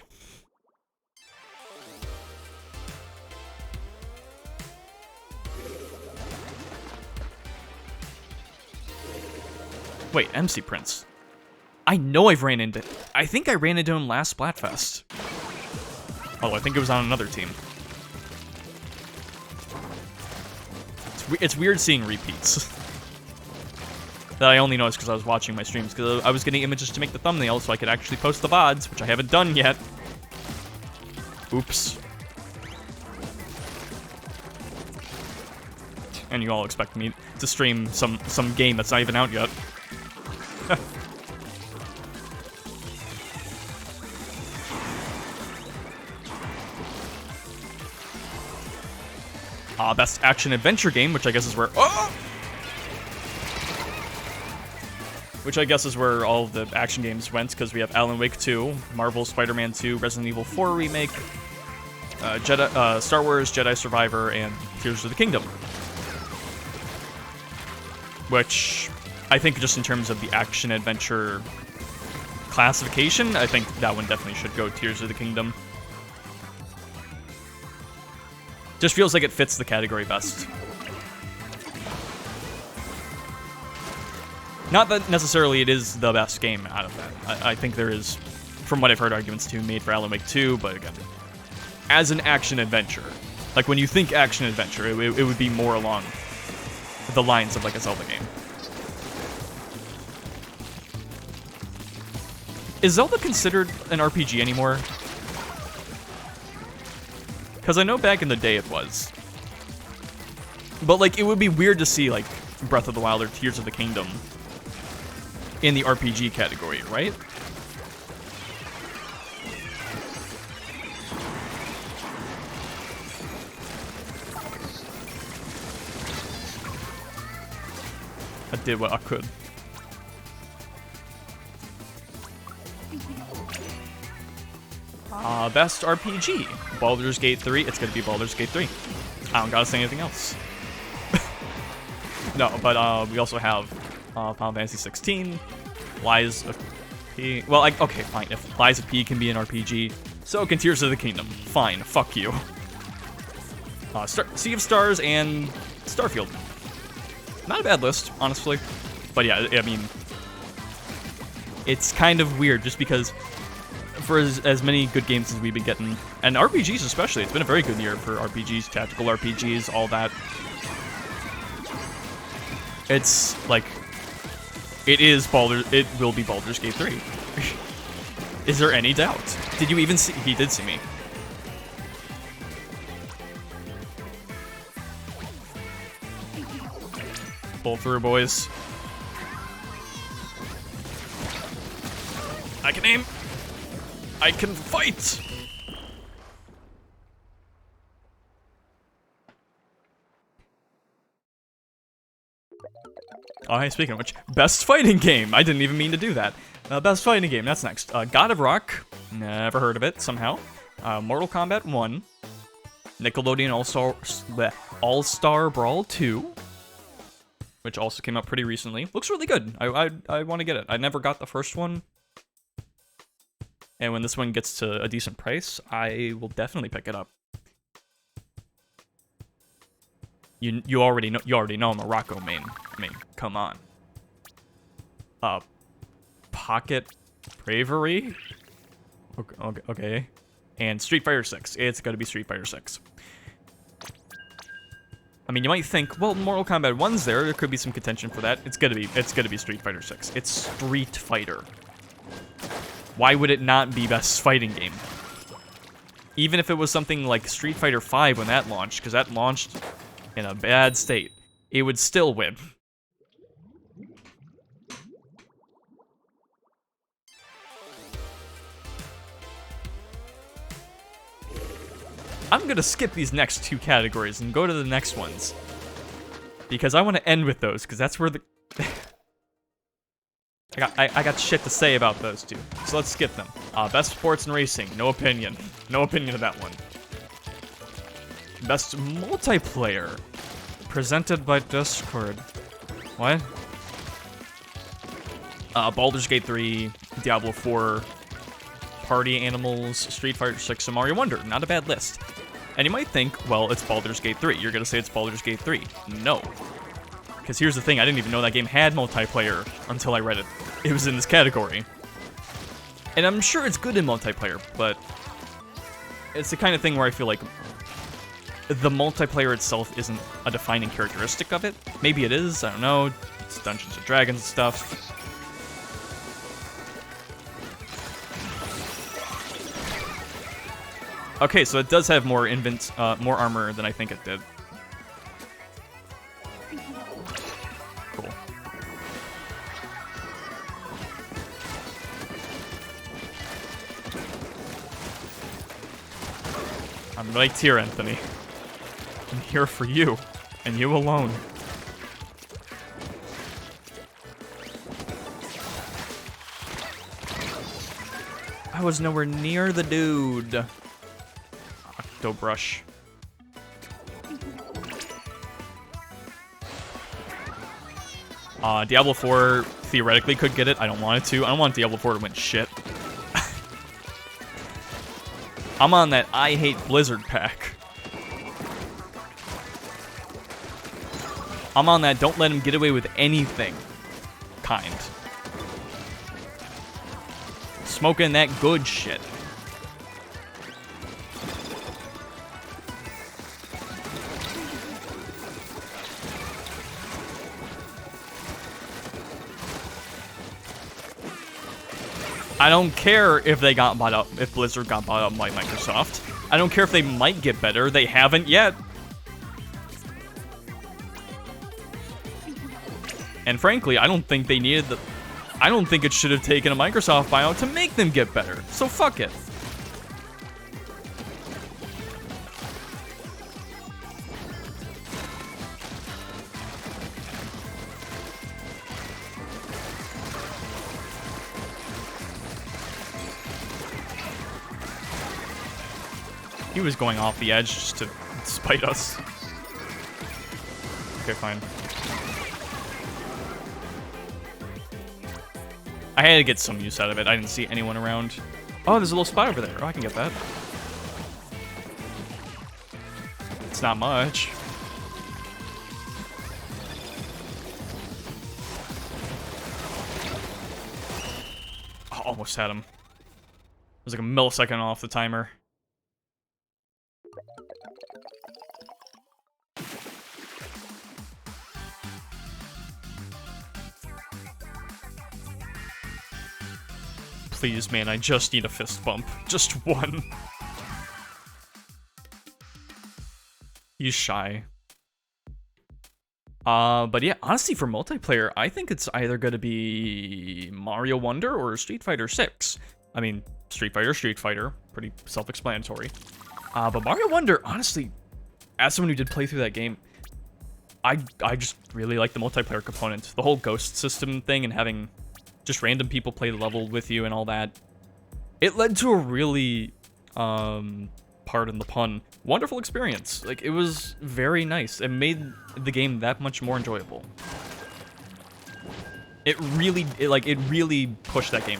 Wait, MC Prince. I know I think I ran into him last Splatfest. Oh, I think it was on another team. It's weird seeing repeats. That I only noticed because I was watching my streams, because I was getting images to make the thumbnail so I could actually post the VODs, which I haven't done yet. Oops. And you all expect me to stream some game that's not even out yet. Best action adventure game, which I guess is where which I guess is where all of the action games went, because we have Alan Wake 2, Marvel Spider-Man 2, Resident Evil 4 Remake, Star Wars Jedi Survivor, and Tears of the Kingdom. Which I think just in terms of the action adventure classification, I think that one definitely should go Tears of the Kingdom. Just feels like it fits the category best. Not that necessarily it is the best game out of that. I think there is, from what I've heard, arguments to be made for Alan Wake 2, but again, as an action adventure, like when you think action adventure, it would be more along the lines of like a Zelda game. Is Zelda considered an RPG anymore? Because I know back in the day it was. But, like, it would be weird to see, like, Breath of the Wild or Tears of the Kingdom in the RPG category, right? I did what I could. Best RPG. Baldur's Gate 3. It's gonna be Baldur's Gate 3. I don't gotta say anything else. No, but we also have Final Fantasy 16, Lies of P. Well, okay, fine. If Lies of P can be an RPG, so can Tears of the Kingdom. Fine, fuck you. Sea of Stars and Starfield. Not a bad list, honestly. But yeah, I mean, it's kind of weird just because for as many good games as we've been getting, and RPGs especially, it's been a very good year for RPGs, tactical RPGs, all that. It's like, It is It will be Baldur's Gate 3. Is there any doubt? Did you even see? He did see me. Pull through, boys. I can aim. I can fight. Oh, hey, speaking of which, best fighting game. I didn't even mean to do that. Best fighting game, that's next. God of Rock, never heard of it, somehow. Mortal Kombat 1. Nickelodeon All-Star Brawl 2. Which also came out pretty recently. Looks really good. I want to get it. I never got the first one. And when this one gets to a decent price, I will definitely pick it up. You already know I'm a Rocco main. I mean, come on. Pocket Bravery? Okay. And Street Fighter 6. It's gotta be Street Fighter 6. I mean, you might think, well, Mortal Kombat 1's there. There could be some contention for that. It's gonna be Street Fighter 6. It's Street Fighter. Why would it not be best fighting game? Even if it was something like Street Fighter 5 when that launched, because that launched in a bad state, it would still win. I'm gonna skip these next two categories and go to the next ones. Because I want to end with those, because that's where the... I got shit to say about those two, so let's skip them. Best sports and racing, no opinion. No opinion of that one. Best multiplayer, presented by Discord. What? Baldur's Gate 3, Diablo 4, Party Animals, Street Fighter 6, and Mario Wonder. Not a bad list. And you might think, well, it's Baldur's Gate 3. You're gonna say it's Baldur's Gate 3. No. Because here's the thing, I didn't even know that game had multiplayer until I read it. It was in this category. And I'm sure it's good in multiplayer, but it's the kind of thing where I feel like the multiplayer itself isn't a defining characteristic of it. Maybe it is, I don't know. It's Dungeons and Dragons and stuff. Okay, so it does have more more armor than I think it did. Cool. I'm right here, Anthony. I'm here for you, and you alone. I was nowhere near the dude. Brush. Diablo 4 theoretically could get it. I don't want it to. I don't want Diablo 4 to win shit. I'm on that I hate Blizzard pack. I'm on that don't let him get away with anything kind. Smoking that good shit. I don't care if they got bought up, if Blizzard got bought up by Microsoft. I don't care if they might get better. They haven't yet. And frankly, I don't think they needed the... I don't think it should have taken a Microsoft buyout to make them get better. So fuck it. He was going off the edge just to spite us. Okay, fine. I had to get some use out of it. I didn't see anyone around. Oh, there's a little spot over there. Oh, I can get that. It's not much. Oh, almost had him. It was like a millisecond off the timer. please, man, I just need a fist bump. Just one. He's shy. But yeah, honestly, for multiplayer, I think it's either gonna be Mario Wonder or Street Fighter 6. I mean, Street Fighter, pretty self-explanatory. But Mario Wonder, honestly, as someone who did play through that game, I just really like the multiplayer component. The whole ghost system thing and having just random people play the level with you and all that. It led to a really, pardon the pun, wonderful experience. Like, it was very nice. It made the game that much more enjoyable. It really pushed that game,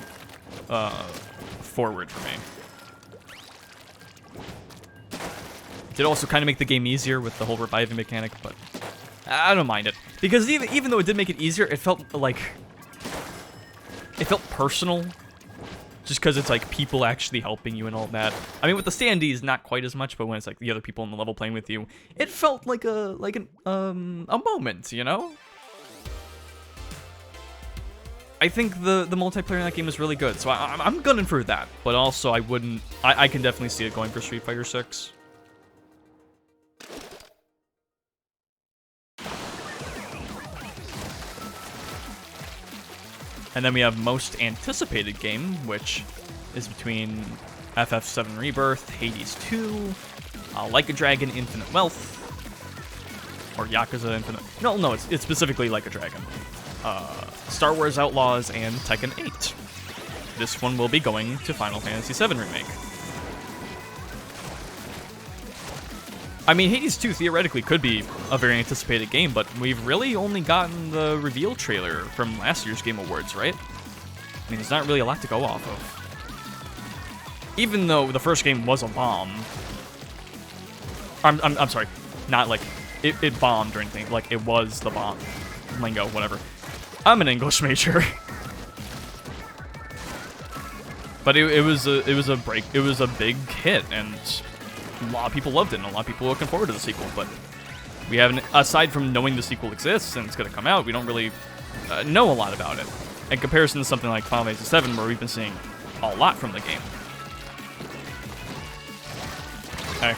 forward for me. It did also kind of make the game easier with the whole reviving mechanic, but I don't mind it. Because even though it did make it easier, it felt like... It felt personal. Just because it's like people actually helping you and all that. I mean, with the standees, not quite as much, but when it's like the other people on the level playing with you, it felt like a moment, you know? I think the multiplayer in that game is really good, so I'm gunning for that. But also, I can definitely see it going for Street Fighter 6. And then we have most anticipated game, which is between FF7 Rebirth, Hades 2, Like a Dragon Infinite Wealth, or Yakuza Infinite... No, it's specifically Like a Dragon. Star Wars Outlaws, and Tekken 8. This one will be going to Final Fantasy VII Remake. I mean, Hades 2 theoretically could be a very anticipated game, but we've really only gotten the reveal trailer from last year's Game Awards, right? I mean, there's not really a lot to go off of. Even though the first game was a bomb. I'm sorry, not like it bombed or anything. Like, it was the bomb. Lingo, whatever. I'm an English major. But it was a big hit, and a lot of people loved it, and a lot of people are looking forward to the sequel, but we haven't, aside from knowing the sequel exists and it's going to come out, we don't really know a lot about it. In comparison to something like Final Fantasy VII, where we've been seeing a lot from the game. Okay.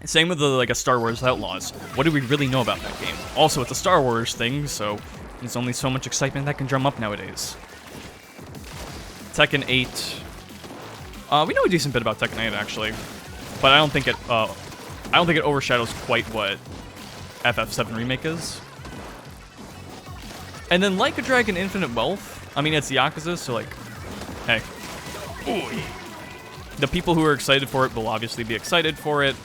Same with a Star Wars Outlaws. What do we really know about that game? Also, it's a Star Wars thing, so there's only so much excitement that can drum up nowadays. Tekken 8. We know a decent bit about Tekken 8 actually, but I don't think it overshadows quite what FF7 Remake is. And then Like a Dragon Infinite Wealth. I mean, it's Yakuza, so like, hey, ooh. The people who are excited for it will obviously be excited for it.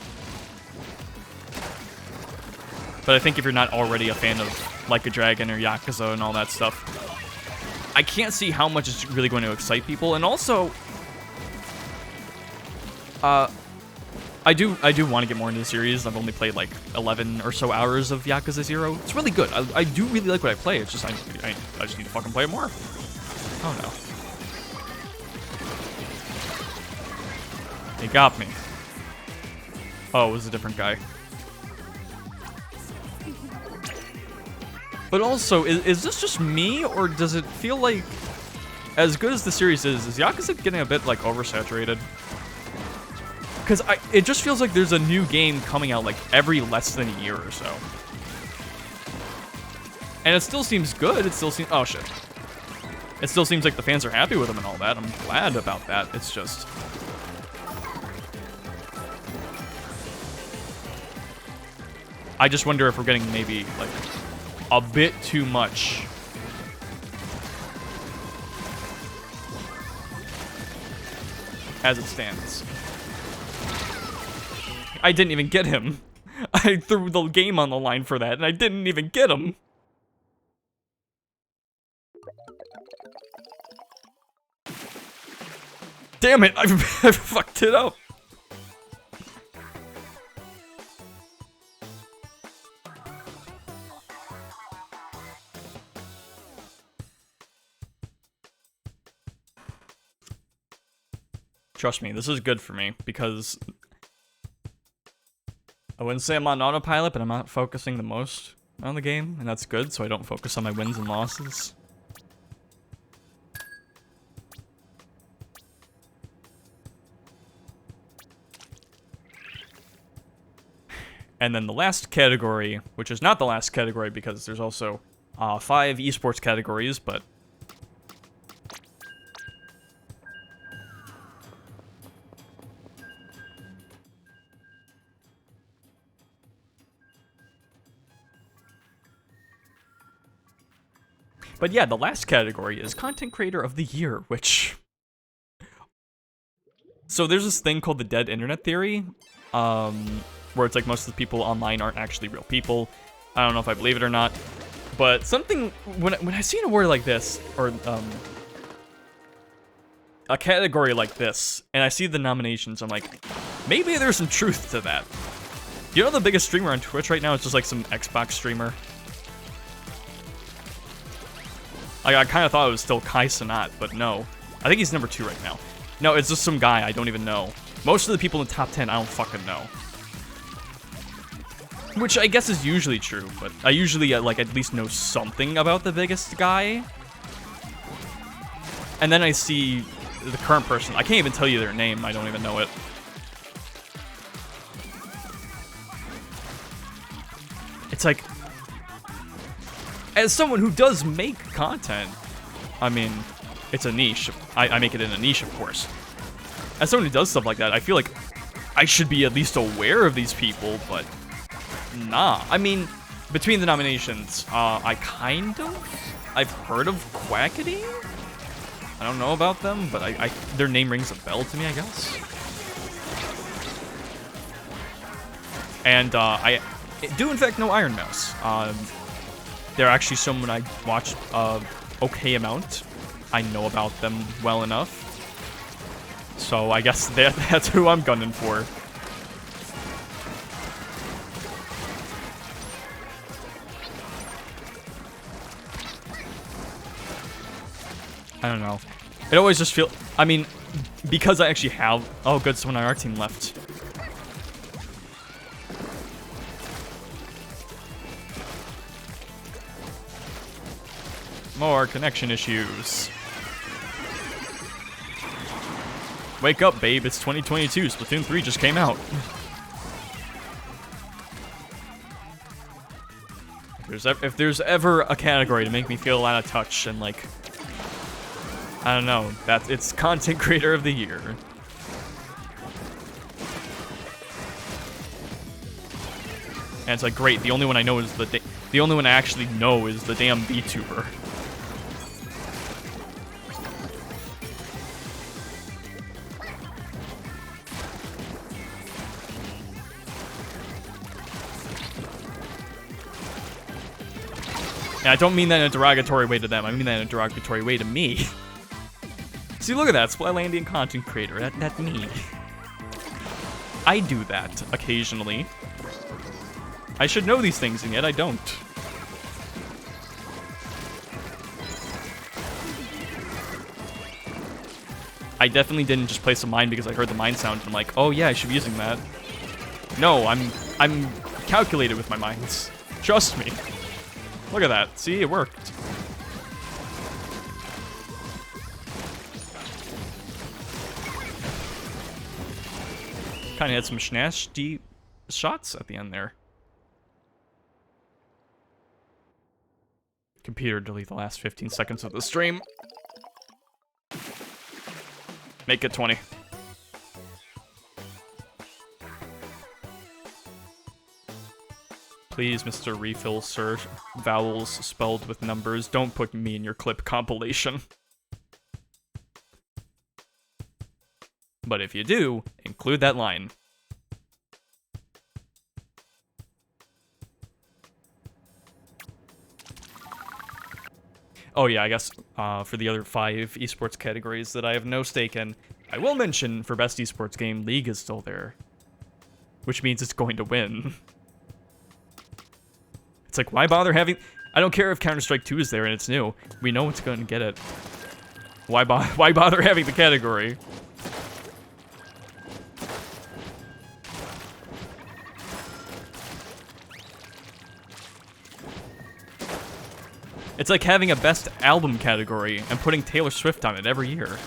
But I think if you're not already a fan of Like a Dragon or Yakuza and all that stuff, I can't see how much it's really going to excite people. And also, I do want to get more into the series. I've only played like 11 or so hours of Yakuza 0. It's really good. I do really like what I play. It's just I just need to fucking play it more. Oh no. He got me. Oh, it was a different guy. But also, is this just me, or does it feel like, as good as the series is Yakuza getting a bit, like, oversaturated? Because it just feels like there's a new game coming out, like, every less than a year or so. And it still seems good, it still seems... Oh, shit. It still seems like the fans are happy with them and all that. I'm glad about that. It's just... I just wonder if we're getting maybe, like, a bit too much. As it stands. I didn't even get him. I threw the game on the line for that, and I didn't even get him. Damn it, I fucked it up. Trust me, this is good for me, because I wouldn't say I'm on autopilot, but I'm not focusing the most. on the game, and that's good, so I don't focus on my wins and losses. And then the last category, which is not the last category because there's also 5 esports categories, but... But yeah, the last category is Content Creator of the Year, which... So there's this thing called the dead internet theory, where it's like most of the people online aren't actually real people. I don't know if I believe it or not, but something, when I see an award like this, or a category like this, and I see the nominations, I'm like, maybe there's some truth to that. You know the biggest streamer on Twitch right now is just like some Xbox streamer? I kind of thought it was still Kai Cenat, but no. I think he's number 2 right now. No, it's just some guy I don't even know. Most of the people in the top 10, I don't fucking know. Which I guess is usually true, but I usually, like, at least know something about the biggest guy. And then I see the current person. I can't even tell you their name. I don't even know it. It's like... As someone who does make content, I mean, it's a niche. I make it in a niche, of course. As someone who does stuff like that, I feel like I should be at least aware of these people, but nah. I mean, between the nominations, I've heard of Quackity? I don't know about them, but their name rings a bell to me, I guess. And I do in fact know Iron Mouse. They're actually someone I watch okay amount. I know about them well enough. So I guess that's who I'm gunning for. I don't know. It always just feels... I mean, because I actually have... Oh, good, someone on our team left. More connection issues. Wake up, babe. It's 2022. Splatoon 3 just came out. If there's ever a category to make me feel out of touch and, like... I don't know. It's Content Creator of the Year. And it's like, great, the only one I know is the only one I actually know is the damn VTuber. And I don't mean that in a derogatory way to them, I mean that in a derogatory way to me. See, look at that, Splatlandian content creator, that's me. I do that, occasionally. I should know these things, and yet I don't. I definitely didn't just place a mine because I heard the mine sound, and I'm like, oh yeah, I should be using that. No, I'm calculated with my mines. Trust me. Look at that. See, it worked. Kind of had some snasty shots at the end there. Computer, delete the last 15 seconds of the stream. Make it 20. Please, Mr. Refill, sir. Vowels spelled with numbers. Don't put me in your clip compilation. But if you do, include that line. Oh yeah, I guess for the other 5 esports categories that I have no stake in, I will mention for best esports game, League is still there. Which means it's going to win. It's like, why bother having... I don't care if Counter-Strike 2 is there and it's new. We know it's going to get it. Why bother having the category? It's like having a best album category and putting Taylor Swift on it every year.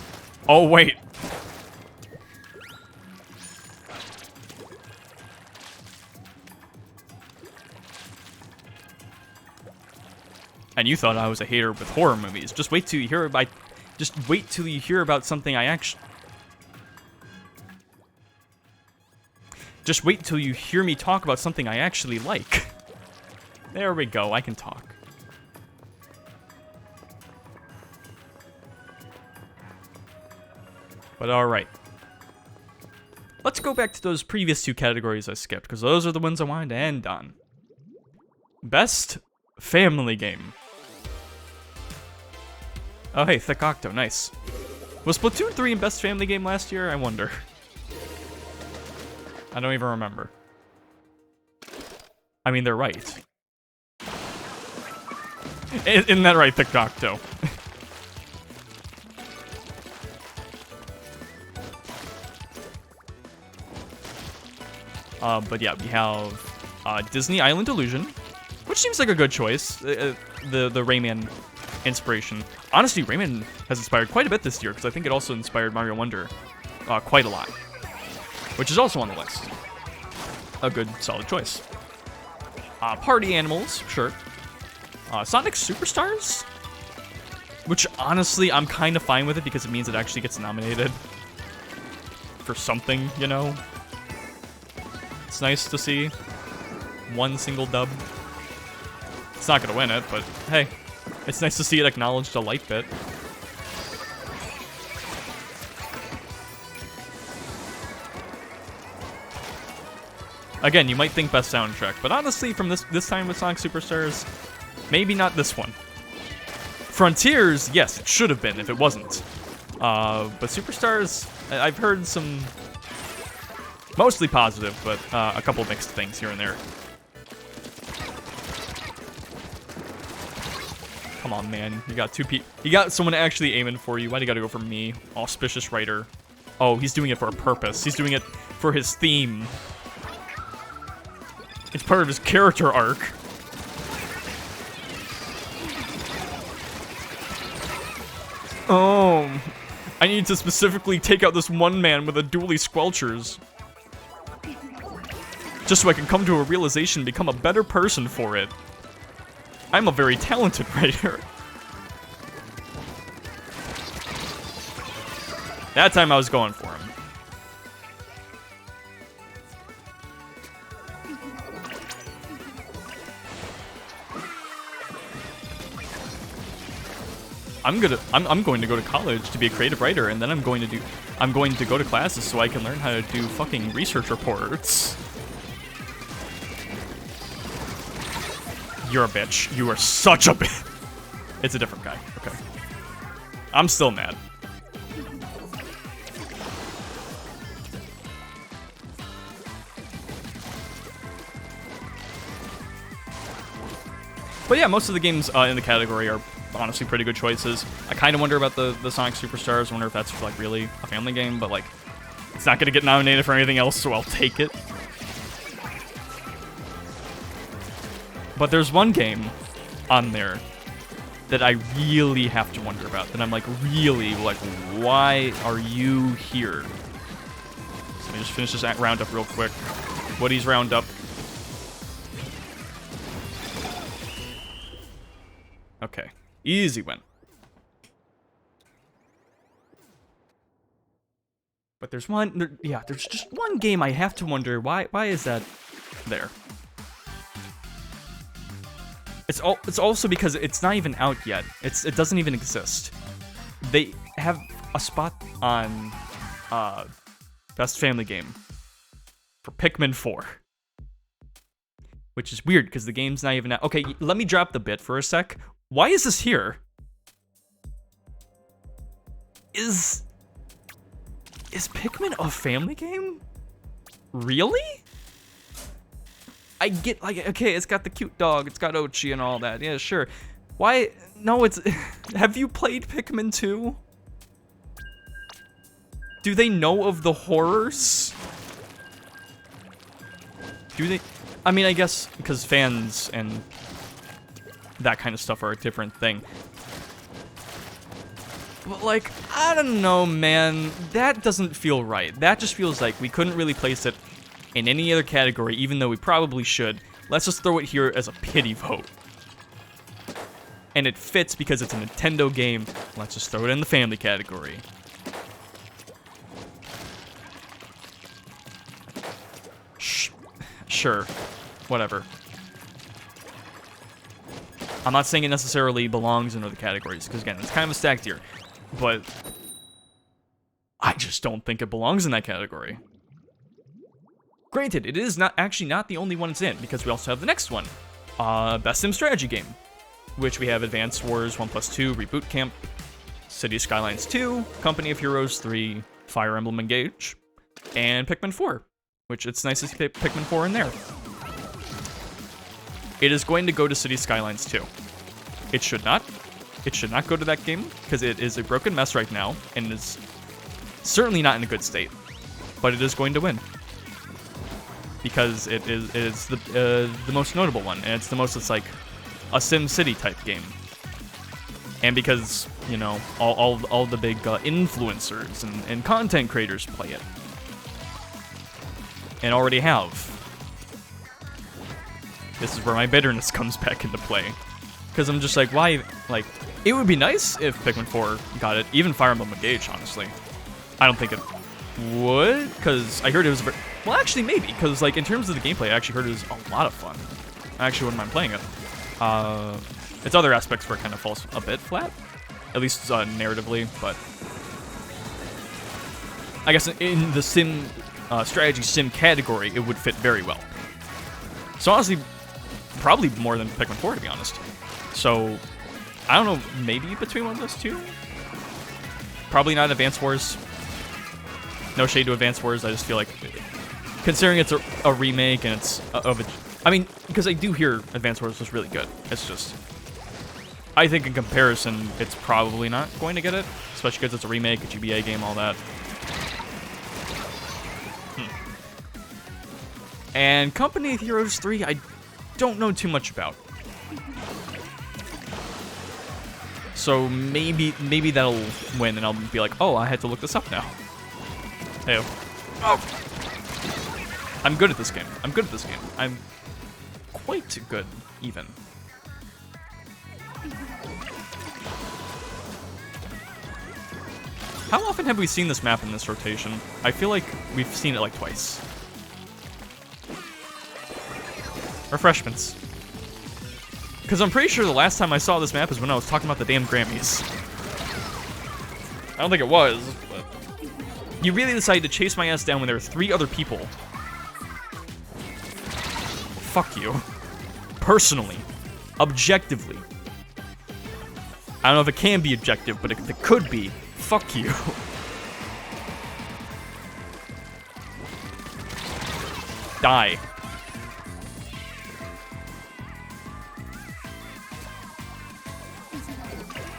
Oh, wait. And you thought I was a hater with horror movies. Just wait till you hear about... Just wait till you hear about something I actually... Just wait till you hear me talk about something I actually like. There we go, I can talk. But alright. Let's go back to those previous two categories I skipped, because those are the ones I wanted to end on. Best family game. Oh hey, Thick Octo, nice. Was Splatoon 3 in best family game last year? I wonder. I don't even remember. I mean, they're right. Isn't that right, Thick Octo? But yeah, we have Disney Island Illusion, which seems like a good choice. The Rayman inspiration. Honestly, Rayman has inspired quite a bit this year, because I think it also inspired Mario Wonder quite a lot. Which is also on the list. A good, solid choice. Party Animals, sure. Sonic Superstars? Which, honestly, I'm kind of fine with it, because it means it actually gets nominated for something, you know? It's nice to see one single dub. It's not gonna win it, but hey, it's nice to see it acknowledged a light bit. Again, you might think best soundtrack, but honestly, from this time with Sonic Superstars, maybe not this one. Frontiers, yes, it should have been if it wasn't. But Superstars, I've heard some mostly positive, but a couple mixed things here and there. Come on, man. You got you got someone actually aiming for you. Why do you gotta go for me? Auspicious writer. Oh, he's doing it for a purpose. He's doing it for his theme. It's part of his character arc. Oh, I need to specifically take out this one man with a dually squelchers. Just so I can come to a realization and become a better person for it. I'm a very talented writer. That time I was going for him. I'm going to go to college to be a creative writer, and then I'm going to go to classes so I can learn how to do fucking research reports. You're a bitch. You are such a bitch. It's a different guy. Okay. I'm still mad. But yeah, most of the games in the category are honestly pretty good choices. I kind of wonder about the Sonic Superstars. Wonder if that's like really a family game, but like it's not gonna get nominated for anything else, so I'll take it. But there's one game on there that I really have to wonder about. That I'm like really like, why are you here? So let me just finish this roundup real quick. Woody's roundup. Okay. Easy win. But there's one, there's just one game I have to wonder, why is that there? It's also because it's not even out yet. It doesn't even exist. They have a spot on Best Family Game for Pikmin 4. Which is weird, because the game's not even out. Okay, let me drop the bit for a sec. Why is this here? Is Pikmin a family game? Really? I get, like, okay, it's got the cute dog, it's got Ochi and all that. Yeah, sure. Why? No, it's... Have you played Pikmin 2? Do they know of the horrors? Do they... I mean, I guess because fans and that kind of stuff are a different thing. But, like, I don't know, man. That doesn't feel right. That just feels like we couldn't really place it in any other category, even though we probably should. Let's just throw it here as a pity vote. And it fits because it's a Nintendo game. Let's just throw it in the family category. Sure. Whatever. I'm not saying it necessarily belongs in other categories, because again, it's kind of a stacked year. But I just don't think it belongs in that category. Granted, it is not the only one it's in, because we also have the next one. Best Sim Strategy Game. Which we have Advance Wars 1+2, Reboot Camp, City Skylines 2, Company of Heroes 3, Fire Emblem Engage, and Pikmin 4. Which it's nice to see Pikmin 4 in there. It is going to go to City Skylines 2. It should not. It should not go to that game, because it is a broken mess right now, and is certainly not in a good state. But it is going to win. Because it is the most notable one, and it's the most, it's like, a Sim City type game. And because, you know, all the big influencers and content creators play it. And already have. This is where my bitterness comes back into play. Because I'm just like, why, like, it would be nice if Pikmin 4 got it, even Fire Emblem Engage, honestly. I don't think it would, because I heard it was, well, actually, maybe, because, like, in terms of the gameplay, I actually heard it was a lot of fun. I actually wouldn't mind playing it. Its other aspects where it kind of falls a bit flat, at least narratively, but I guess in the sim, strategy sim category, it would fit very well. So honestly, probably more than Pikmin 4, to be honest. So, I don't know, maybe between one of those two? Probably not Advance Wars. No shade to Advance Wars, I just feel like, considering it's a remake and it's of a... I mean, because I do hear Advance Wars was really good. It's just... I think in comparison, it's probably not going to get it. Especially because it's a remake, a GBA game, all that. And Company of Heroes 3, I don't know too much about. So maybe that'll win, and I'll be like, oh, I had to look this up now. Hey, oh. I'm good at this game. I'm good at this game. I'm quite good, even. How often have we seen this map in this rotation? I feel like we've seen it like twice. Refreshments. Because I'm pretty sure the last time I saw this map is when I was talking about the damn Grammys. I don't think it was, but... You really decided to chase my ass down when there were 3 other people. Fuck you. Personally. Objectively. I don't know if it can be objective, but if it could be, fuck you. Die.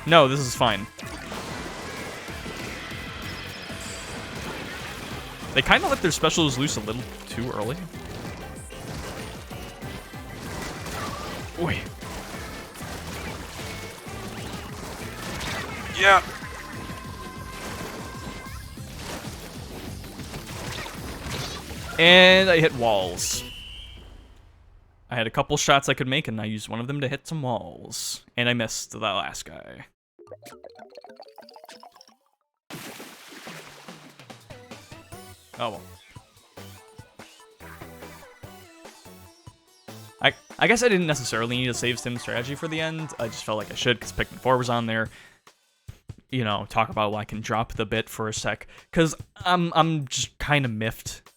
No, this is fine. They kind of let their specials loose a little too early. Oi. Yeah. And I hit walls. I had a couple shots I could make, and I used one of them to hit some walls. And I missed the last guy. Oh well. I guess I didn't necessarily need a save sim strategy for the end. I just felt like I should, because Pikmin 4 was on there. You know, talk about why I can drop the bit for a sec. Because I'm just kind of miffed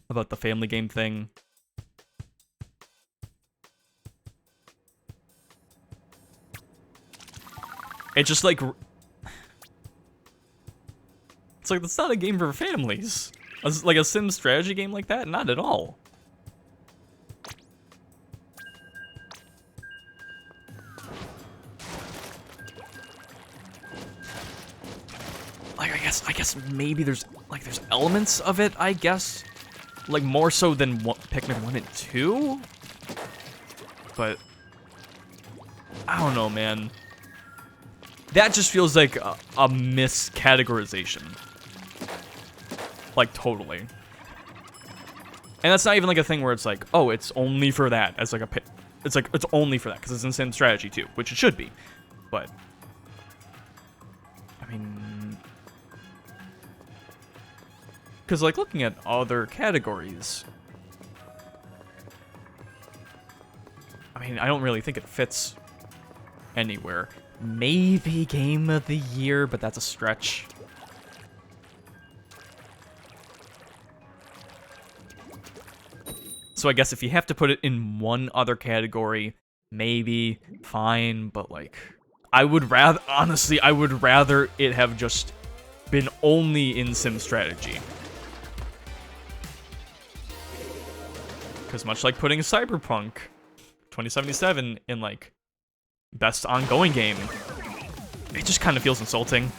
about the family game thing. It's just like... It's like, that's not a game for families. Like a sim strategy game like that? Not at all. Like, I guess maybe there's elements of it, I guess. Like, more so than Pikmin 1 and 2? But... I don't know, man. That just feels like a miscategorization. Like, totally. And that's not even like a thing where it's like, oh, it's only for that. As like it's like, it's only for that, because it's in sim strategy too, which it should be. But, I mean... Because, like, looking at other categories... I mean, I don't really think it fits anywhere. Maybe Game of the Year, but that's a stretch. So I guess if you have to put it in one other category, maybe, fine, but like... I would rather, honestly, I would rather it have just been only in sim strategy. Because much like putting Cyberpunk 2077 in, like, best ongoing game, it just kind of feels insulting.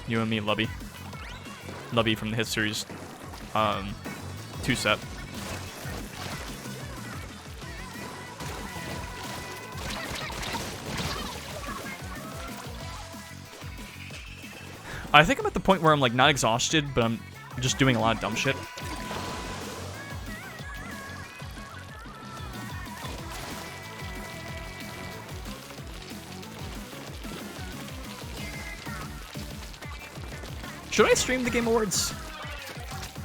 You and me, Lubby. Lubby from the Hit series 2 set. I think I'm at the point where I'm, like, not exhausted, but I'm just doing a lot of dumb shit. Should I stream the Game Awards?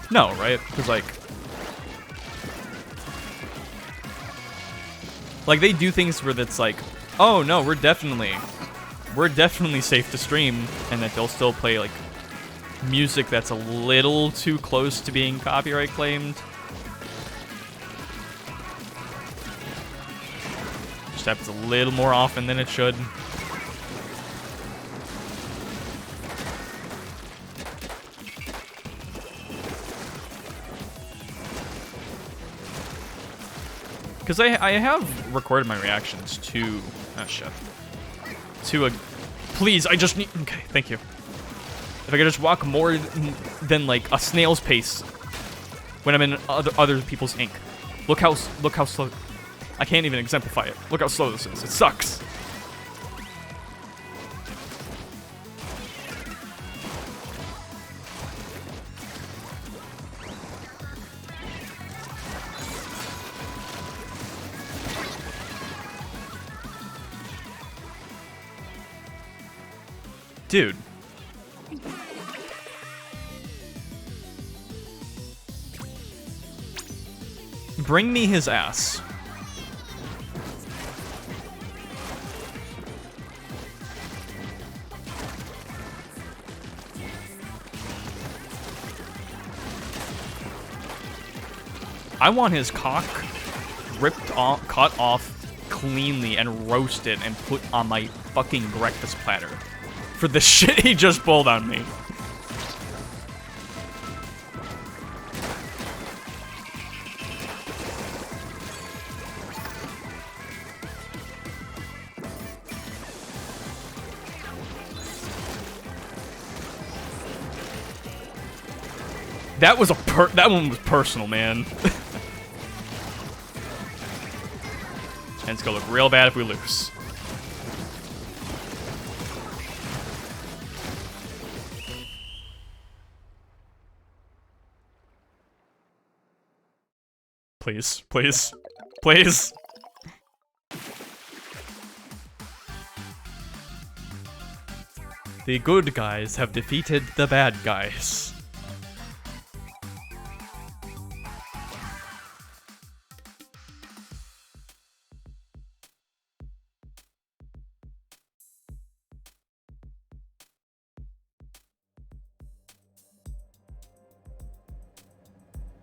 No, right? Because, like, they do things where it's like, oh, no, we're definitely safe to stream, and that they'll still play, like, music that's a little too close to being copyright claimed. Just happens a little more often than it should. Because I have recorded my reactions to... Oh, shit. To a... Please, I just need... Okay, thank you. If I could just walk more than, like, a snail's pace when I'm in other people's ink. Look how slow... I can't even exemplify it. Look how slow this is. It sucks. Dude. Bring me his ass. I want his cock ripped off, cut off cleanly and roasted and put on my fucking breakfast platter. For the shit he just pulled on me. That was that one was personal, man. And it's gonna look real bad if we lose. Please, please, please. The good guys have defeated the bad guys.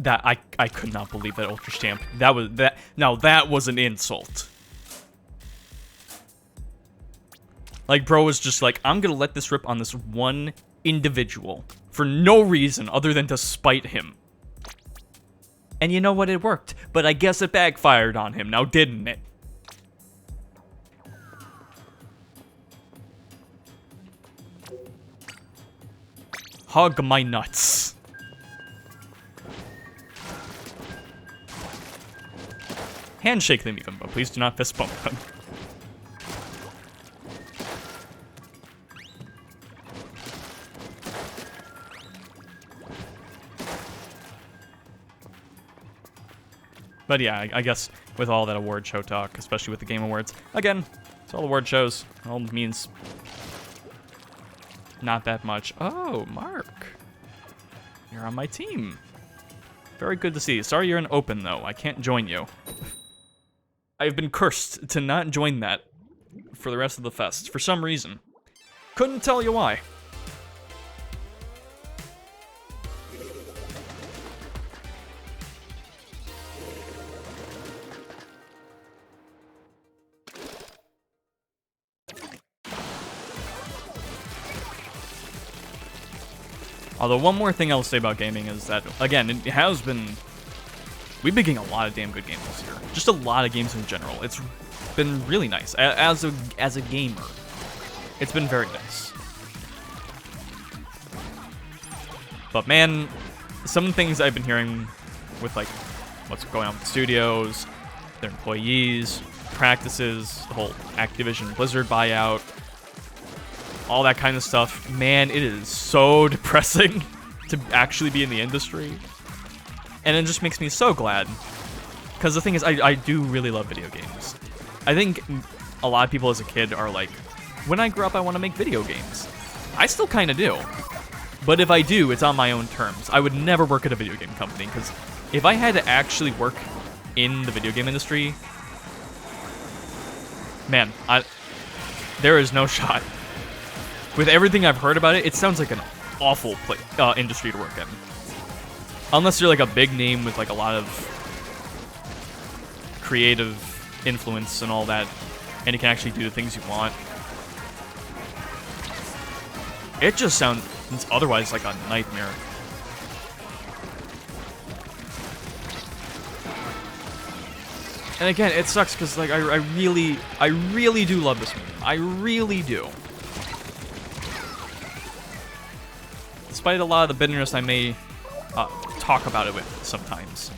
That I could not believe that Ultra Stamp. That was an insult. Like, bro was just like, I'm gonna let this rip on this one individual for no reason other than to spite him. And you know what? It worked, but I guess it backfired on him now, didn't it? Hug my nuts. Handshake them even, but please do not fist bump them. But yeah, I guess with all that award show talk, especially with the Game Awards, again, it's all award shows. All means not that much. Oh, Mark. You're on my team. Very good to see. Sorry you're in open, though. I can't join you. I've been cursed to not join that for the rest of the fest, for some reason. Couldn't tell you why. Although one more thing I'll say about gaming is that, again, it has been... We've been getting a lot of damn good games this year. Just a lot of games in general. It's been really nice. As a gamer, it's been very nice. But man, some things I've been hearing with, like, what's going on with the studios, their employees, practices, the whole Activision Blizzard buyout, all that kind of stuff. Man, it is so depressing to actually be in the industry. And it just makes me so glad. Because the thing is, I do really love video games. I think a lot of people as a kid are like, when I grow up, I want to make video games. I still kind of do. But if I do, it's on my own terms. I would never work at a video game company, because if I had to actually work in the video game industry, man, there is no shot. With everything I've heard about it, it sounds like an awful industry to work in. Unless you're like a big name with like a lot of creative influence and all that, and you can actually do the things you want. It just sounds otherwise like a nightmare. And again, it sucks because like I really do love this movie. I really do. Despite a lot of the bitterness I may talk about it with sometimes.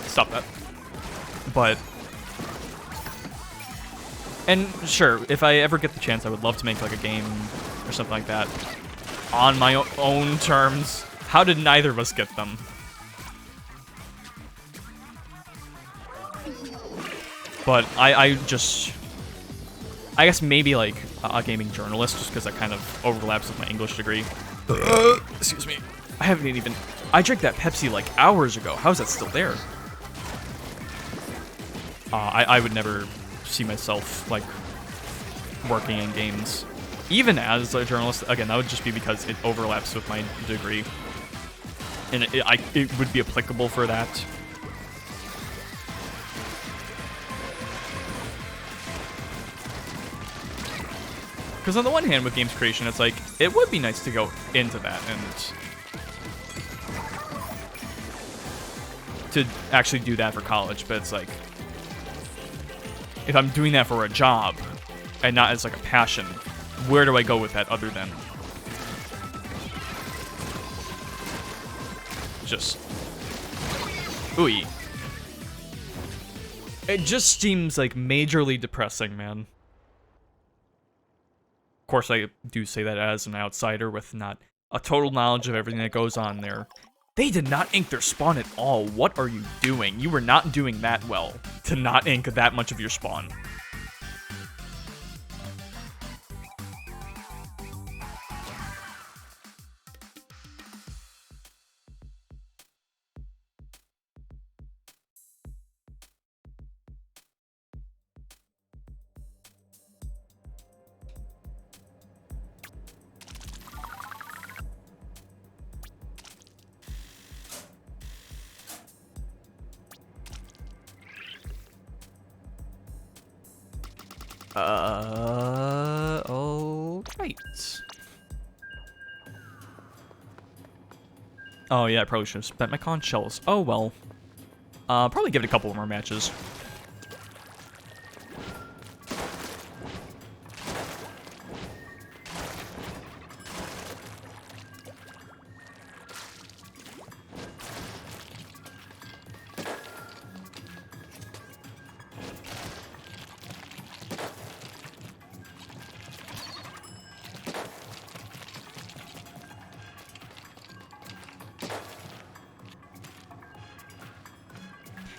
Stop that. But... And sure, if I ever get the chance, I would love to make like a game or something like that on my own terms. How did neither of us get them? But I guess maybe like a gaming journalist, just because that kind of overlaps with my English degree. Excuse me. I haven't even... I drank that Pepsi like hours ago. How is that still there? I would never see myself like working in games. Even as a journalist, again, that would just be because it overlaps with my degree. And it would be applicable for that. Because on the one hand, with games creation, it's like, it would be nice to go into that and to actually do that for college, but it's like, if I'm doing that for a job and not as like a passion, where do I go with that other than just ooey? It just seems like majorly depressing, man. Of course, I do say that as an outsider with not a total knowledge of everything that goes on there. They did not ink their spawn at all. What are you doing? You were not doing that well to not ink that much of your spawn. Alright. Oh yeah, I probably should have spent my conch shells. Oh well. Probably give it a couple more matches.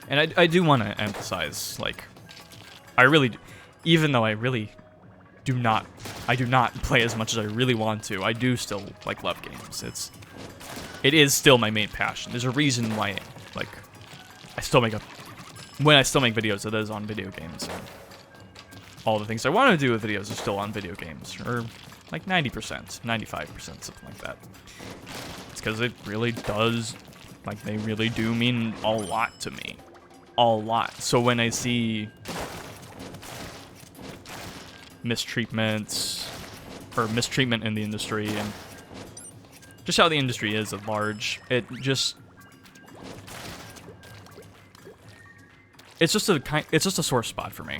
And I do want to emphasize, like, I really, even though I really I do not play as much as I really want to, I do still, like, love games. It is still my main passion. There's a reason why, like, when I still make videos, it is on video games. And all the things I want to do with videos are still on video games, or like 90%, 95%, something like that. It's because it really does, like, they really do mean a lot to me. A lot. So when I see mistreatment in the industry, and just how the industry is at large, it's just a sore spot for me.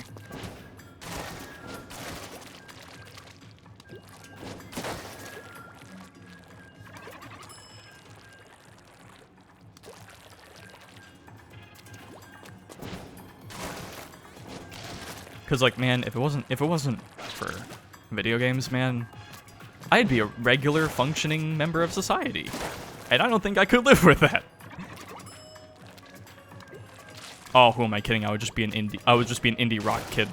Cause, like, man, if it wasn't for video games, man, I'd be a regular functioning member of society. And I don't think I could live with that. Oh, who am I kidding? I would just be an indie rock kid.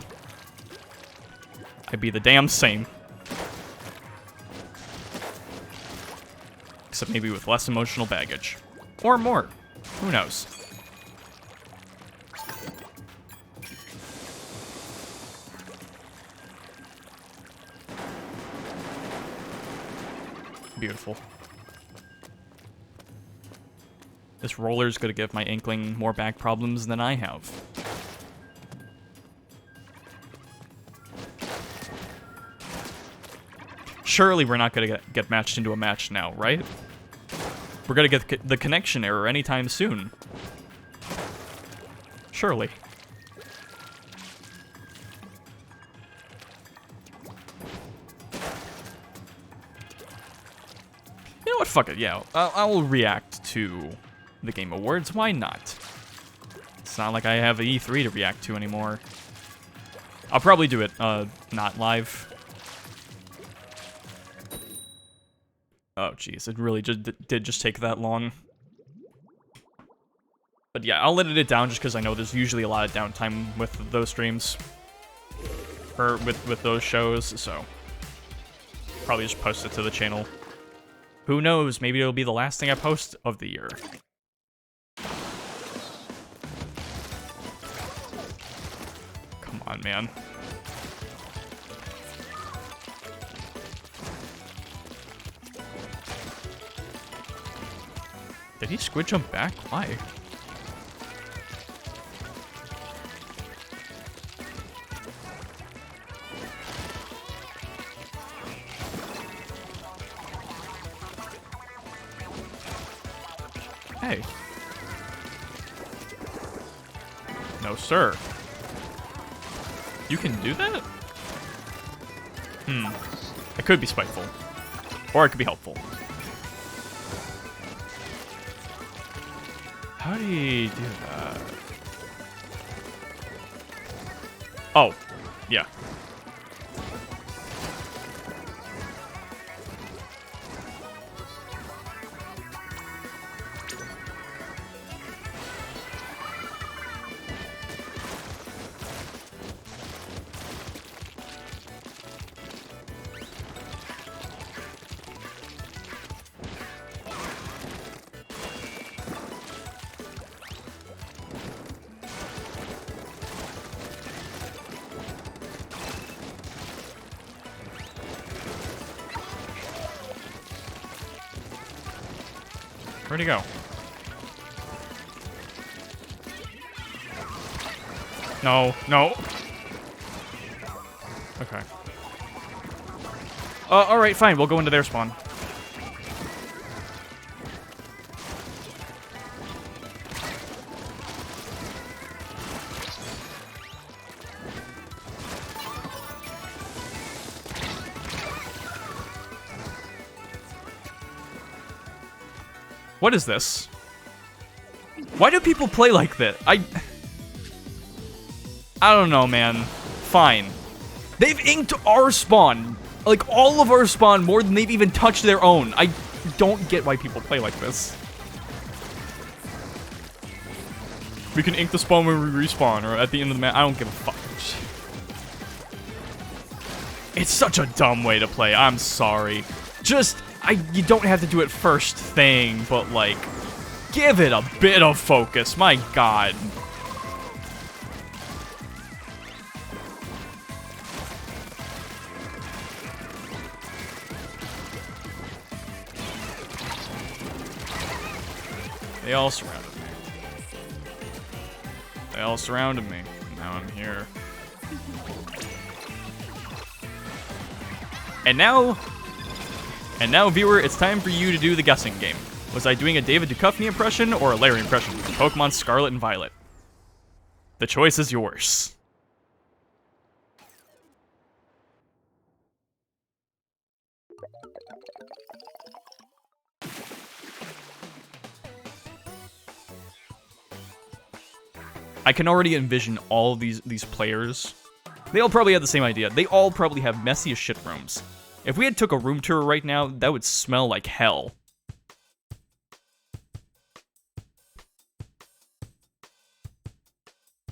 I'd be the damn same. Except maybe with less emotional baggage. Or more. Who knows? Beautiful. This roller's gonna give my Inkling more back problems than I have. Surely we're not gonna get matched into a match now, right? We're gonna get the connection error anytime soon. Surely. You know what? Fuck it. Yeah, I'll react to the Game Awards. Why not? It's not like I have E3 to react to anymore. I'll probably do it, not live. Oh, jeez. It really did just take that long. But yeah, I'll edit it down just because I know there's usually a lot of downtime with those streams. Or with those shows, so probably just post it to the channel. Who knows? Maybe it'll be the last thing I post of the year. Come on, man. Did he squid jump back? Why? Hey. No, sir. You can do that? It could be spiteful. Or it could be helpful. How do you do that? Oh, yeah. Where'd he go? No, no. Okay. Alright, fine. We'll go into their spawn. What is this? Why do people play like that? I don't know, man. Fine. They've inked our spawn. Like, all of our spawn more than they've even touched their own. I don't get why people play like this. We can ink the spawn when we respawn, or at the end of the match. I don't give a fuck. It's such a dumb way to play. I'm sorry. Just, you don't have to do it first thing, but like, give it a bit of focus. My God. They all surrounded me. They all surrounded me. Now I'm here. And now, viewer, it's time for you to do the guessing game. Was I doing a David Duchovny impression or a Larry impression from Pokemon Scarlet and Violet? The choice is yours. I can already envision all of these players. They all probably had the same idea. They all probably have messy as shit rooms. If we had took a room tour right now, that would smell like hell.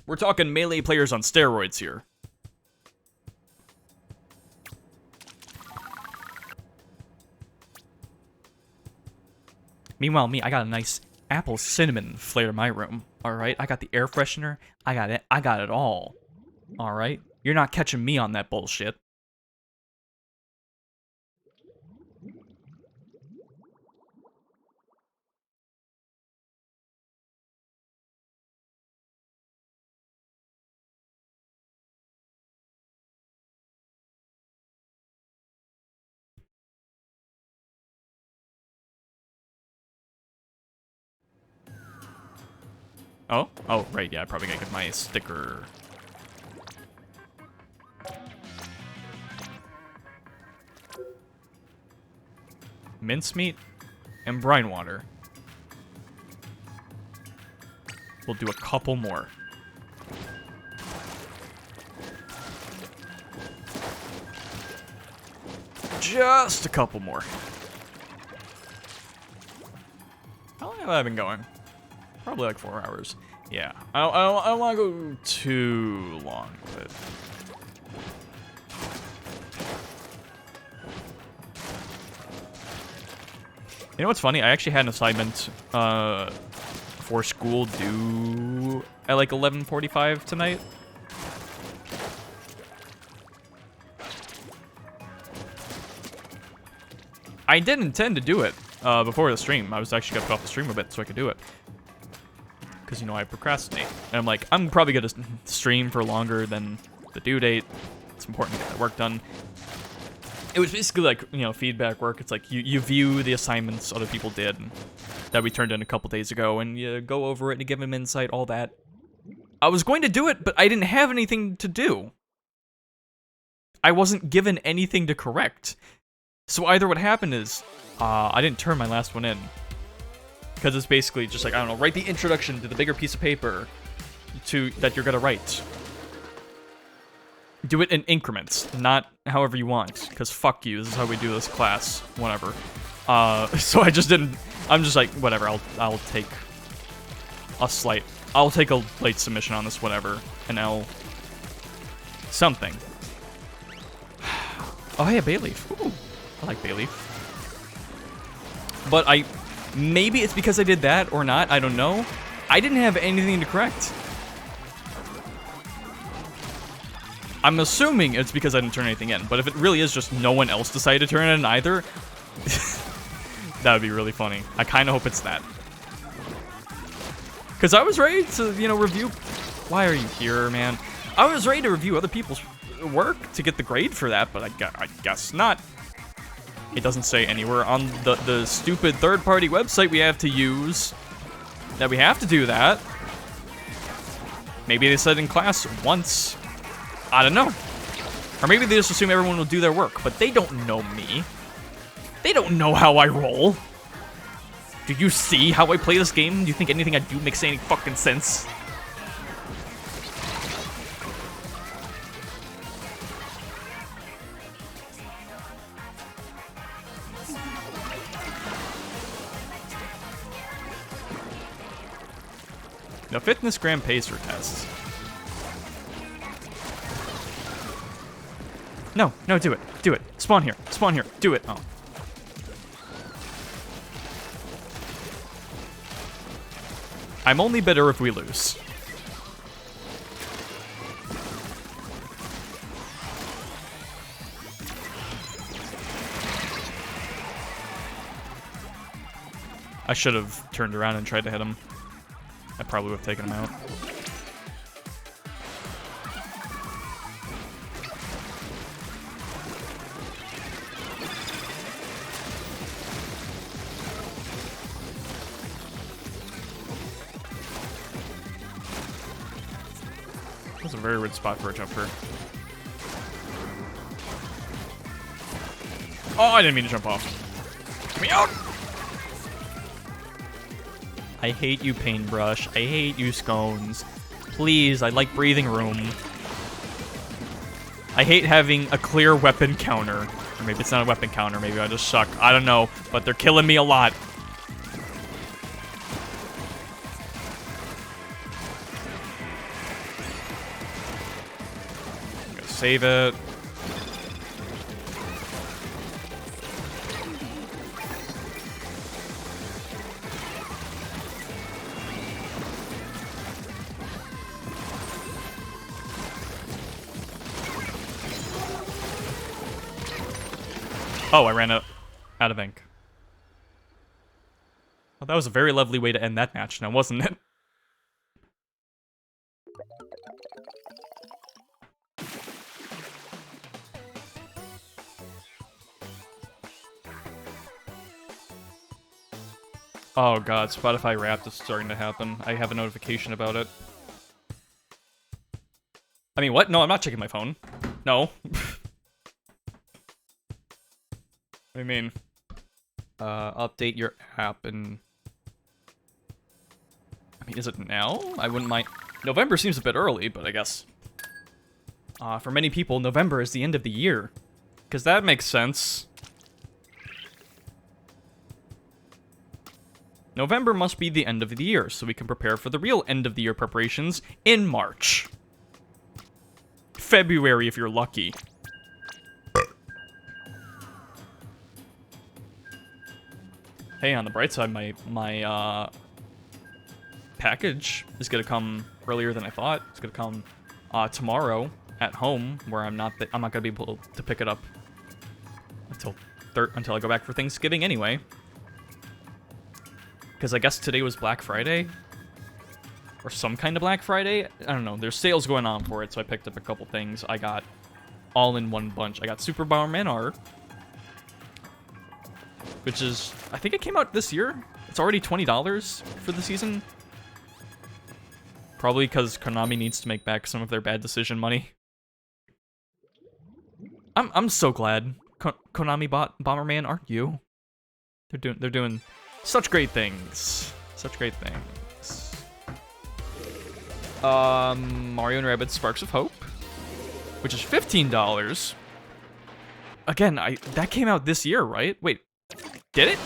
We're talking melee players on steroids here. Meanwhile, I got a nice apple cinnamon flair in my room. Alright, I got the air freshener. I got it all. Alright? You're not catching me on that bullshit. Oh? Oh, right, yeah, I probably gotta get my sticker. Mincemeat and brine water. We'll do a couple more. Just a couple more. How long have I been going? Probably like 4 hours. Yeah, I don't want to go too long, but... You know what's funny? I actually had an assignment for school due at like 11:45 tonight. I did intend to do it before the stream. I was actually gonna put off the stream a bit so I could do it. Because, you know, I procrastinate. And I'm like, I'm probably gonna stream for longer than the due date. It's important to get that work done. It was basically like, you know, feedback work. It's like you view the assignments other people did that we turned in a couple days ago, and you go over it and give them insight, all that. I was going to do it, but I didn't have anything to do. I wasn't given anything to correct. So either what happened is, I didn't turn my last one in. Because it's basically just like, I don't know, write the introduction to the bigger piece of paper that you're gonna write. Do it in increments, not however you want, because fuck you, this is how we do this class, whatever. So I just didn't, I'm just like, whatever, I'll take a late submission on this, whatever, and something. Oh hey, a bay leaf. Ooh, I like bay leaf. But maybe it's because I did that or not, I don't know. I didn't have anything to correct. I'm assuming it's because I didn't turn anything in, but if it really is just no one else decided to turn it in either, that would be really funny. I kind of hope it's that. Because I was ready to, you know, review... Why are you here, man? I was ready to review other people's work to get the grade for that, but I guess not. It doesn't say anywhere on the stupid third-party website we have to use that we have to do that. Maybe they said in class once. I don't know. Or maybe they just assume everyone will do their work, but they don't know me. They don't know how I roll. Do you see how I play this game? Do you think anything I do makes any fucking sense? The fitness gram pacer test. No, no, do it. Do it. Spawn here. Spawn here. Do it. Oh. I'm only bitter if we lose. I should have turned around and tried to hit him. I probably would have taken him out. That's a very weird spot for a jumper. Oh, I didn't mean to jump off. Get me out! I hate you, Paintbrush. I hate you, Scones. Please, I like breathing room. I hate having a clear weapon counter. Or maybe it's not a weapon counter. Maybe I just suck. I don't know. But they're killing me a lot. I'm gonna save it. Oh, I ran out of ink. Well, that was a very lovely way to end that match now, wasn't it? Oh god, Spotify Wrapped is starting to happen. I have a notification about it. I mean, what? No, I'm not checking my phone. No. What do you mean? Update your app and... I mean, is it now? I wouldn't mind... November seems a bit early, but I guess... for many people, November is the end of the year. Because that makes sense. November must be the end of the year, so we can prepare for the real end of the year preparations in March. February, if you're lucky. Hey, on the bright side, my package is gonna come earlier than I thought. It's gonna come tomorrow at home, where I'm not gonna be able to pick it up until I go back for Thanksgiving anyway. Because I guess today was Black Friday, or some kind of Black Friday. I don't know. There's sales going on for it, so I picked up a couple things. I got all in one bunch. I got Super Bomberman art. Which is, I think it came out this year. It's already $20 for the season. Probably because Konami needs to make back some of their bad decision money. I'm so glad Konami bought Bomberman, aren't you? They're doing such great things. Such great things. Mario and Rabbids Sparks of Hope, which is $15. Again, that came out this year, right? Wait. Did it?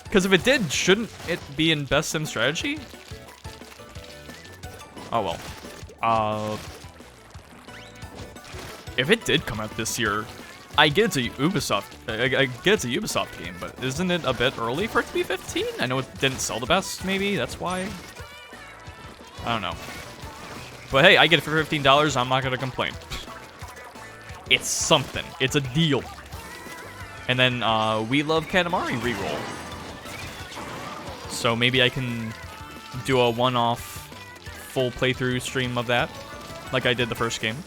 Because if it did, shouldn't it be in Best Sim Strategy? Oh well. If it did come out this year, I get it's a Ubisoft. I get it's a Ubisoft game, but isn't it a bit early for it to be 15? I know it didn't sell the best. Maybe that's why. I don't know. But hey, I get it for $15. I'm not gonna complain. It's something. It's a deal. And then, We Love Katamari reroll. So maybe I can do a one-off full playthrough stream of that, like I did the first game.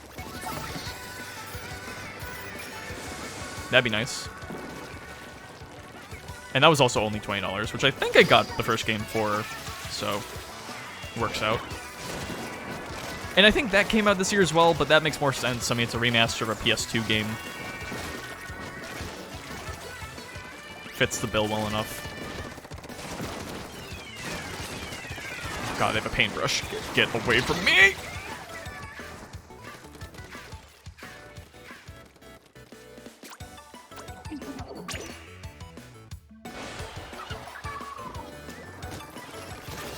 That'd be nice. And that was also only $20, which I think I got the first game for, so works out. And I think that came out this year as well, but that makes more sense. I mean, it's a remaster of a PS2 game. Fits the bill well enough. God, they have a paintbrush. Get away from me!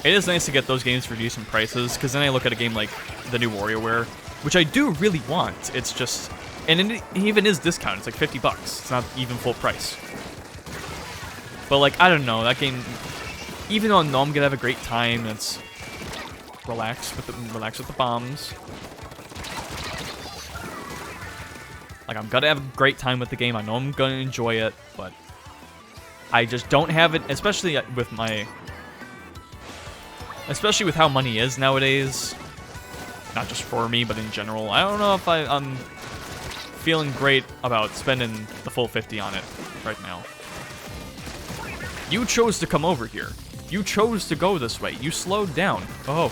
It is nice to get those games for decent prices, because then I look at a game like the new WarioWare, which I do really want. It's just, and it even is discounted. It's like 50 bucks. It's not even full price. But like, I don't know, that game, even though I know I'm gonna have a great time, it's relax with the bombs. Like, I'm gonna have a great time with the game. I know I'm gonna enjoy it, but I just don't have it, especially with how money is nowadays. Not just for me, but in general. I don't know if I'm feeling great about spending the full 50 on it right now. You chose to come over here. You chose to go this way. You slowed down. Oh.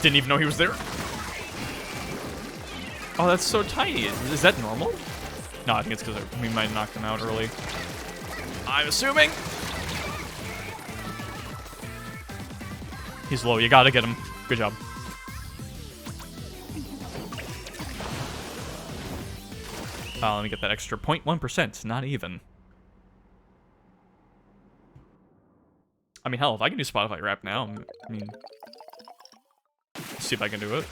Didn't even know he was there. Oh, that's so tiny. Is that normal? No, I think it's because we might have knocked him out early. I'm assuming. He's low. You gotta get him. Good job. Let me get that extra 0.1%. Not even. I mean, hell, if I can do Spotify rap now, I mean... see if I can do it.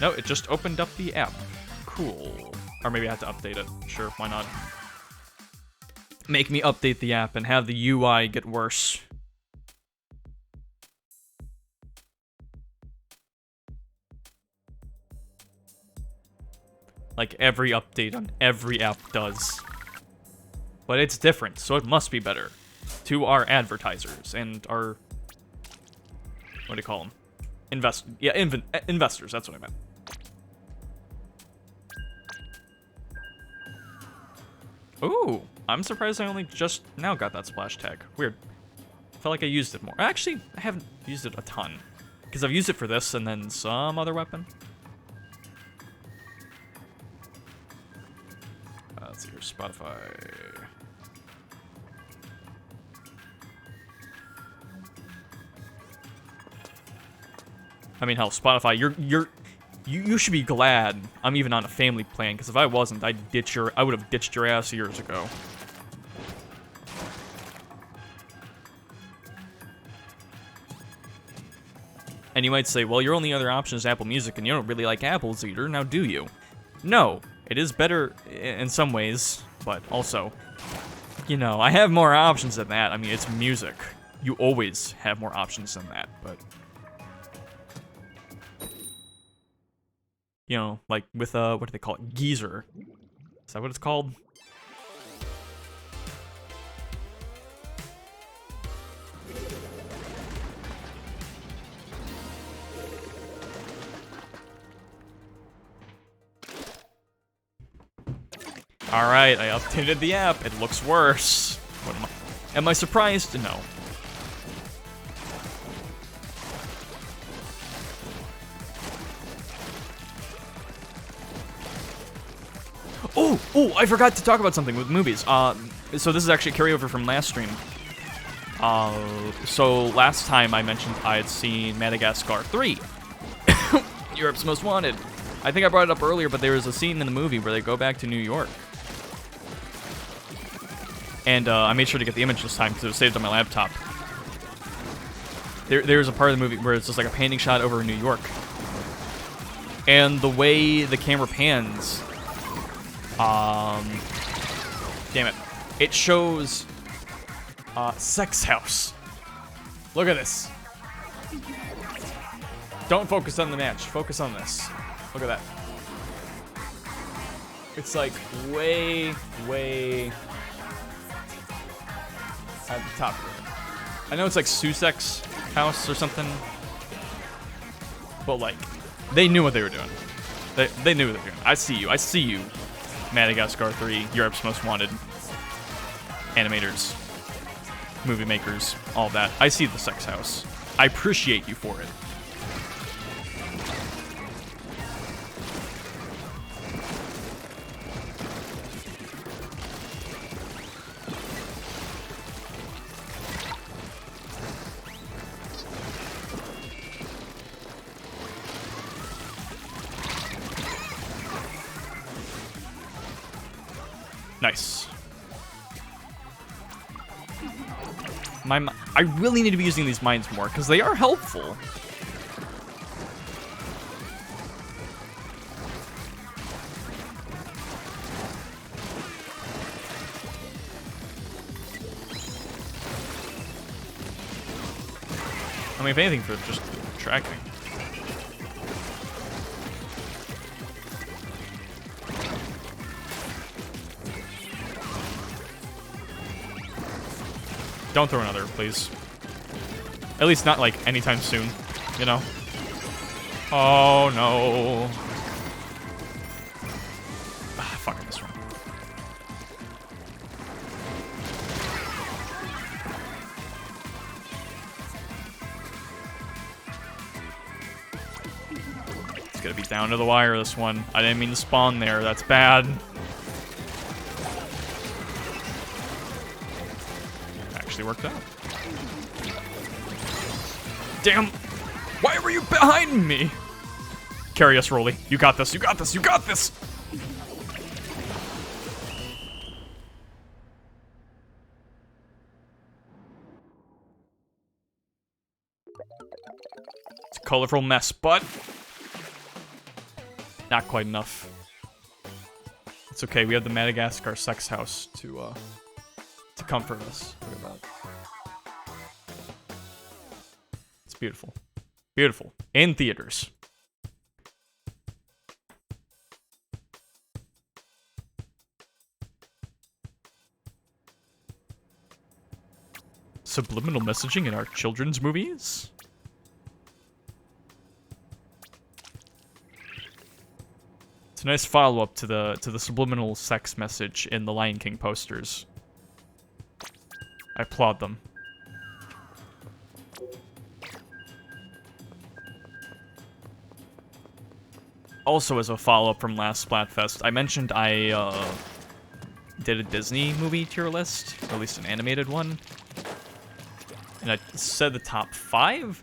No, it just opened up the app. Cool. Or maybe I have to update it. Sure, why not? Make me update the app and have the UI get worse. Like every update on every app does. But it's different, so it must be better. To our advertisers and our... what do you call them? Investors, that's what I meant. Ooh, I'm surprised I only just now got that splash tag. Weird. Felt like I used it more. Actually, I haven't used it a ton. Because I've used it for this and then some other weapon. Let's see here, Spotify. I mean, hell, Spotify, you should be glad I'm even on a family plan, because if I wasn't, I would have ditched your ass years ago. And you might say, well, your only other option is Apple Music, and you don't really like Apple's either, now do you? No, it is better in some ways, but also, you know, I have more options than that. I mean, it's music. You always have more options than that, but... you know, like with, what do they call it? Geezer. Is that what it's called? Alright, I updated the app. It looks worse. What am I surprised? No. Oh, I forgot to talk about something with movies. So this is actually a carryover from last stream. So last time I mentioned I had seen Madagascar 3. Europe's Most Wanted. I think I brought it up earlier, but there was a scene in the movie where they go back to New York. And I made sure to get the image this time because it was saved on my laptop. There's a part of the movie where it's just like a panning shot over New York. And the way the camera pans... damn it. It shows sex house. Look at this. Don't focus on the match. Focus on this. Look at that. It's like way at the top. I know it's like Susek's house or something. But like, they knew what they were doing. They knew what they were doing. I see you. I see you. Madagascar 3, Europe's Most Wanted, animators, movie makers, all that. I see the sex house. I appreciate you for it. Nice. I really need to be using these mines more, because they are helpful. I mean, if anything, for just tracking. Don't throw another, please. At least not, like, anytime soon, you know? Oh, no. Ah, fuck, I missed one. It's gonna be down to the wire, this one. I didn't mean to spawn there. That's bad. Worked out. Damn! Why were you behind me? Carry us, Rolly. You got this. You got this. You got this. It's a colorful mess, but not quite enough. It's okay. We have the Madagascar sex house to comfort us. Look at that. It's beautiful. Beautiful. In theaters. Subliminal messaging in our children's movies? It's a nice follow-up to the subliminal sex message in the Lion King posters. I applaud them. Also, as a follow-up from last Splatfest, I mentioned I did a Disney movie tier list, or at least an animated one. And I said the top 5.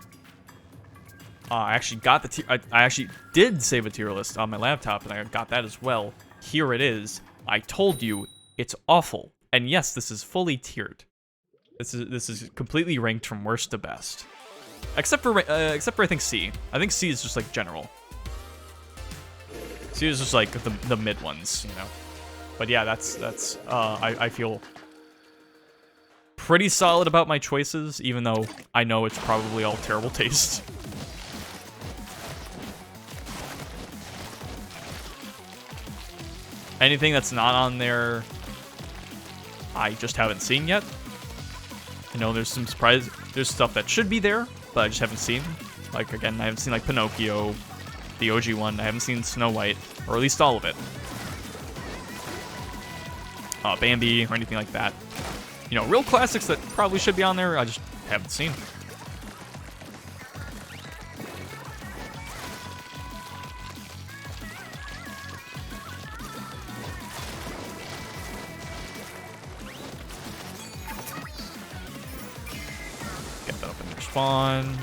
I actually got the tier. I actually did save a tier list on my laptop, and I got that as well. Here it is. I told you it's awful, and yes, this is fully tiered. This is completely ranked from worst to best, except for I think C. I think C is just like general. C is just like the mid ones, you know. But yeah, that's I feel pretty solid about my choices, even though I know it's probably all terrible taste. Anything that's not on there, I just haven't seen yet. You know, there's some surprise. There's stuff that should be there, but I just haven't seen. Like, again, I haven't seen, like, Pinocchio, the OG one. I haven't seen Snow White, or at least all of it. Bambi, or anything like that. You know, real classics that probably should be on there, I just haven't seen. Get that up in their spawn.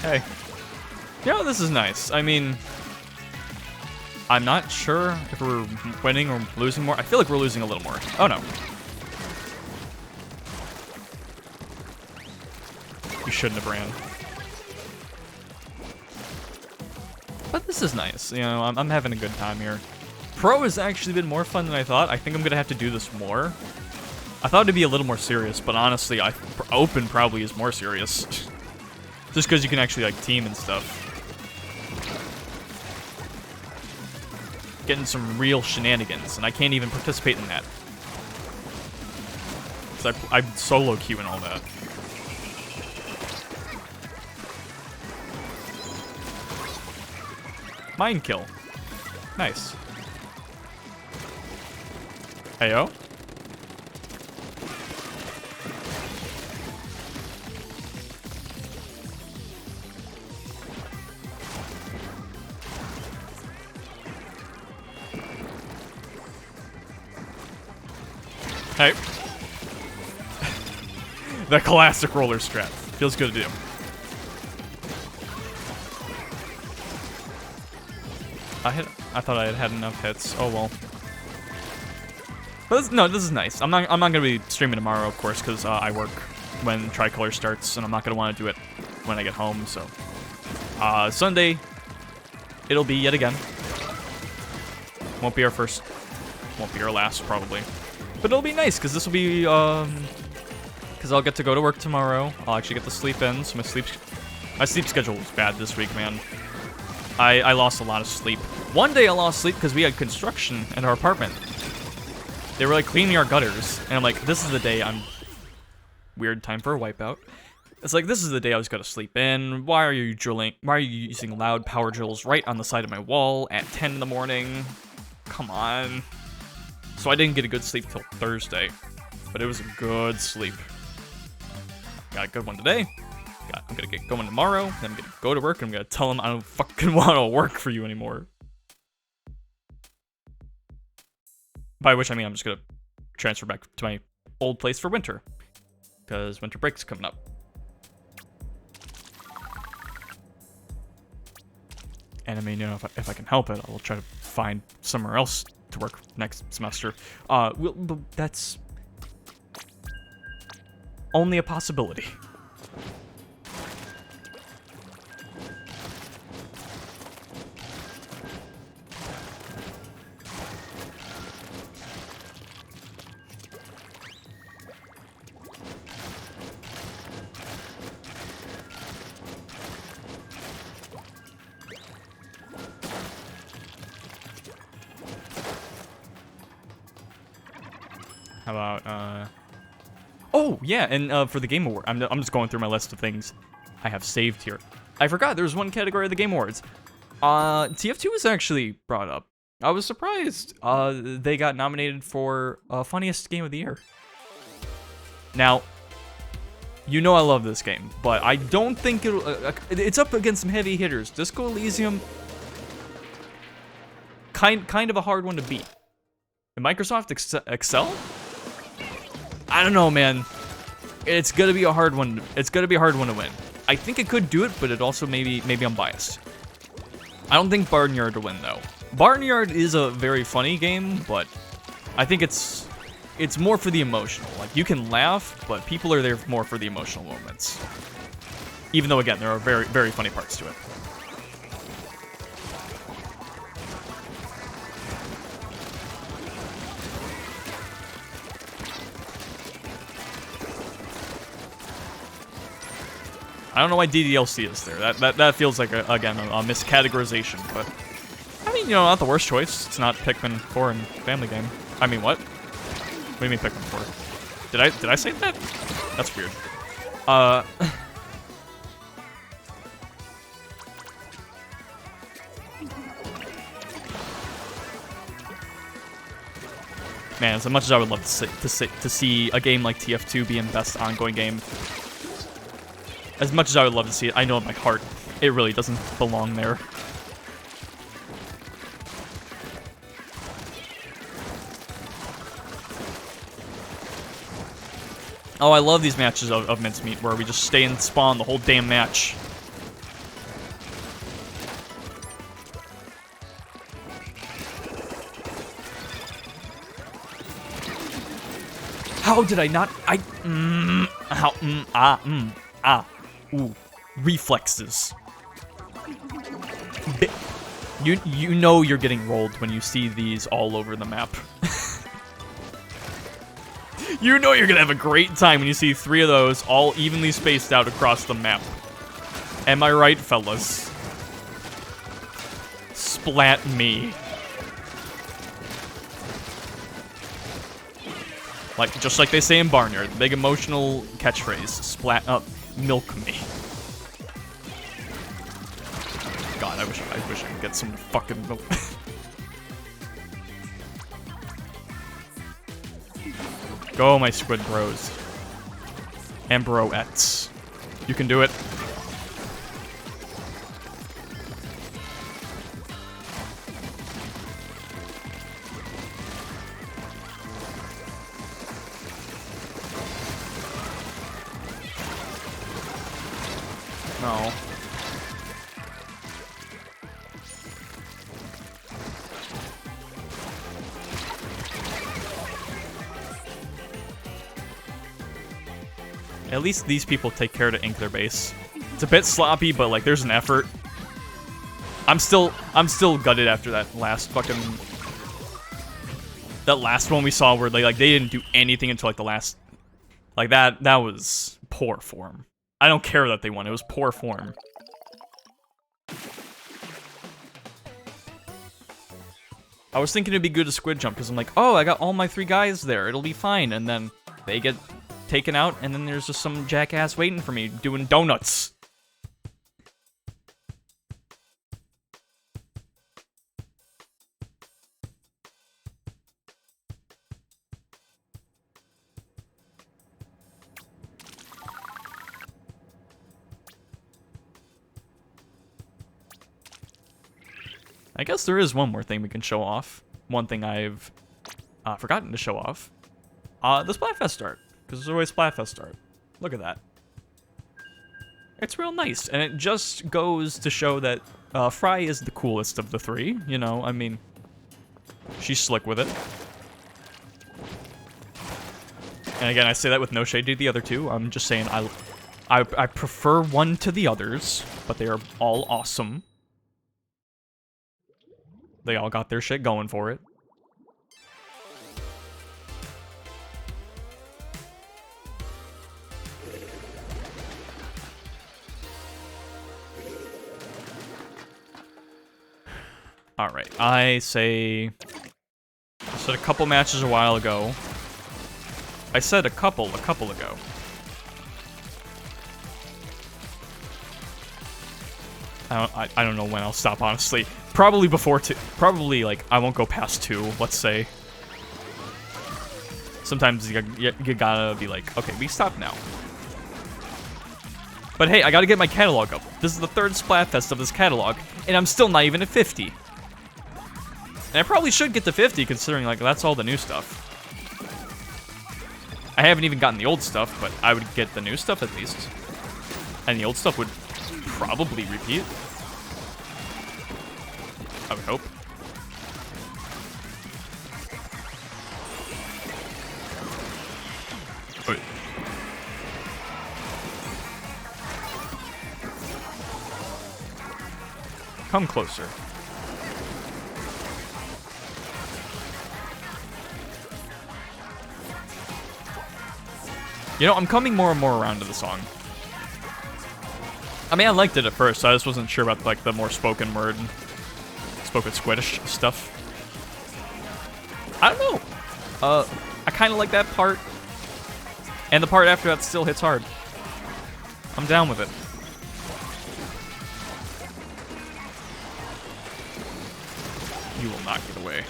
Hey. You know, this is nice. I mean, I'm not sure if we're winning or losing more. I feel like we're losing a little more. Oh, no. You shouldn't have ran. But this is nice. You know, I'm having a good time here. Pro has actually been more fun than I thought. I think I'm going to have to do this more. I thought it'd be a little more serious, but honestly, Open probably is more serious. Just because you can actually, like, team and stuff. getting some real shenanigans, and I can't even participate in that. Because I'm solo queue and all that. Mind kill. Nice. Heyo. Hey. The classic roller strat. Feels good to do. I thought I had enough hits. Oh well. But no, this is nice. I'm not gonna be streaming tomorrow, of course, because I work when Tricolor starts, and I'm not gonna want to do it when I get home. So Sunday, it'll be yet again. Won't be our first. Won't be our last, probably. But it'll be nice, because this will be, because I'll get to go to work tomorrow. I'll actually get to sleep in, so my sleep schedule was bad this week, man. I lost a lot of sleep. One day I lost sleep because we had construction in our apartment. They were, like, cleaning our gutters, and I'm like, this is the day I'm... Weird time for a wipeout. It's like, this is the day I was gonna sleep in. Why are you using loud power drills right on the side of my wall at 10 in the morning? Come on. So I didn't get a good sleep till Thursday, but it was a good sleep. Got a good one today. I'm gonna get going tomorrow, then I'm gonna go to work, and I'm gonna tell them I don't fucking want to work for you anymore. By which I mean I'm just gonna transfer back to my old place for winter, because winter break's coming up. And I mean, you know, if I can help it, I'll try to find somewhere else to work next semester. That's only a possibility. How about, oh, yeah, and for the Game Award, I'm just going through my list of things I have saved here. I forgot there was one category of the Game Awards. TF2 was actually brought up. I was surprised. They got nominated for Funniest Game of the Year. Now, you know I love this game, but I don't think it'll... it's up against some heavy hitters. Disco Elysium, kind of a hard one to beat. And Microsoft Excel? I don't know, man. It's gonna be a hard one. It's gonna be a hard one to win. I think it could do it, but it also maybe I'm biased. I don't think Barnyard to win though. Barnyard is a very funny game, but I think it's more for the emotional. Like you can laugh, but people are there more for the emotional moments. Even though again, there are very, very funny parts to it. I don't know why DDLC is there. That feels like, again, a miscategorization, but... I mean, you know, not the worst choice. It's not Pikmin 4 and Family Game. I mean, what? What do you mean Pikmin 4? Did I say that? That's weird. Man, as much as I would love to see a game like TF2 being best ongoing game, as much as I would love to see it, I know in my heart, it really doesn't belong there. Oh, I love these matches of Mincemeat, where we just stay in spawn the whole damn match. How did I not... Ooh, reflexes. You know you're getting rolled when you see these all over the map. You know you're gonna have a great time when you see 3 of those all evenly spaced out across the map. Am I right, fellas? Splat me. Like, just like they say in Barnyard, the big emotional catchphrase, splat up, milk me. God, I wish I could get some fucking milk. Go, my squid bros. And broettes. You can do it. No. At least these people take care to ink their base. It's a bit sloppy, but like there's an effort. I'm still gutted after that last fucking one we saw where they didn't do anything until like the last, like that was poor form. I don't care that they won. It was poor form. I was thinking it'd be good to squid jump because I'm like, oh, I got all my 3 guys there. It'll be fine. And then they get taken out, and then there's just some jackass waiting for me doing donuts. I guess there is one more thing we can show off. One thing I've forgotten to show off. The Splatfest art. Because there's always Splatfest art. Look at that. It's real nice. And it just goes to show that Fry is the coolest of the 3. You know, I mean, she's slick with it. And again, I say that with no shade to the other 2. I'm just saying I prefer one to the others. But they are all awesome. They all got their shit going for it. Alright, I said a couple matches a while ago. I said a couple ago. I don't know when I'll stop, honestly. Probably before 2. Probably, like, I won't go past 2, let's say. Sometimes you gotta be like, okay, we stop now. But hey, I gotta get my catalog up. This is the 3rd Splatfest of this catalog, and I'm still not even at 50. And I probably should get to 50, considering, like, that's all the new stuff. I haven't even gotten the old stuff, but I would get the new stuff at least. And the old stuff would probably repeat. I would hope. Wait. Come closer. You know, I'm coming more and more around to the song. I mean, I liked it at first, I just wasn't sure about, like, the more spoken word, spoken squiddish stuff. I don't know. I kind of like that part. And the part after that still hits hard. I'm down with it. You will not get away.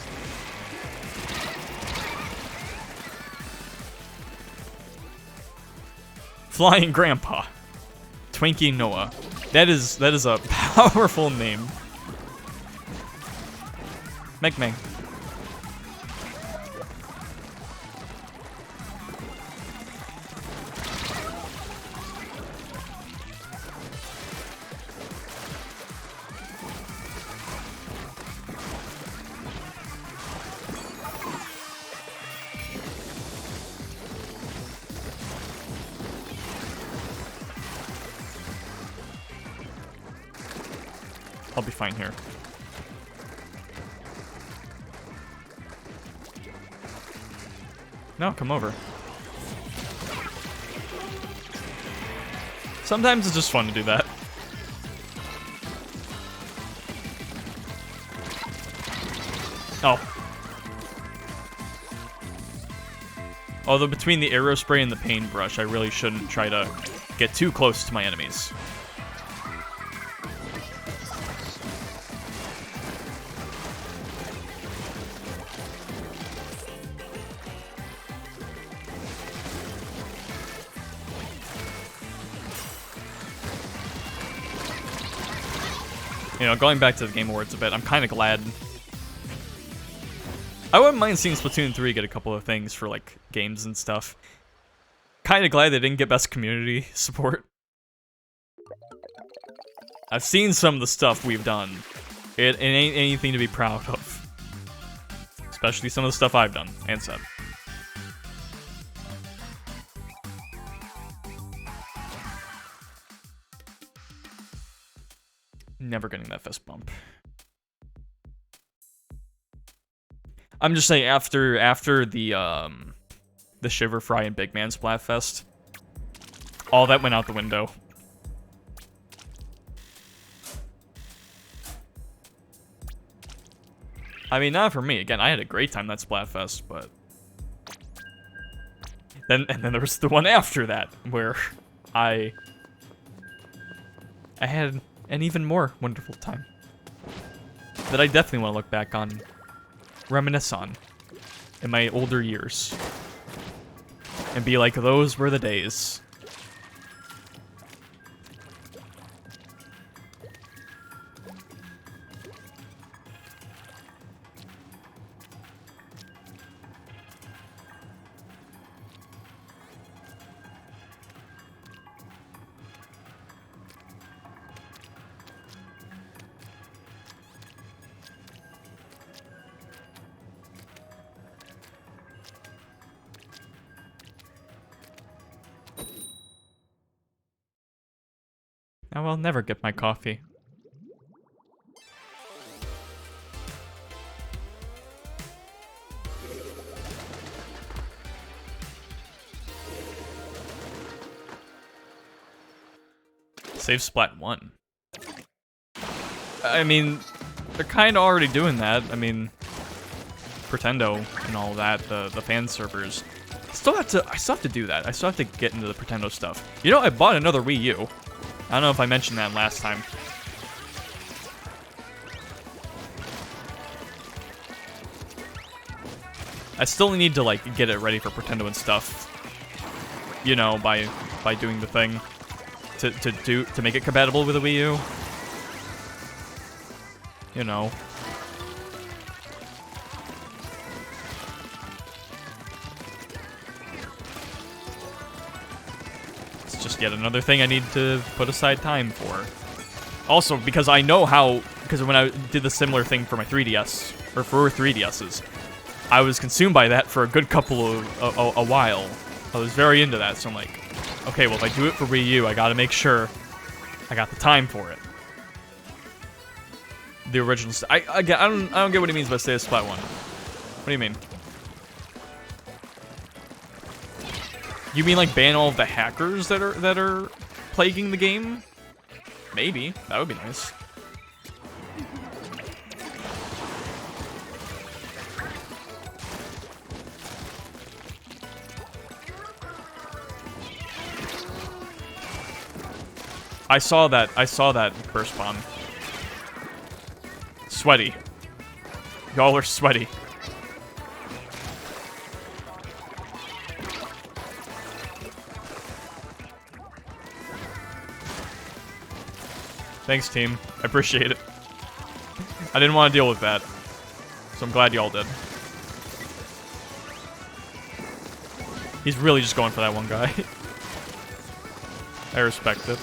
Flying Grandpa. Twinkie Noah. That is a powerful name. Meg Meg. I'll be fine here. No, come over. Sometimes it's just fun to do that. Oh. Although between the aerospray and the paintbrush, I really shouldn't try to get too close to my enemies. You know, going back to the Game Awards a bit, I'm kind of glad. I wouldn't mind seeing Splatoon 3 get a couple of things for, like, games and stuff. Kind of glad they didn't get best community support. I've seen some of the stuff we've done. It ain't anything to be proud of. Especially some of the stuff I've done and said. Never getting that fist bump. I'm just saying, after the Shiver Fry and Big Man Splatfest, all that went out the window. I mean, not for me. Again, I had a great time that Splatfest, but then there was the one after that where I had an even more wonderful time that I definitely want to look back on, reminisce on in my older years, and be like, those were the days. Now I'll never get my coffee. Save Splat 1. I mean, they're kind of already doing that. I mean, Pretendo and all that, the fan servers. I still have to do that. I still have to get into the Pretendo stuff. You know, I bought another Wii U. I don't know if I mentioned that last time. I still need to, like, get it ready for Pretendo and stuff. You know, by doing the thing to make it compatible with the Wii U. You know. It's just yet another thing I need to put aside time for. Also, because I know how, because when I did the similar thing for my 3DS, or for 3DSs, I was consumed by that for a good couple of, a while. I was very into that, so I'm like, okay, well if I do it for Wii U, I gotta make sure I got the time for it. The original, I don't get what he means by say a Splat 1. What do you mean? You mean like ban all of the hackers that are plaguing the game? Maybe. That would be nice. I saw that burst bomb. Sweaty. Y'all are sweaty. Thanks, team. I appreciate it. I didn't want to deal with that, so I'm glad y'all did. He's really just going for that one guy. I respect it.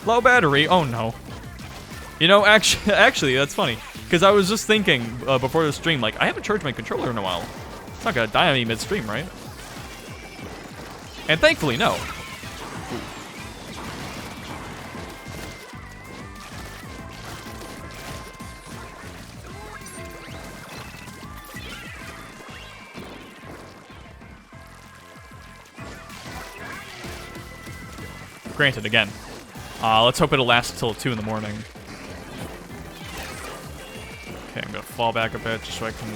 Low battery. Oh no. You know, actually, that's funny because I was just thinking before the stream, like I haven't charged my controller in a while. It's not gonna die on me mid-stream, right? And thankfully, no. Granted, again. Let's hope it'll last till 2 in the morning. Okay, I'm gonna fall back a bit just so I can...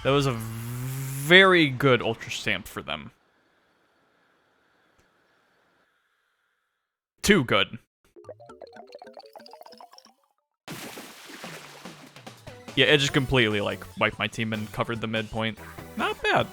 That was a very good Ultra Stamp for them. Too good. Yeah, it just completely, like, wiped my team and covered the midpoint. Not bad.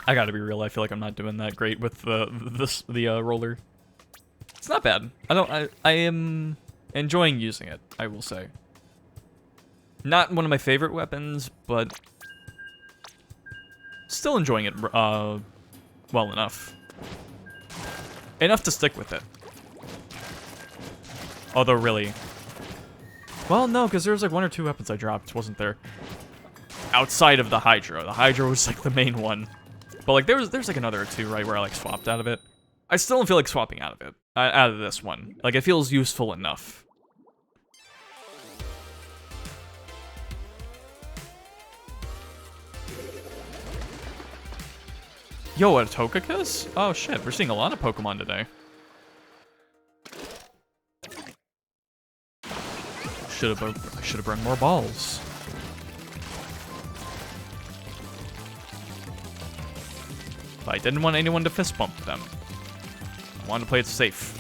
I gotta be real, I feel like I'm not doing that great with the roller. It's not bad. I am enjoying using it, I will say. Not one of my favorite weapons, but still enjoying it well enough. Enough to stick with it. Although really... Well, no, because there was like 1 or 2 weapons I dropped, wasn't there? Outside of the Hydra. The Hydra was like the main one. But like there's like another or 2, right, where I like swapped out of it. I still don't feel like swapping out of it. Out of this one. Like it feels useful enough. Yo, a Togekiss? Oh shit, we're seeing a lot of Pokemon today. I should have brought more balls. But I didn't want anyone to fist bump them. I wanted to play it safe.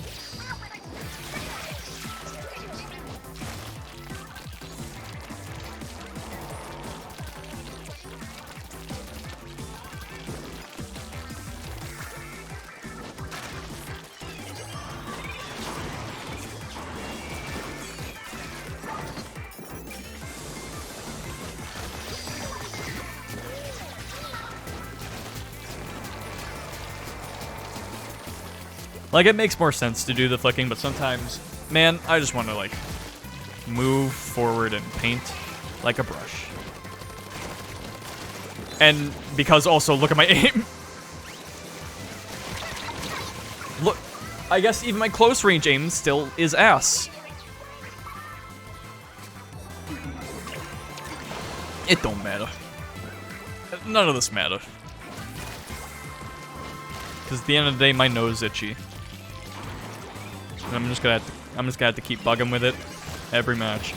Like, it makes more sense to do the flicking, but sometimes, man, I just want to, like, move forward and paint like a brush. And because also, look at my aim. Look, I guess even my close range aim still is ass. It don't matter. None of this matter. Because at the end of the day, my nose is itchy. And I'm just gonna have to keep bugging with it every match.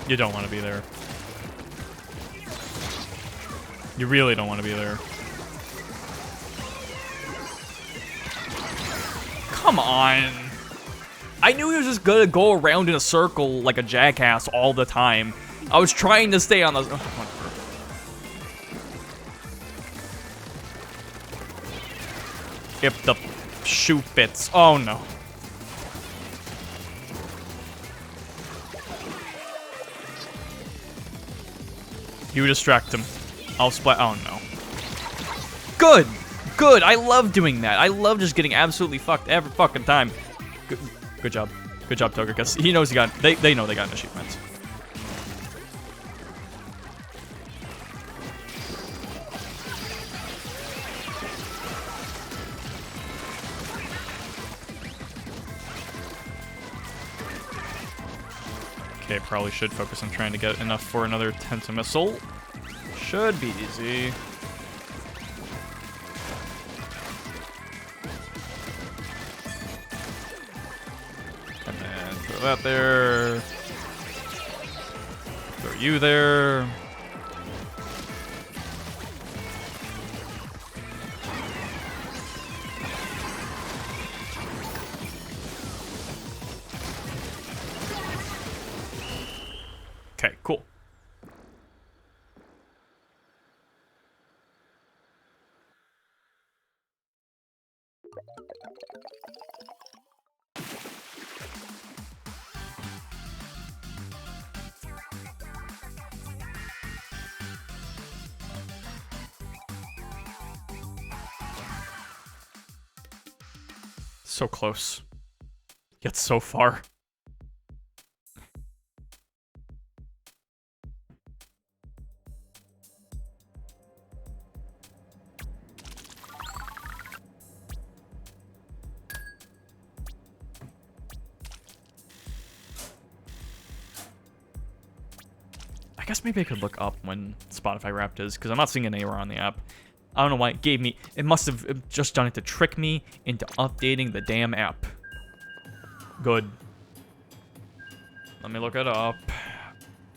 You don't want to be there. You really don't want to be there. Come on. I knew he was just gonna go around in a circle like a jackass all the time. I was trying to stay on the... whatever. If the shoe fits. Oh no. You distract him. I'll splat. Oh no. Good! Good! I love doing that. I love just getting absolutely fucked every fucking time. Good job. Good job, Togekiss. He knows he got... They know they got an achievement. Okay, probably should focus on trying to get enough for another Tentamuscle. Should be easy. And then throw that there. Throw you there. Okay, cool. So close. Yet so far. I guess maybe I could look up when Spotify Wrapped is, because I'm not seeing it anywhere on the app. I don't know why it gave me... It must have just done it to trick me into updating the damn app. Good. Let me look it up.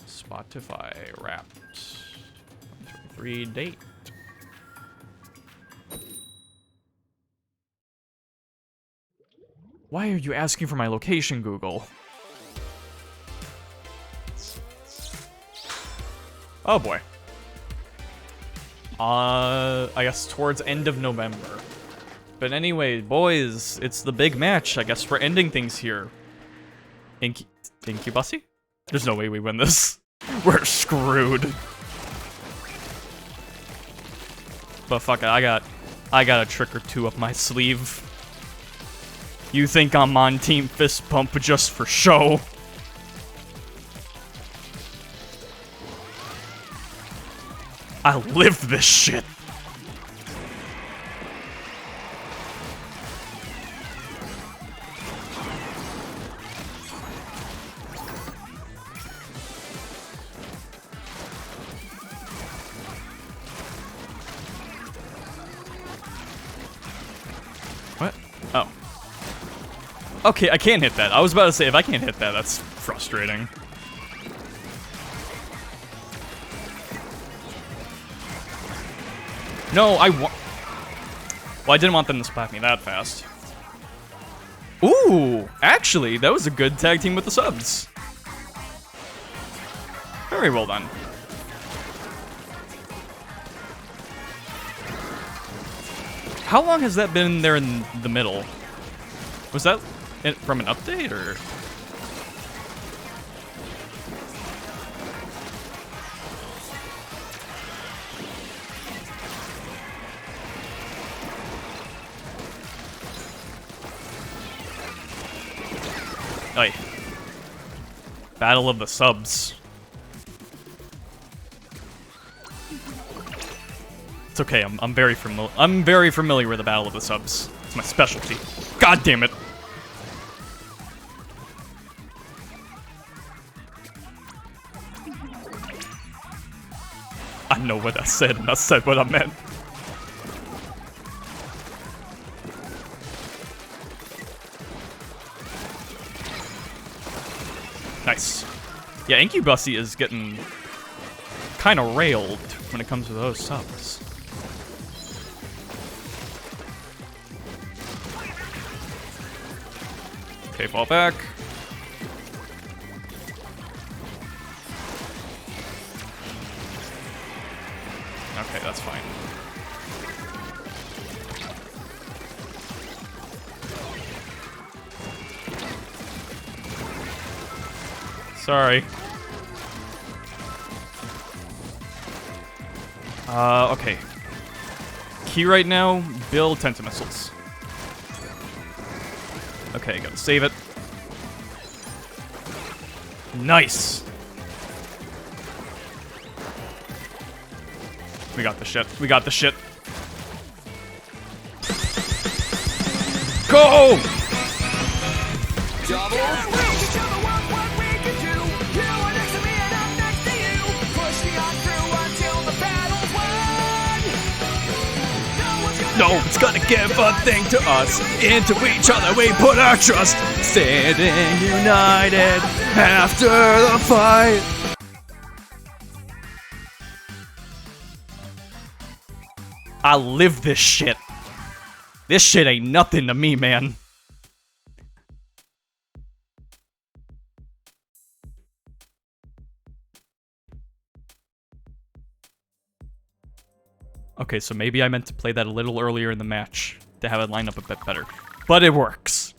Spotify Wrapped. 123 date. Why are you asking for my location, Google? Oh boy. I guess towards end of November. But anyway, boys, it's the big match. I guess we're ending things here. Incubusy? There's no way we win this. We're screwed. But fuck it, I got a trick or two up my sleeve. You think I'm on Team Fist Pump just for show? I live this shit. What? Oh. Okay, I can't hit that. I was about to say, if I can't hit that, that's frustrating. No, well, I didn't want them to splat me that fast. Ooh, actually, that was a good tag team with the subs. Very well done. How long has that been there in the middle? Was that from an update, or...? Oi. Battle of the subs. It's okay, I'm very familiar with the Battle of the Subs. It's my specialty. God damn it! I know what I said, and I said what I meant. Nice. Yeah, Incubusy is getting kind of railed when it comes to those subs. Okay, fall back. Okay, that's fine. Sorry. Okay. Key right now, build Tentamissiles. Okay, gotta save it. Nice! We got the shit. We got the shit. Go! No one's gonna give a thing to us. Into each other we put our trust. Standing united after the fight. I live this shit. This shit ain't nothing to me, man. Okay, so maybe I meant to play that a little earlier in the match to have it line up a bit better. But it works.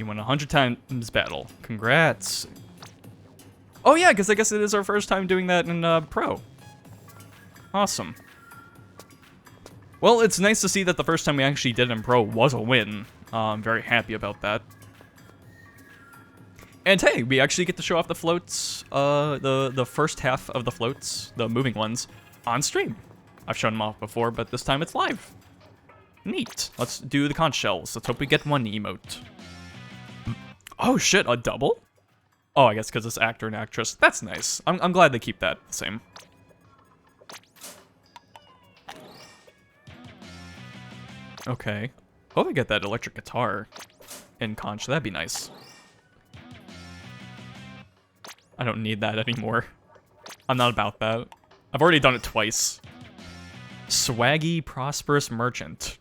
You won 100 times battle. Congrats. Oh yeah, because I guess it is our first time doing that in Pro. Awesome. Well, it's nice to see that the first time we actually did it in Pro was a win. I'm very happy about that. And hey, we actually get to show off the floats, the first half of the floats, the moving ones, on stream. I've shown them off before, but this time it's live. Neat. Let's do the conch shells. Let's hope we get one emote. Oh shit, a double? Oh, I guess because it's actor and actress. That's nice. I'm glad they keep that the same. Okay. Hope I get that electric guitar in conch. That'd be nice. I don't need that anymore. I'm not about that. I've already done it twice. Swaggy prosperous merchant.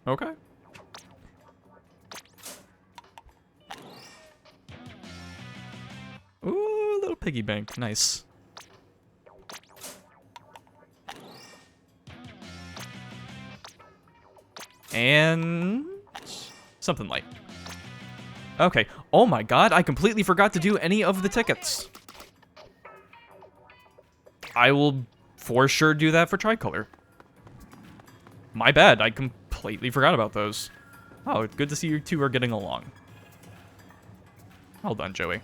Okay. Ooh, little piggy bank. Nice. And something light. Okay. Oh my god, I completely forgot to do any of the tickets. I will for sure do that for Tricolor. My bad, I completely forgot about those. Oh, good to see you two are getting along. Well done, Joey.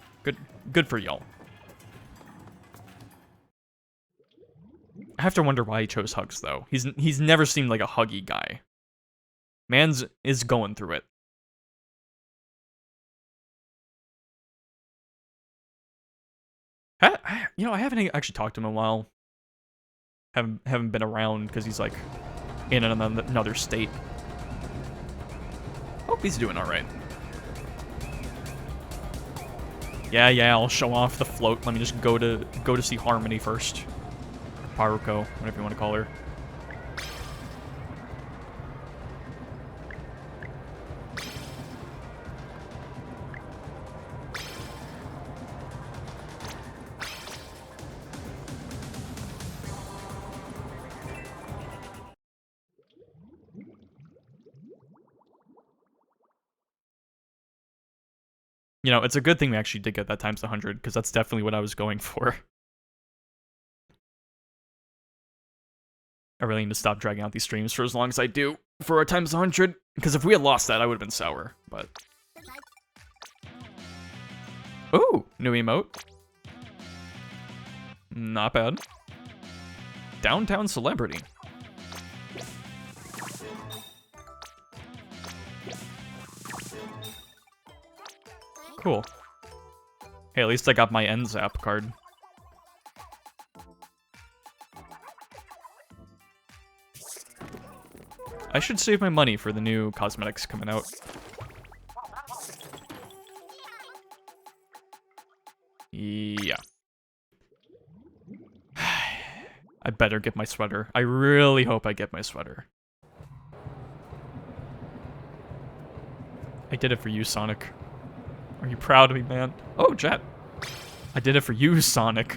Good for y'all. I have to wonder why he chose hugs, though. He's never seemed like a huggy guy. Man's is going through it. You know, I haven't actually talked to him in a while. Haven't been around because he's like in another state. Hope he's doing all right. Yeah, I'll show off the float. Let me just go to see Harmony first. Paruko, whatever you want to call her. You know, it's a good thing we actually did get that times 100, because that's definitely what I was going for. I really need to stop dragging out these streams for as long as I do for a times 100, because if we had lost that, I would have been sour, but... Ooh, new emote. Not bad. Downtown celebrity. Cool. Hey, at least I got my NZAP card. I should save my money for the new cosmetics coming out. Yeah. I better get my sweater. I really hope I get my sweater. I did it for you, Sonic. Are you proud of me, man? Oh, Jet. I did it for you, Sonic.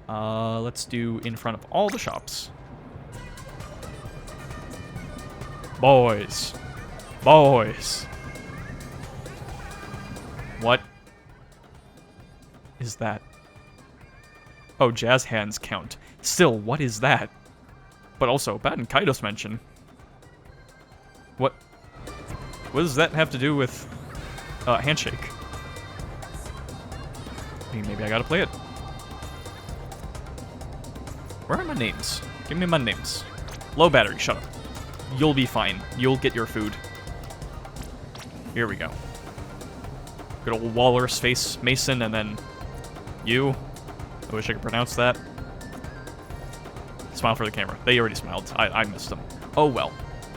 Let's do in front of all the shops. Boys. Boys. What is that? Oh, jazz hands count. Still, what is that? But also, Bat and Kaidos mention. What does that have to do with Handshake? Maybe I gotta play it. Where are my names? Give me my names. Low battery, shut up. You'll be fine. You'll get your food. Here we go. Good old walrus face, Mason, and then you. I wish I could pronounce that. Smile for the camera. They already smiled. I missed them. Oh well.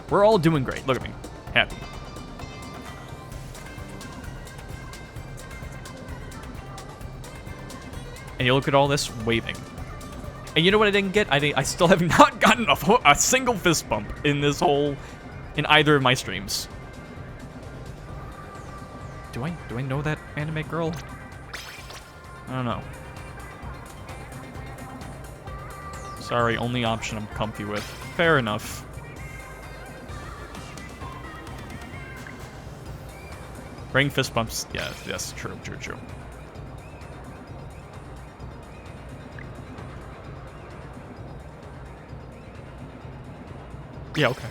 We're all doing great. Look at me. Happy. And you look at all this waving. And you know what I didn't get? I still have not gotten a single fist bump in this whole... in either of my streams. Do I know that anime girl? I don't know. Sorry, only option I'm comfy with. Fair enough. Bring fist bumps. Yeah, yes, true. Yeah, okay.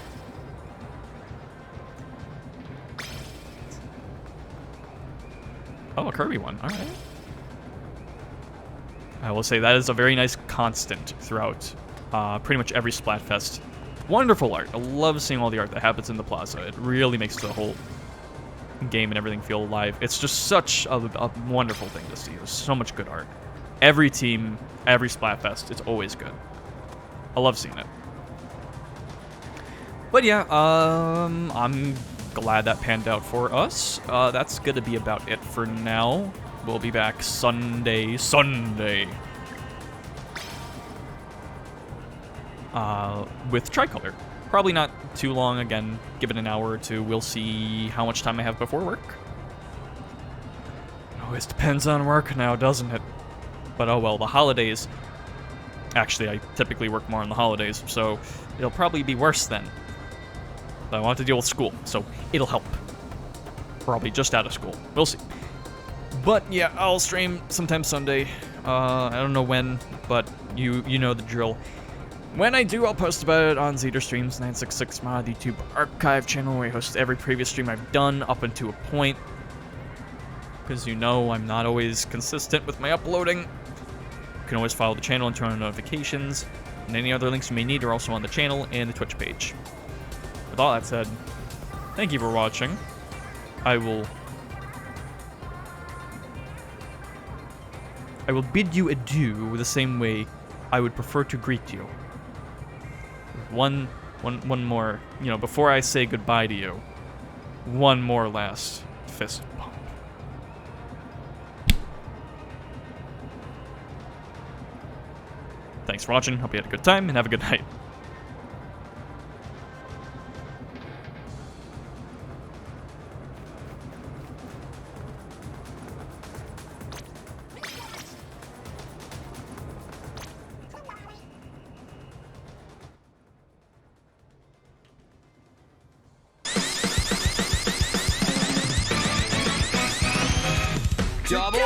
Oh, a Kirby one. All right. I will say that is a very nice constant throughout pretty much every Splatfest. Wonderful art. I love seeing all the art that happens in the plaza. It really makes the whole game and everything feel alive. It's just such a wonderful thing to see. There's so much good art. Every team, every Splatfest, it's always good. I love seeing it. But yeah, I'm glad that panned out for us. That's gonna be about it for now. We'll be back Sunday. With Tricolor. Probably not too long again. Give it an hour or two. We'll see how much time I have before work. Always depends on work now, doesn't it? But oh well, the holidays. Actually, I typically work more on the holidays, so it'll probably be worse then. But I want to deal with school, so it'll help. Probably just out of school. We'll see. But yeah, I'll stream sometime Sunday. I don't know when, but you know the drill. When I do, I'll post about it on Zeter Streams 966 Mod YouTube archive channel, where I host every previous stream I've done up until a point. Because you know I'm not always consistent with my uploading. You can always follow the channel and turn on notifications. And any other links you may need are also on the channel and the Twitch page. With all that said, thank you for watching. I will bid you adieu the same way I would prefer to greet you. One more, you know, before I say goodbye to you, one more last fist bump. Thanks for watching, hope you had a good time, and have a good night. Double